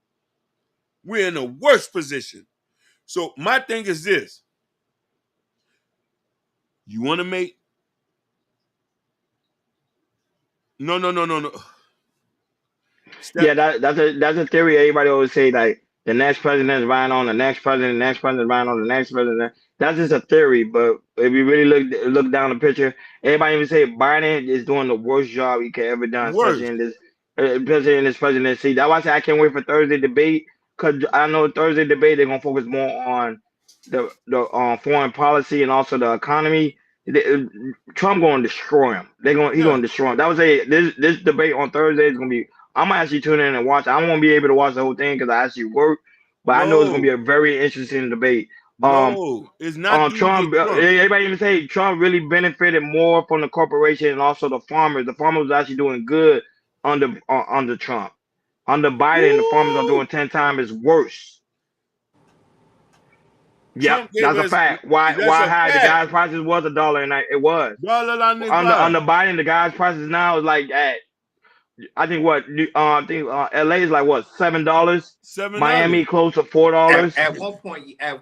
We're in a worse position. So my thing is this. You want to make... No. Yeah, that's a theory. Everybody always say like the next president is riding on the next president, the next president is riding on the next president. That's just a theory. But if you really look down the picture, everybody even say Biden is doing the worst job he could ever done, especially in this presidency. That's why I say I can't wait for Thursday debate, because I know Thursday debate they're gonna focus more on the foreign policy and also the economy. Trump going to destroy him. He's going to destroy him. That was this debate on Thursday is going to be. I'm gonna actually tune in and watch. I won't be able to watch the whole thing because I actually work, but I know it's gonna be a very interesting debate. It's not. Trump. Everybody even say Trump really benefited more from the corporation and also the farmers. The farmers was actually doing good under Trump. Under Biden, the farmers are doing 10 times worse. Yeah, that's a fact. Why high? The gas prices was $1 and it was. Under Biden, the gas prices now is like at I think LA is like what, $7. $7. Miami close to $4. At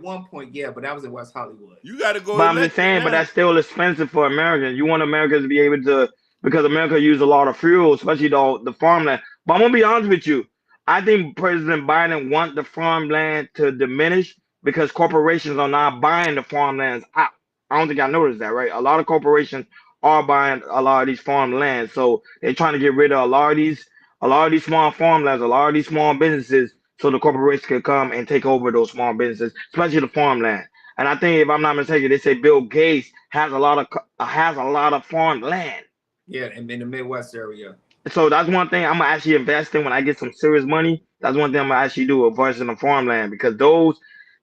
one point, yeah, but that was in West Hollywood. You got to go But I'm just electric saying, but now. that's still expensive for Americans. You want Americans to be able to, because America use a lot of fuel, especially the farmland. But I'm gonna be honest with you. I think President Biden want the farmland to diminish because corporations are not buying the farmlands out. I don't think I noticed that, right? A lot of corporations are buying a lot of these farmlands, so they're trying to get rid of a lot of these small farmlands, a lot of these small businesses, so the corporations can come and take over those small businesses, especially the farmland. And I think, if I'm not mistaken, they say Bill Gates has a lot of farm land. Yeah, in the Midwest area. So that's one thing I'm gonna actually invest in when I get some serious money. That's one thing I'm gonna actually do, invest in the farmland, because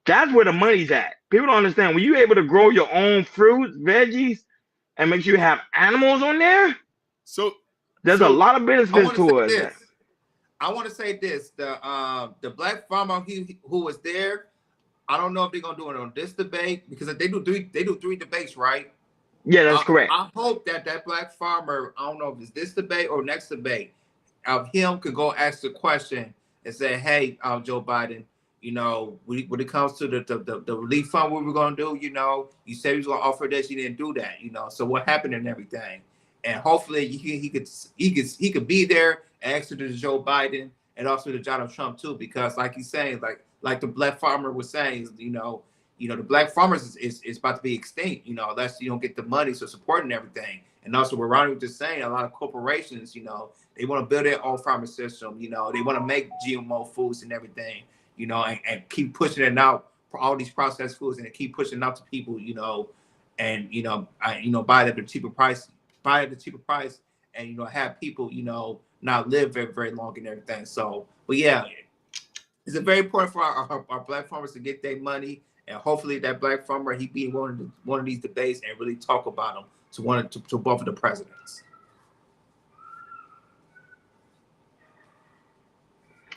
that's where the money's at. People don't understand when you're able to grow your own fruits, veggies, and make sure you have animals on there. So there's a lot of benefits towards that. I want to say this: the black farmer who was there. I don't know if they're gonna do it on this debate because they do three debates, right? Yeah, that's correct. I hope that black farmer, I don't know if it's this debate or next debate, of him could go ask the question and say, "Hey, Joe Biden, you know, when it comes to the relief fund, what we're gonna do, you know, you said he was gonna offer this, you didn't do that, you know. So what happened and everything?" And hopefully he could be there and answer to Joe Biden and also to Donald Trump too, because like he's saying, like the black farmer was saying, you know, the black farmers is about to be extinct, you know, unless you don't get the money to support and everything. And also what Ronnie was just saying, a lot of corporations, you know, they want to build their own farming system, you know, they want to make GMO foods and everything, you know, and keep pushing it out for all these processed foods and keep pushing it out to people, you know, and buy it at a cheaper price, and have people, not live very, very long and everything. So, but yeah, it's very important for our black farmers to get their money, and hopefully that black farmer he be in one of these debates and really talk about them to both of the presidents.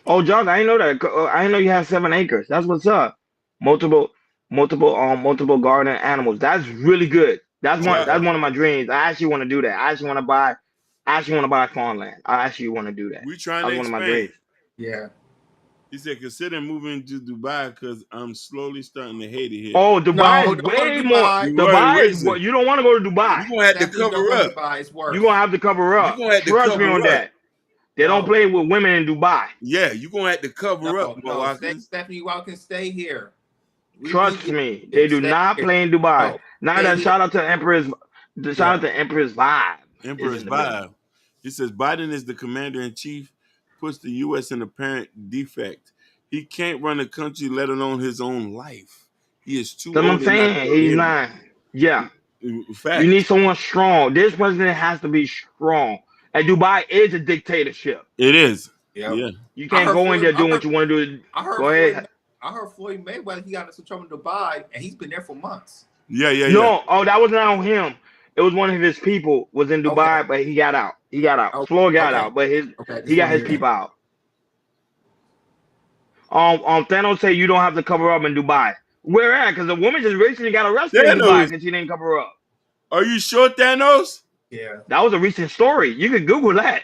Oh, Josh, I didn't know that. I didn't know you have 7 acres. That's what's up. Multiple, multiple garden animals. That's really good. That's one of my dreams. I actually want to do that. I actually want to buy farmland. I actually want to do that. We trying That's to one of my expand. dreams. Yeah. He said, consider moving to Dubai because I'm slowly starting to hate it here. Oh, Dubai is way more. Dubai is what you don't want to go to Dubai. You're gonna have to cover up. You're gonna have to cover up. Trust me on that. They don't play with women in Dubai. Yeah, you're gonna have to cover up, Stephanie, you all can stay here. Trust me, they do not play in Dubai. Now that shout out to Empress Vibe. Empress Vibe. He says Biden is the commander in chief, puts the U.S. in apparent defect. He can't run a country, let alone his own life. He is too That's what old. I'm saying. He's not. Yeah. Fact. You need someone strong. This president has to be strong. And Dubai is a dictatorship. It is. Yeah. You can't go in there doing what you want to do. Go ahead. I heard Floyd Mayweather, he got into trouble in Dubai, and he's been there for months. Yeah. No, that was not on him. It was one of his people was in Dubai, but he got out. Floyd got out, but he got his people out. Thanos say you don't have to cover up in Dubai. Where at? Because the woman just recently got arrested in Dubai because she didn't cover up. Are you sure, Thanos? Yeah. That was a recent story. You can Google that.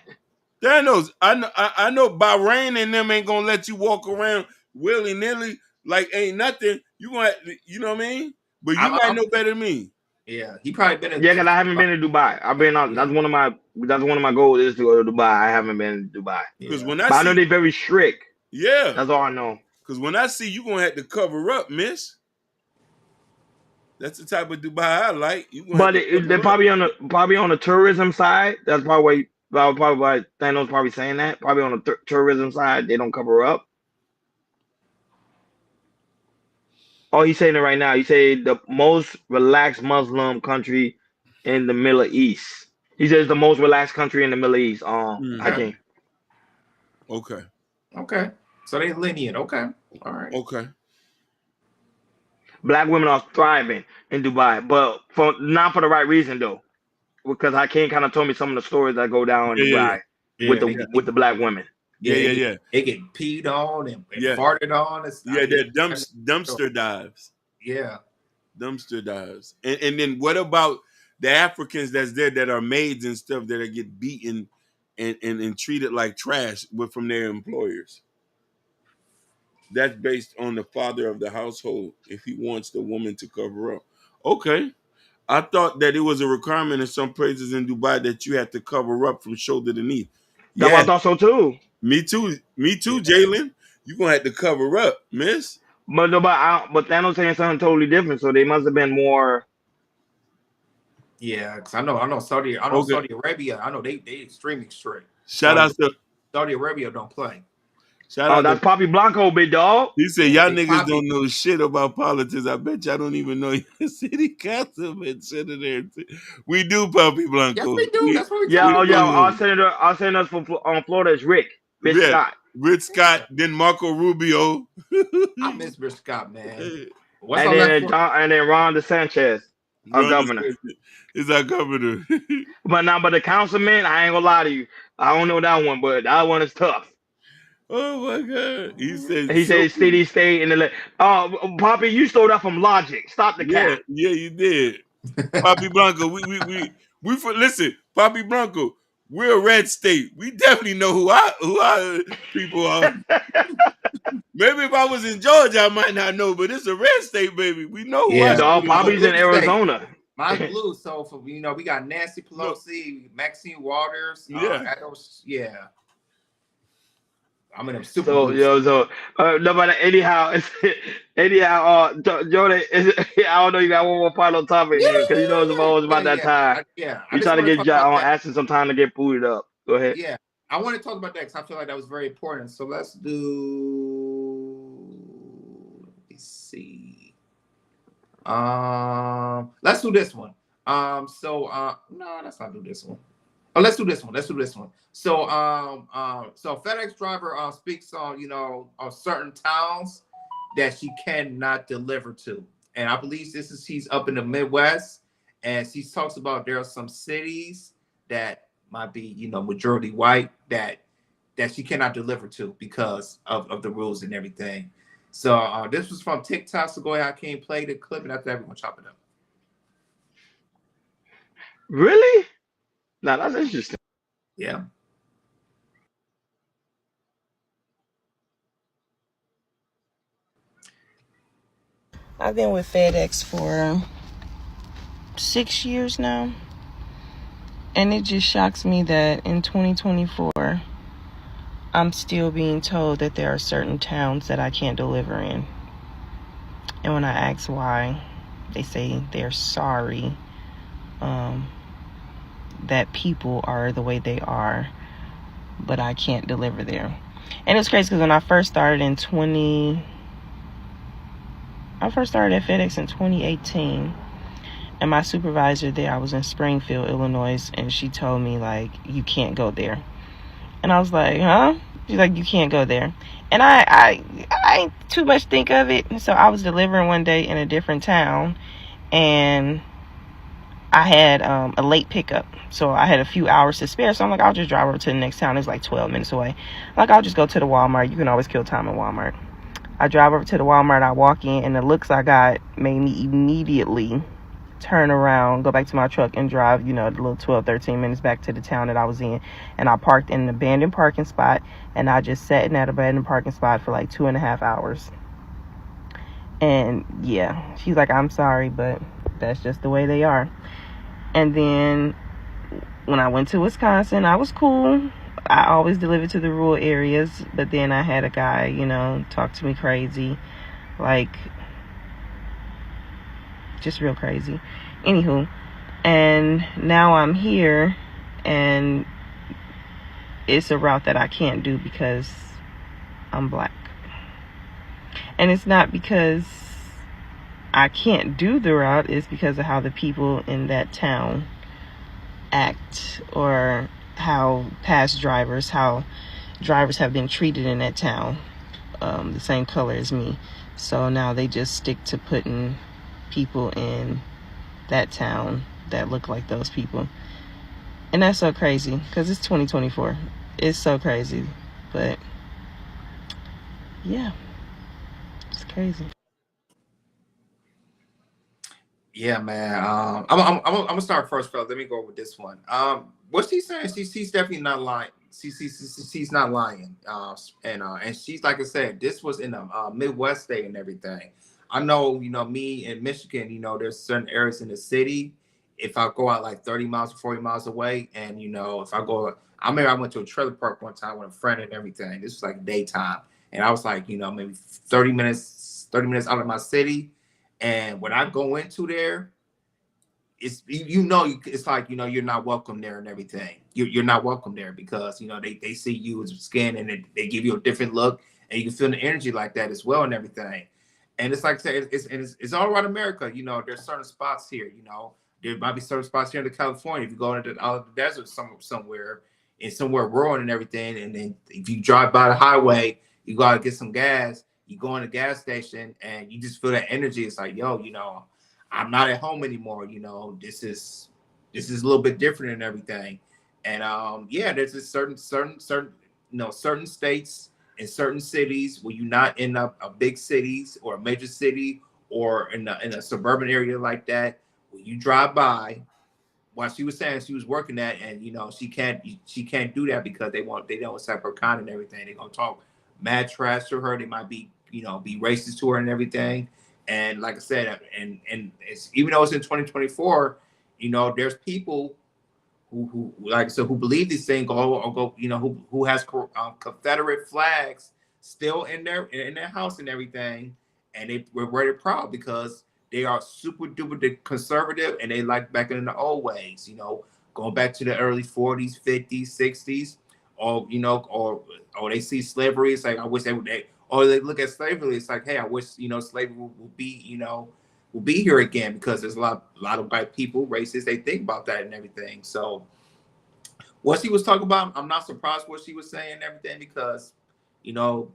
Thanos, I know Bahrain and them ain't gonna let you walk around willy-nilly like ain't nothing. You gonna, you know what I mean? But you might know better than me. Yeah, he probably been. Yeah, because I haven't been to Dubai. I've been on. That's one of my goals is to go to Dubai. I haven't been to Dubai. Because I know they're very strict. Yeah, that's all I know. Because when I see you gonna have to cover up, miss. That's the type of Dubai I like. But they're probably on the tourism side. That's probably why Thanos probably saying that. Probably on the tourism side, they don't cover up. Oh, he's saying it right now. He said the most relaxed Muslim country in the Middle East. He says the most relaxed country in the Middle East. Okay. Okay. So they lenient. Okay. All right. Okay. Black women are thriving in Dubai, but not for the right reason though, because Hakeem kind of told me some of the stories that go down in Dubai with the black women. Yeah. They get peed on and farted on. They're dumpster dives. Yeah. Dumpster dives. And then what about the Africans that's there that are maids and stuff that get beaten and treated like trash from their employers. That's based on the father of the household if he wants the woman to cover up. Okay. I thought that it was a requirement in some places in Dubai that you had to cover up from shoulder to knee. That's what Yeah, I thought so too. me too. Me too, Jalen. You're gonna have to cover up, miss. But no, but Thanos saying something totally different. So they must have been more. Yeah, because I know Saudi Okay. Arabia. I know they extremely strict. Shout out to Saudi Arabia don't play. shout Oh, out to that's Poppy Blanco, big dog. he said Yeah, y'all Big niggas Poppy. don't know shit about politics. I bet y'all don't even know your city councilman senator. We do, Poppy Yes, Blanco. we do. That's what we're Yeah, talking oh yeah. about. Our senator from Florida is Rick Yeah, Scott, Rich Scott, then Marco Rubio. I miss Rich Scott, man. What's and our last one? then Ron DeSantis, our Ron governor. DeSantis is our governor. But the councilman, I ain't gonna lie to you. I don't know that one, but that one is tough. Oh my God. He said He so. said city, state, and Poppy, you stole that from Logic. Stop the Yeah, cap. yeah, you did. Papi Blanco, we for listen, Papi Blanco, we're a red state. We definitely know who our people are. Maybe if I was in Georgia, I might not know, but it's a red state, baby. We know who our Yeah, Dog, citizens I'm a are. Poppy's in blue state. Arizona. Mine's blue. So for we got Nancy No, Pelosi, Maxine Waters, yeah. yeah. I'm in a super So blue state. no, but Jordan, I don't know. You got one more final topic because you know it's always about that time. I We just try to want to get talk about on that. asking some time to get booted up. Go ahead. Yeah, I want to talk about that because I feel like that was very important. So let's do. Let me see. Let's do this one. No, let's not do this one. Oh, let's do this one. Let's do this one. So so FedEx driver speaks on on certain towns that she cannot deliver to, and I believe he's up in the Midwest, and she talks about there are some cities that might be majority white that she cannot deliver to because of the rules and everything. So this was from TikTok. So go ahead, I can't play the clip, and after that we're gonna chop it up. Really? Now that's interesting. Yeah. I've been with FedEx for 6 years now. And it just shocks me that in 2024, I'm still being told that there are certain towns that I can't deliver in. And when I ask why, they say they're sorry that people are the way they are, but I can't deliver there. And it's crazy because when I first started at FedEx in 2018, and my supervisor there, I was in Springfield, Illinois, and she told me, like, you can't go there. And I was like, huh? She's like, you can't go there. And I ain't too much think of it. And so I was delivering one day in a different town, and I had a late pickup. So I had a few hours to spare. So I'm like, I'll just drive over to the next town. It's like 12 minutes away. Like, I'll just go to the Walmart. You can always kill time in Walmart. I drive over to the Walmart. I walk in, and the looks I got made me immediately turn around, go back to my truck, and drive, the little 12, 13 minutes back to the town that I was in. And I parked in an abandoned parking spot, and I just sat in that abandoned parking spot for like 2.5 hours. And yeah, she's like, I'm sorry, but that's just the way they are. And then when I went to Wisconsin, I was cool. I always delivered to the rural areas, but then I had a guy, talk to me crazy, like, just real crazy. Anywho, and now I'm here, and it's a route that I can't do because I'm black. And it's not because I can't do the route, it's because of how the people in that town act, or how how drivers have been treated in that town, the same color as me. So now they just stick to putting people in that town that look like those people. And that's so crazy because it's 2024. It's so crazy. But yeah, it's crazy. Yeah, man. I'm gonna start first, fellas. Let me go with this one. What she's saying, she's definitely not lying. She's not lying. And she's like I said, this was in the Midwest state and everything. I know, me in Michigan, there's certain areas in the city. If I go out like 30 miles or 40 miles away, and if I go, I remember I went to a trailer park one time with a friend and everything. This was like daytime, and I was like, maybe 30 minutes out of my city. And when I go into there, it's like you're not welcome there and everything. You're not welcome there because they see you as a skin, and they give you a different look, and you can feel the energy like that as well and everything. And it's like I said, it's all around America. There's certain spots here. There might be certain spots here in California. If you go into out of the desert somewhere, and somewhere rural and everything, and then if you drive by the highway, you gotta get some gas. You go in the gas station, and you just feel that energy. It's like, yo, I'm not at home anymore. This is a little bit different and everything. And yeah, there's just certain states and certain cities where you're not in a big cities or a major city or in a suburban area like that. When you drive by, while she was saying she was working that, and she can't do that because they don't accept her kind and everything. They're gonna talk mad trash to her. They might be racist to her and everything. And like I said, and it's, even though it's in 2024, there's people who like I said, who believe these things, or go, who has Confederate flags still in their house and everything, and we're very proud because they are super duper conservative, and they like back in the old ways, going back to the early 40s, 50s, 60s, or or they see slavery. It's like, I wish or they look at slavery. It's like, hey, I wish slavery will be will be here again, because there's a lot of white people, racist. They think about that and everything. So what she was talking about, I'm not surprised what she was saying and everything, because you know,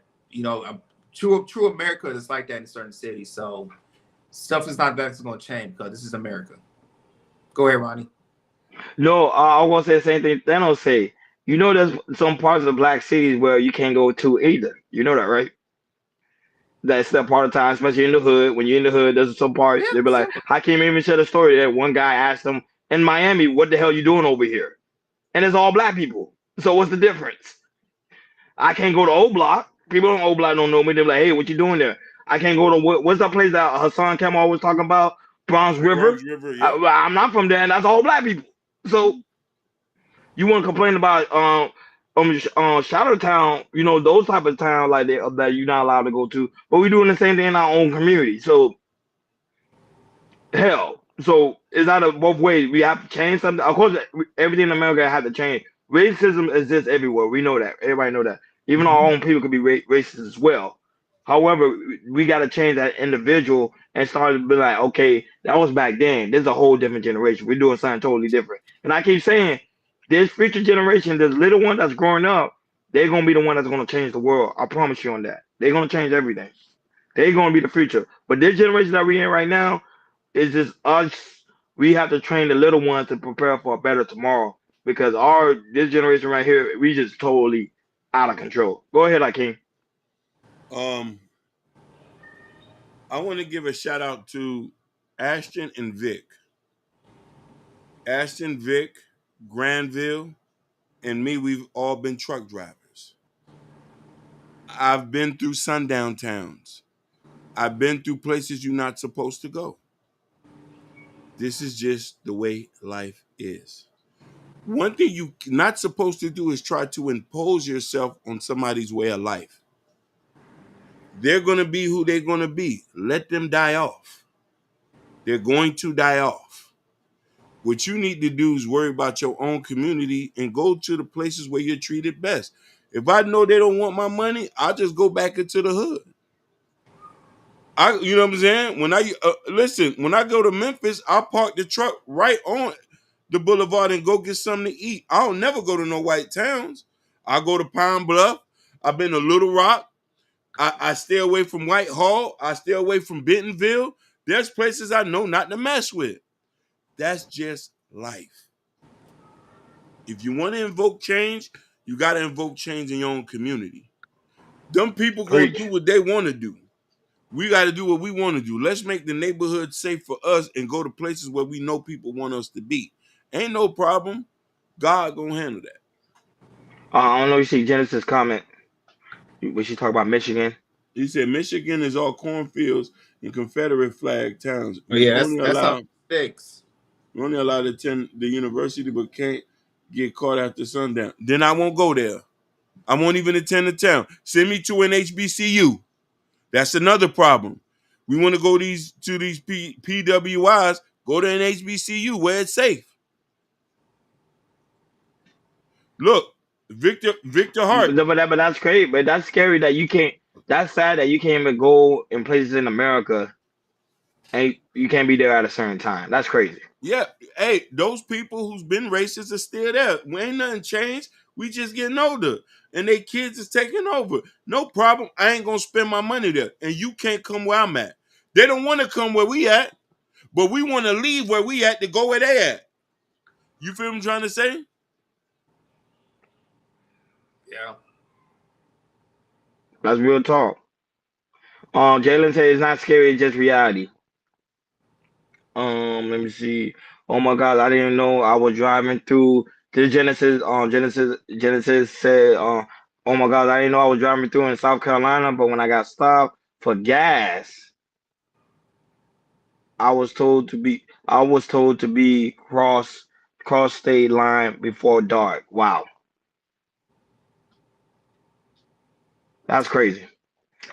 true America is like that in certain cities. So stuff is not that's going to change because this is America. Go ahead, Ronnie. No, I was gonna say the same thing Thanos say. There's some parts of the black cities where you can't go to either. You know that, right? That's that part of time, especially in the hood. When you're in the hood, there's some part Yeah, they'll be like, sure. "I can't even share the story that one guy asked him in Miami, what the hell you doing over here?" And it's all black people. So what's the difference? I can't go to O Block. People on O Block don't know me. They're like, "Hey, what you doing there?" I can't go to what's that place that Hassan Kamal was talking about? Bronx River. Bronx River, yep. I'm not from there, and that's all black people. So you want to complain about Shadow Town, those type of towns like that you're not allowed to go to, but we're doing the same thing in our own community. So hell, so it's not a both ways. We have to change something. Of course, everything in America has to change. Racism exists everywhere. We know that. Everybody know that. Even our own people could be racist as well. However, we got to change that individual and start to be like, okay, that was back then. This is a whole different generation. We're doing something totally different. And I keep saying, this future generation, this little one that's growing up, they're gonna be the one that's gonna change the world. I promise you on that. They're gonna change everything. They're gonna be the future. But this generation that we're in right now, it's just us. We have to train the little ones to prepare for a better tomorrow because this generation right here, we just totally out of control. Go ahead, Akeem. Um, I want to give a shout out to Ashton and Vic. Ashton, Vic, Granville, and me, we've all been truck drivers. I've been through sundown towns. I've been through places you're not supposed to go. This is just the way life is. One thing you're not supposed to do is try to impose yourself on somebody's way of life. They're going to be who they're going to be. Let them die off. They're going to die off. What you need to do is worry about your own community and go to the places where you're treated best. If I know they don't want my money, I'll just go back into the hood. You know what I'm saying? When when I go to Memphis, I'll park the truck right on the boulevard and go get something to eat. I'll never go to no white towns. I go to Pine Bluff. I've been to Little Rock. I stay away from Whitehall. I stay away from Bentonville. There's places I know not to mess with. That's just life. If you want to invoke change, you got to invoke change in your own community. Them people gonna do Preach. what they want to do. We got to do what we want to do. Let's make the neighborhood safe for us and go to places where we know people want us to be. Ain't no problem. God gonna handle that. I don't know. You see Genesis comment when she talk about Michigan. He said Michigan is all cornfields and Confederate flag towns. Oh yeah, that's up 6. We're only allowed to attend the university, but can't get caught after sundown. Then I won't go there. I won't even attend the town. Send me to an HBCU. That's another problem. We want to go to these PWIs. Go to an HBCU where it's safe. Look, Victor Hart. But that's crazy. But that's scary that you can't. That's sad that you can't even go in places in America and you can't be there at a certain time. That's crazy. Yeah, hey, those people who's been racist are still there. We ain't nothing changed. We just getting older, and they kids is taking over. No problem. I ain't gonna spend my money there, and you can't come where I'm at. They don't want to come where we at, but we want to leave where we at to go where they at. You feel what I'm trying to say? Yeah. That's real talk. Jalen said it's not scary, it's just reality. Let me see. Oh my God, I didn't know I was driving through the Genesis. Genesis said, oh my God, I didn't know I was driving through in South Carolina, but when I got stopped for gas, I was told to be cross state line before dark. Wow, that's crazy.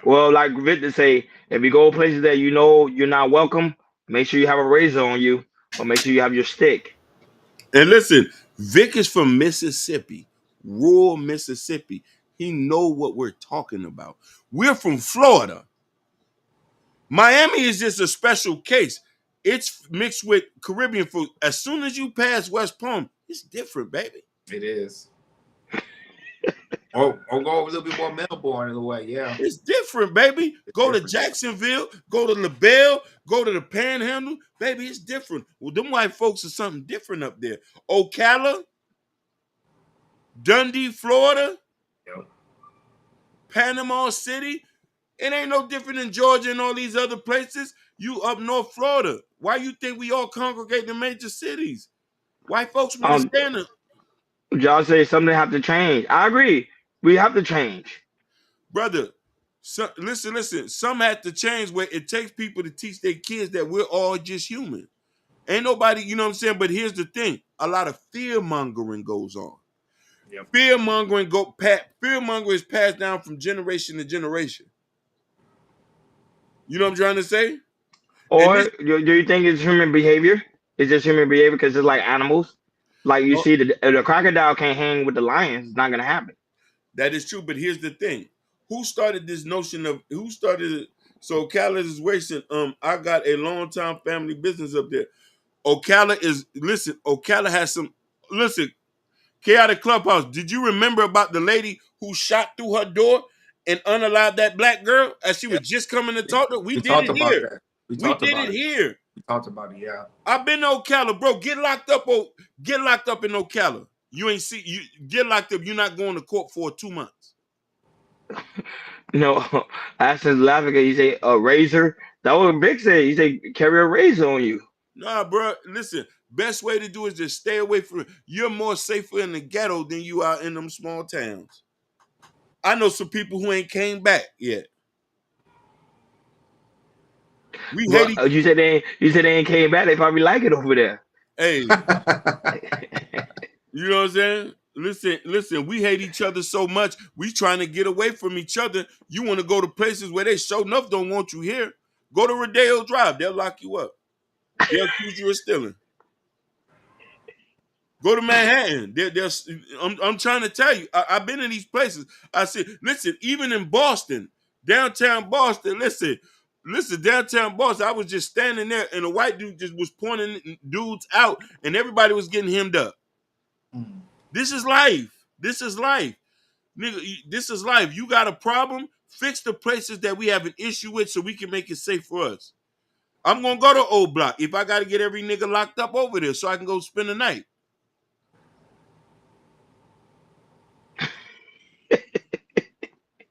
Well, like Victor say, if you go places that you know you're not welcome, make sure you have a razor on you, or make sure you have your stick. And listen, Vic is from Mississippi, rural Mississippi. He know what we're talking about. We're from Florida. Miami is just a special case. It's mixed with Caribbean food. As soon as you pass West Palm, it's different, baby. It is. Or go over a little bit more Melbourne in a way, yeah. It's different, baby. Go to Jacksonville, go to LaBelle, go to the Panhandle. Baby, it's different. Well, them white folks are something different up there. Ocala, Dundee, Florida, Yep. Panama City. It ain't no different than Georgia and all these other places. You up North Florida. Why you think we all congregate in major cities? White folks want to Um, stand up. y'all say something have to change. I agree. We have to change. Brother, listen. Some have to change where it takes people to teach their kids that we're all just human. Ain't nobody, you know what I'm saying? But here's the thing: a lot of fear mongering goes on. Yep. Fear mongering is passed down from generation to generation. You know what I'm trying to say? Or do you think it's human behavior? It's just human behavior because it's like animals. Like you see, the crocodile can't hang with the lions. It's not gonna happen. That is true, but here's the thing: who started this notion of who started it? So Ocala is racing. I got a long time family business up there. Ocala has some. Listen, Chaotic Clubhouse. Did you remember about the lady who shot through her door and unalived that black girl as she was just coming to talk to her? We did talked it about here. that. We We talked did about it it. here. We talked about it, yeah. I've been to Ocala, bro. Get locked up in Ocala. You ain't see you get locked up. You're not going to court for 2 months. No, Ashton's laughing. He say a razor. That what Big said. He say carry a razor on you. Nah, bro. Listen, best way to do is just stay away from it. You're more safer in the ghetto than you are in them small towns. I know some people who ain't came back yet. We hate But you said they ain't came back. They probably like it over there. Hey, you know what I'm saying? Listen, we hate each other so much. We trying to get away from each other. You want to go to places where they sure enough don't want you here. Go to Rodeo Drive. They'll lock you up. They'll accuse you of stealing. Go to Manhattan. I'm trying to tell you. I've been in these places. I said, listen, even in Boston, downtown Boston, listen, downtown Boston, I was just standing there and a white dude just was pointing dudes out and everybody was getting hemmed up. This is life. This is life. Nigga, this is life. You got a problem? Fix the places that we have an issue with so we can make it safe for us. I'm going to go to Old Block if I got to get every nigga locked up over there so I can go spend the night.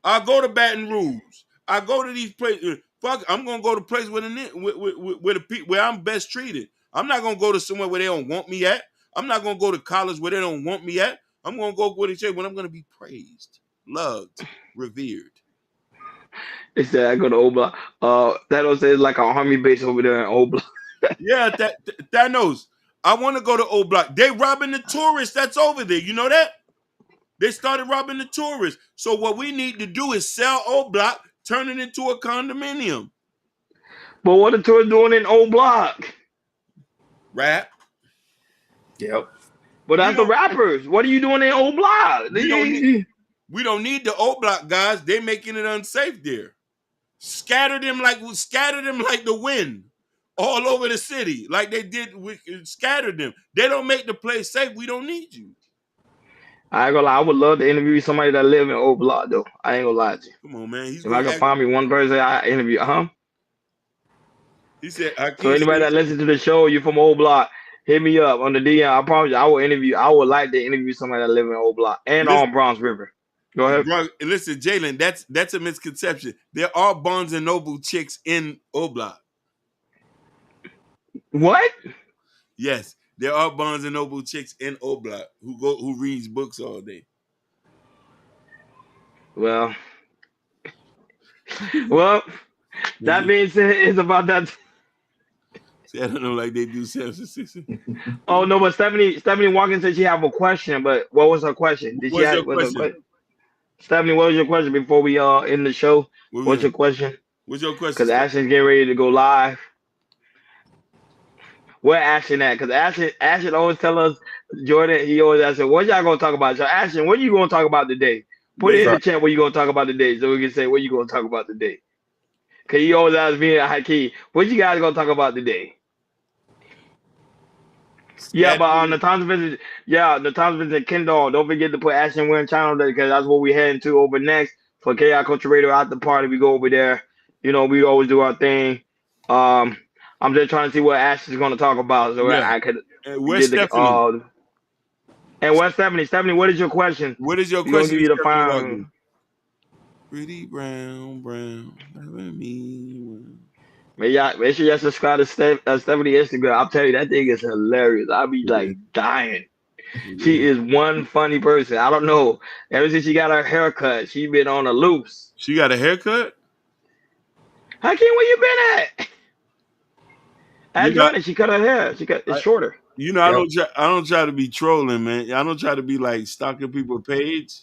I'll go to Baton Rouge. I go to these places. Fuck, I'm gonna go to places where where I'm best treated. I'm not gonna go to somewhere where they don't want me at. I'm not gonna go to college where they don't want me at. I'm gonna go where they say when I'm gonna be praised, loved, revered. They said I go to Old Block. That was like a army base over there in Old Block. Yeah, that knows. I want to go to Old Block. They robbing the tourists that's over there. You know that? They started robbing the tourists. So what we need to do is sell Old Block, turn it into a condominium. But what the tourists doing in Old Block? Rap. Yep. But that's the rappers. What are you doing in Old Block? We don't need the Old Block guys. They're making it unsafe there. Scatter them like the wind all over the city, like they did. We scattered them. They don't make the place safe. We don't need you. I ain't gonna lie. I would love to interview somebody that live in Old Block, though. I ain't gonna lie to you. Come on, man. If I can find me one person, I interview. He said, so anybody that listens to the show, you from Old Block, hit me up on the DM. I promise you, I will interview. I would like to interview somebody that live in Old Block and on Bronx River. Go ahead. Bro, listen, Jalen, that's a misconception. There are Barnes and Noble chicks in Old Block. What? Yes, there are Barnes and Noble chicks in Old Block who reads books all day. Well, that being said, it's about that. See, I don't know, like they do San Francisco. Oh no, but Stephanie Watkins said she have a question. But what was her question? What's your question? Stephanie, what was your question before we end the show? What's your question? What's your question? Because Ashton's getting ready to go live. Where Ashton at? Because Ashton always tell us, Jordan, he always asks, what y'all gonna talk about? So Ashton, what are you gonna talk about today? Put it in the chat what you gonna talk about today, so we can say what you gonna talk about today. Cause he always asks me at Hakeem, what you guys gonna talk about today? Yeah, but on the Thompson Vincent Kendall, don't forget to put Ashton Wearing channel there because that's what we heading to over next for KI Culture Radio after party. We go over there. You know, we always do our thing. I'm just trying to see what Ashton's gonna talk about. So I could where's Stephanie? And where's Stephanie? Stephanie, what is your question? What is your We're question? gonna give you the final. Pretty brown, me. Make sure y'all subscribe to Stephanie Instagram. I'll tell you, that thing is hilarious. I'll be like dying. She is one funny person. I don't know. Ever since she got her haircut, she been on the loose. She got a haircut? Hakeem, where you been at? At Jordan, she cut her hair. It's shorter. You know, I don't try to be trolling, man. I don't try to be like stalking people's page.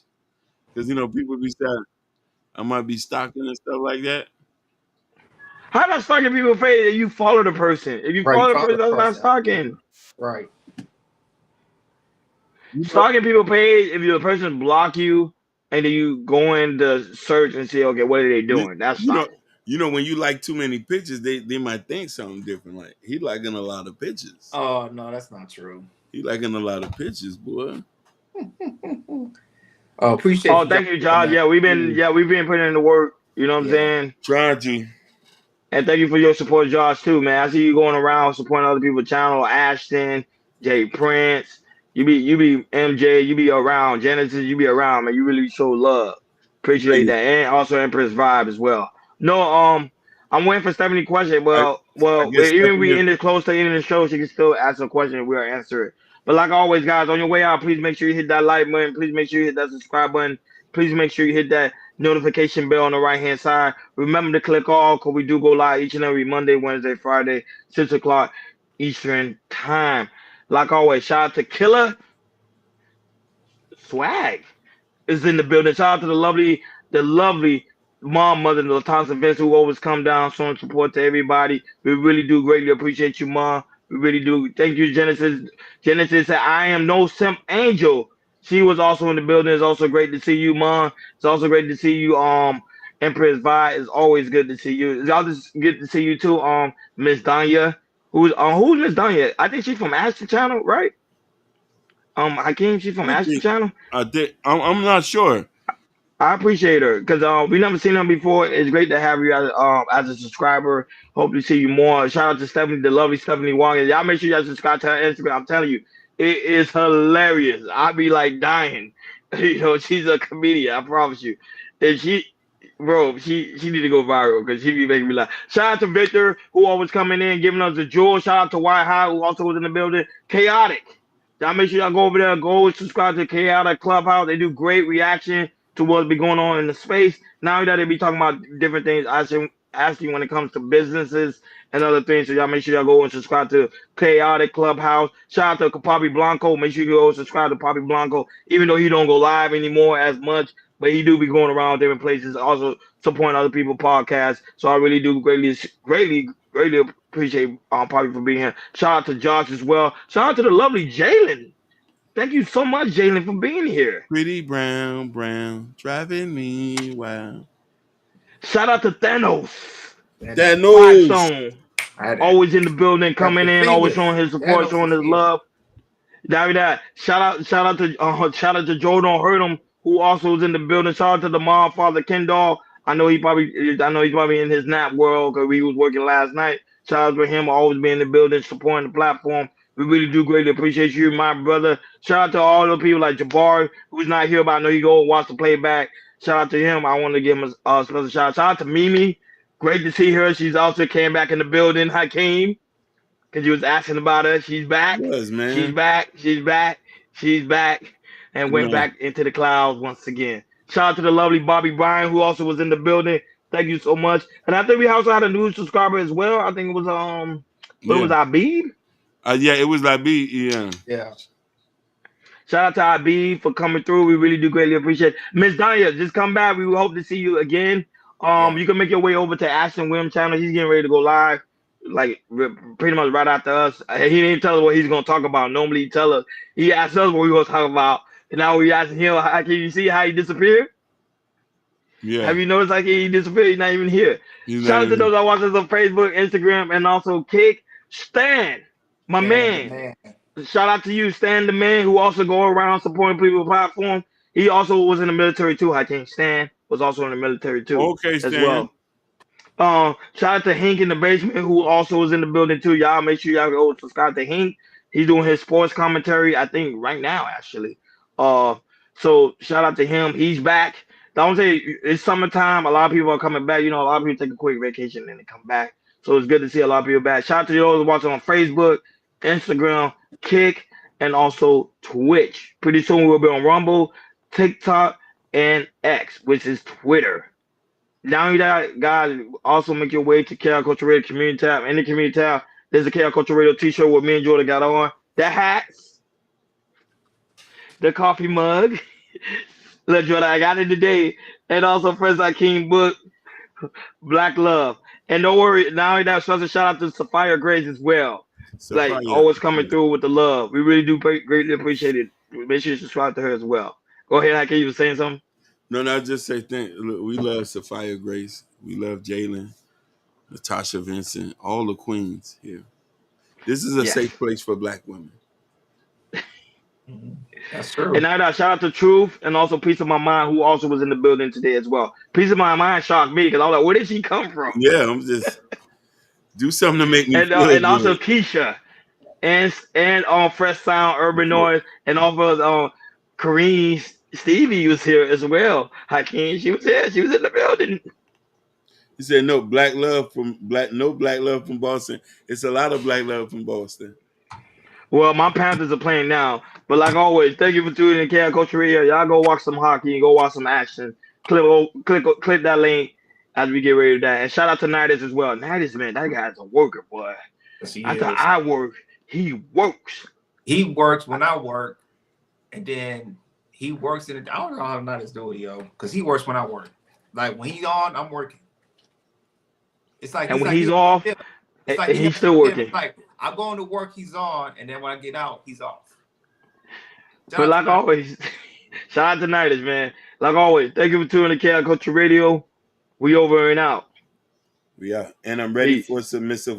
Because you know, people be saying I might be stalking and stuff like that. How not stalking people page if you follow the person? If you follow the person, that's not stalking. Right. Stalking people page if the person block you and then you go in the search and see, okay, what are they doing? That's stalking. You know, when you like too many pictures, they might think something different. Like he liking a lot of pictures. Oh no, that's not true. He liking a lot of pictures, boy. Oh, appreciate. Oh, thank you, Josh. Yeah, we've been putting in the work. You know what I'm saying? Trying to. And thank you for your support, Josh, too, man. I see you going around supporting other people's channel. Ashton, Jay Prince, you be MJ, you be around. Genesis, you be around, man. You really show love. Appreciate that. And also Empress Vibe as well. No, I'm waiting for Stephanie's question. Well, even if we end it close to the end of the show, she can still ask a question and we'll answer it. But like always, guys, on your way out, please make sure you hit that like button. Please make sure you hit that subscribe button. Please make sure you hit that notification bell on the right-hand side. Remember to click all because we do go live each and every Monday, Wednesday, Friday, 6 o'clock Eastern time. Like always, shout out to Killer Swag is in the building. Shout out to the lovely mother, the Thompson Vince, who always come down showing support to everybody. We really do greatly appreciate you, Mom. We really do. Thank you, Genesis. Genesis said, I am no simp angel. She was also in the building. It's also great to see you, Mom. It's also great to see you, Empress Vi. It's always good to see you. It's always good to see you too, Miss Danya. Who's Miss Danya? I think she's from Ashton Channel, right? Hakeem, she's from Ashton Channel. I'm not sure. I appreciate her because we never seen her before. It's great to have you as a subscriber. Hope to see you more. Shout out to Stephanie, the lovely Stephanie Wong. Y'all make sure y'all subscribe to her Instagram. I'm telling you, it is hilarious. I'll be like dying. You know, she's a comedian. I promise you. And Bro, she need to go viral because she be making me laugh. Shout out to Victor, who always coming in, giving us the jewel. Shout out to White High, who also was in the building. Chaotic. Y'all make sure y'all go over there, go and subscribe to Chaotic Clubhouse. They do great reaction to what's be going on in the space. Now that they be talking about different things, actually when it comes to businesses and other things. So y'all make sure y'all go and subscribe to Chaotic Clubhouse. Shout out to Papi Blanco. Make sure you go subscribe to Papi Blanco, even though he don't go live anymore as much. But he do be going around different places, also supporting other people's podcasts. So I really do greatly appreciate Poppy for being here. Shout out to Josh as well. Shout out to the lovely Jalen. Thank you so much, Jalen, for being here. Pretty brown, driving me wild. Shout out to Thanos. Five Thanos. Stone. Always in the building, coming in, always showing his support, showing his love. Shout out to Jordan Hurtum, who also was in the building. Shout out to the mom, Father Kendall. I know he's probably in his nap world because he was working last night. Shout out to him, always being in the building, supporting the platform. We really do greatly appreciate you, my brother. Shout out to all the people like Jabbar, who's not here, but I know he go watch the playback. Shout out to him. I want to give him a special shout out. Shout out to Mimi. Great to see her. She's also came back in the building. Hakeem. Because you was asking about her. She's back. Man. She's back. She's back. She's back. And went back into the clouds once again. Shout out to the lovely Bobby Bryan, who also was in the building. Thank you so much. And I think we also had a new subscriber as well. I think it was it was Abib. Yeah, it was Abib. Yeah. Shout out to Abib for coming through. We really do greatly appreciate it. Miss Danya, just come back. We hope to see you again. You can make your way over to Ashton Williams channel. He's getting ready to go live, like pretty much right after us. He didn't tell us what he's gonna talk about. Normally he tell us. He asked us what we gonna talk about, and now we asking him. Can you see how he disappeared? Yeah. Have you noticed like he disappeared? He's not even here. Shout out to those that watch us on Facebook, Instagram, and also Kick. Stan, my man. Shout out to you, Stan the man, who also go around supporting people platform. He also was in the military too. I think Stan was also in the military too. Okay, Stan. As well. Shout out to Hink in the basement, who also was in the building too. Y'all make sure y'all go subscribe to Hink. He's doing his sports commentary, I think, right now, actually. So shout out to him. He's back. I don't say it's summertime. A lot of people are coming back. You know, a lot of people take a quick vacation and then they come back. So it's good to see a lot of people back. Shout out to those watching on Facebook, Instagram, Kick, and also Twitch. Pretty soon we'll be on Rumble, TikTok, and X, which is Twitter. Now that, guys, also make your way to KL Culture Radio Community Tab. In the Community Tab, there's a KL Culture Radio t-shirt with me and Jordan got on. The hats, the coffee mug. Look, Jordan, I got it today. And also Friends Like King book, Black Love. And don't worry, now that special shout out to Sapphire Grace as well. Like always coming through with the love. We really do greatly appreciate it. Make sure you subscribe to her as well. Go ahead, Hakeem, you were saying something? No, I just say look, we love Sapphire Grace. We love Jalen, Natasha Vincent, all the queens here. This is a safe place for Black women. That's true. And now shout out to Truth and also Peace of My Mind, who also was in the building today as well. Peace of My Mind shocked me because I was like, where did she come from? Yeah, I'm just do something to make me feel and good. Also Keisha and on Fresh Sound, Urban Noise, and also Kareem Stevie was here as well. Hakeem, she was here. She was in the building. He said no black love from Boston. It's a lot of black love from Boston. Well, my Panthers are playing now. But like always, thank you for tuning in to KL Culture Radio. Y'all go watch some hockey and go watch some action. Click that link as we get ready to that. And shout out to Nidus as well. Nidus, man, that guy's a worker, boy. Yes, After I work, he works. He works when I work, and then he works in the. I don't know how Nidus do it, yo, because he works when I work. Like when he's on, I'm working. It's like and when he's off, it's like he's still working. It's like I'm going to work, he's on, and then when I get out, he's off. But like always, shout out to Nidus, man. Like always, thank you for tuning in to KL Culture Radio. We over and out. Yeah, and I'm ready for submissive wife.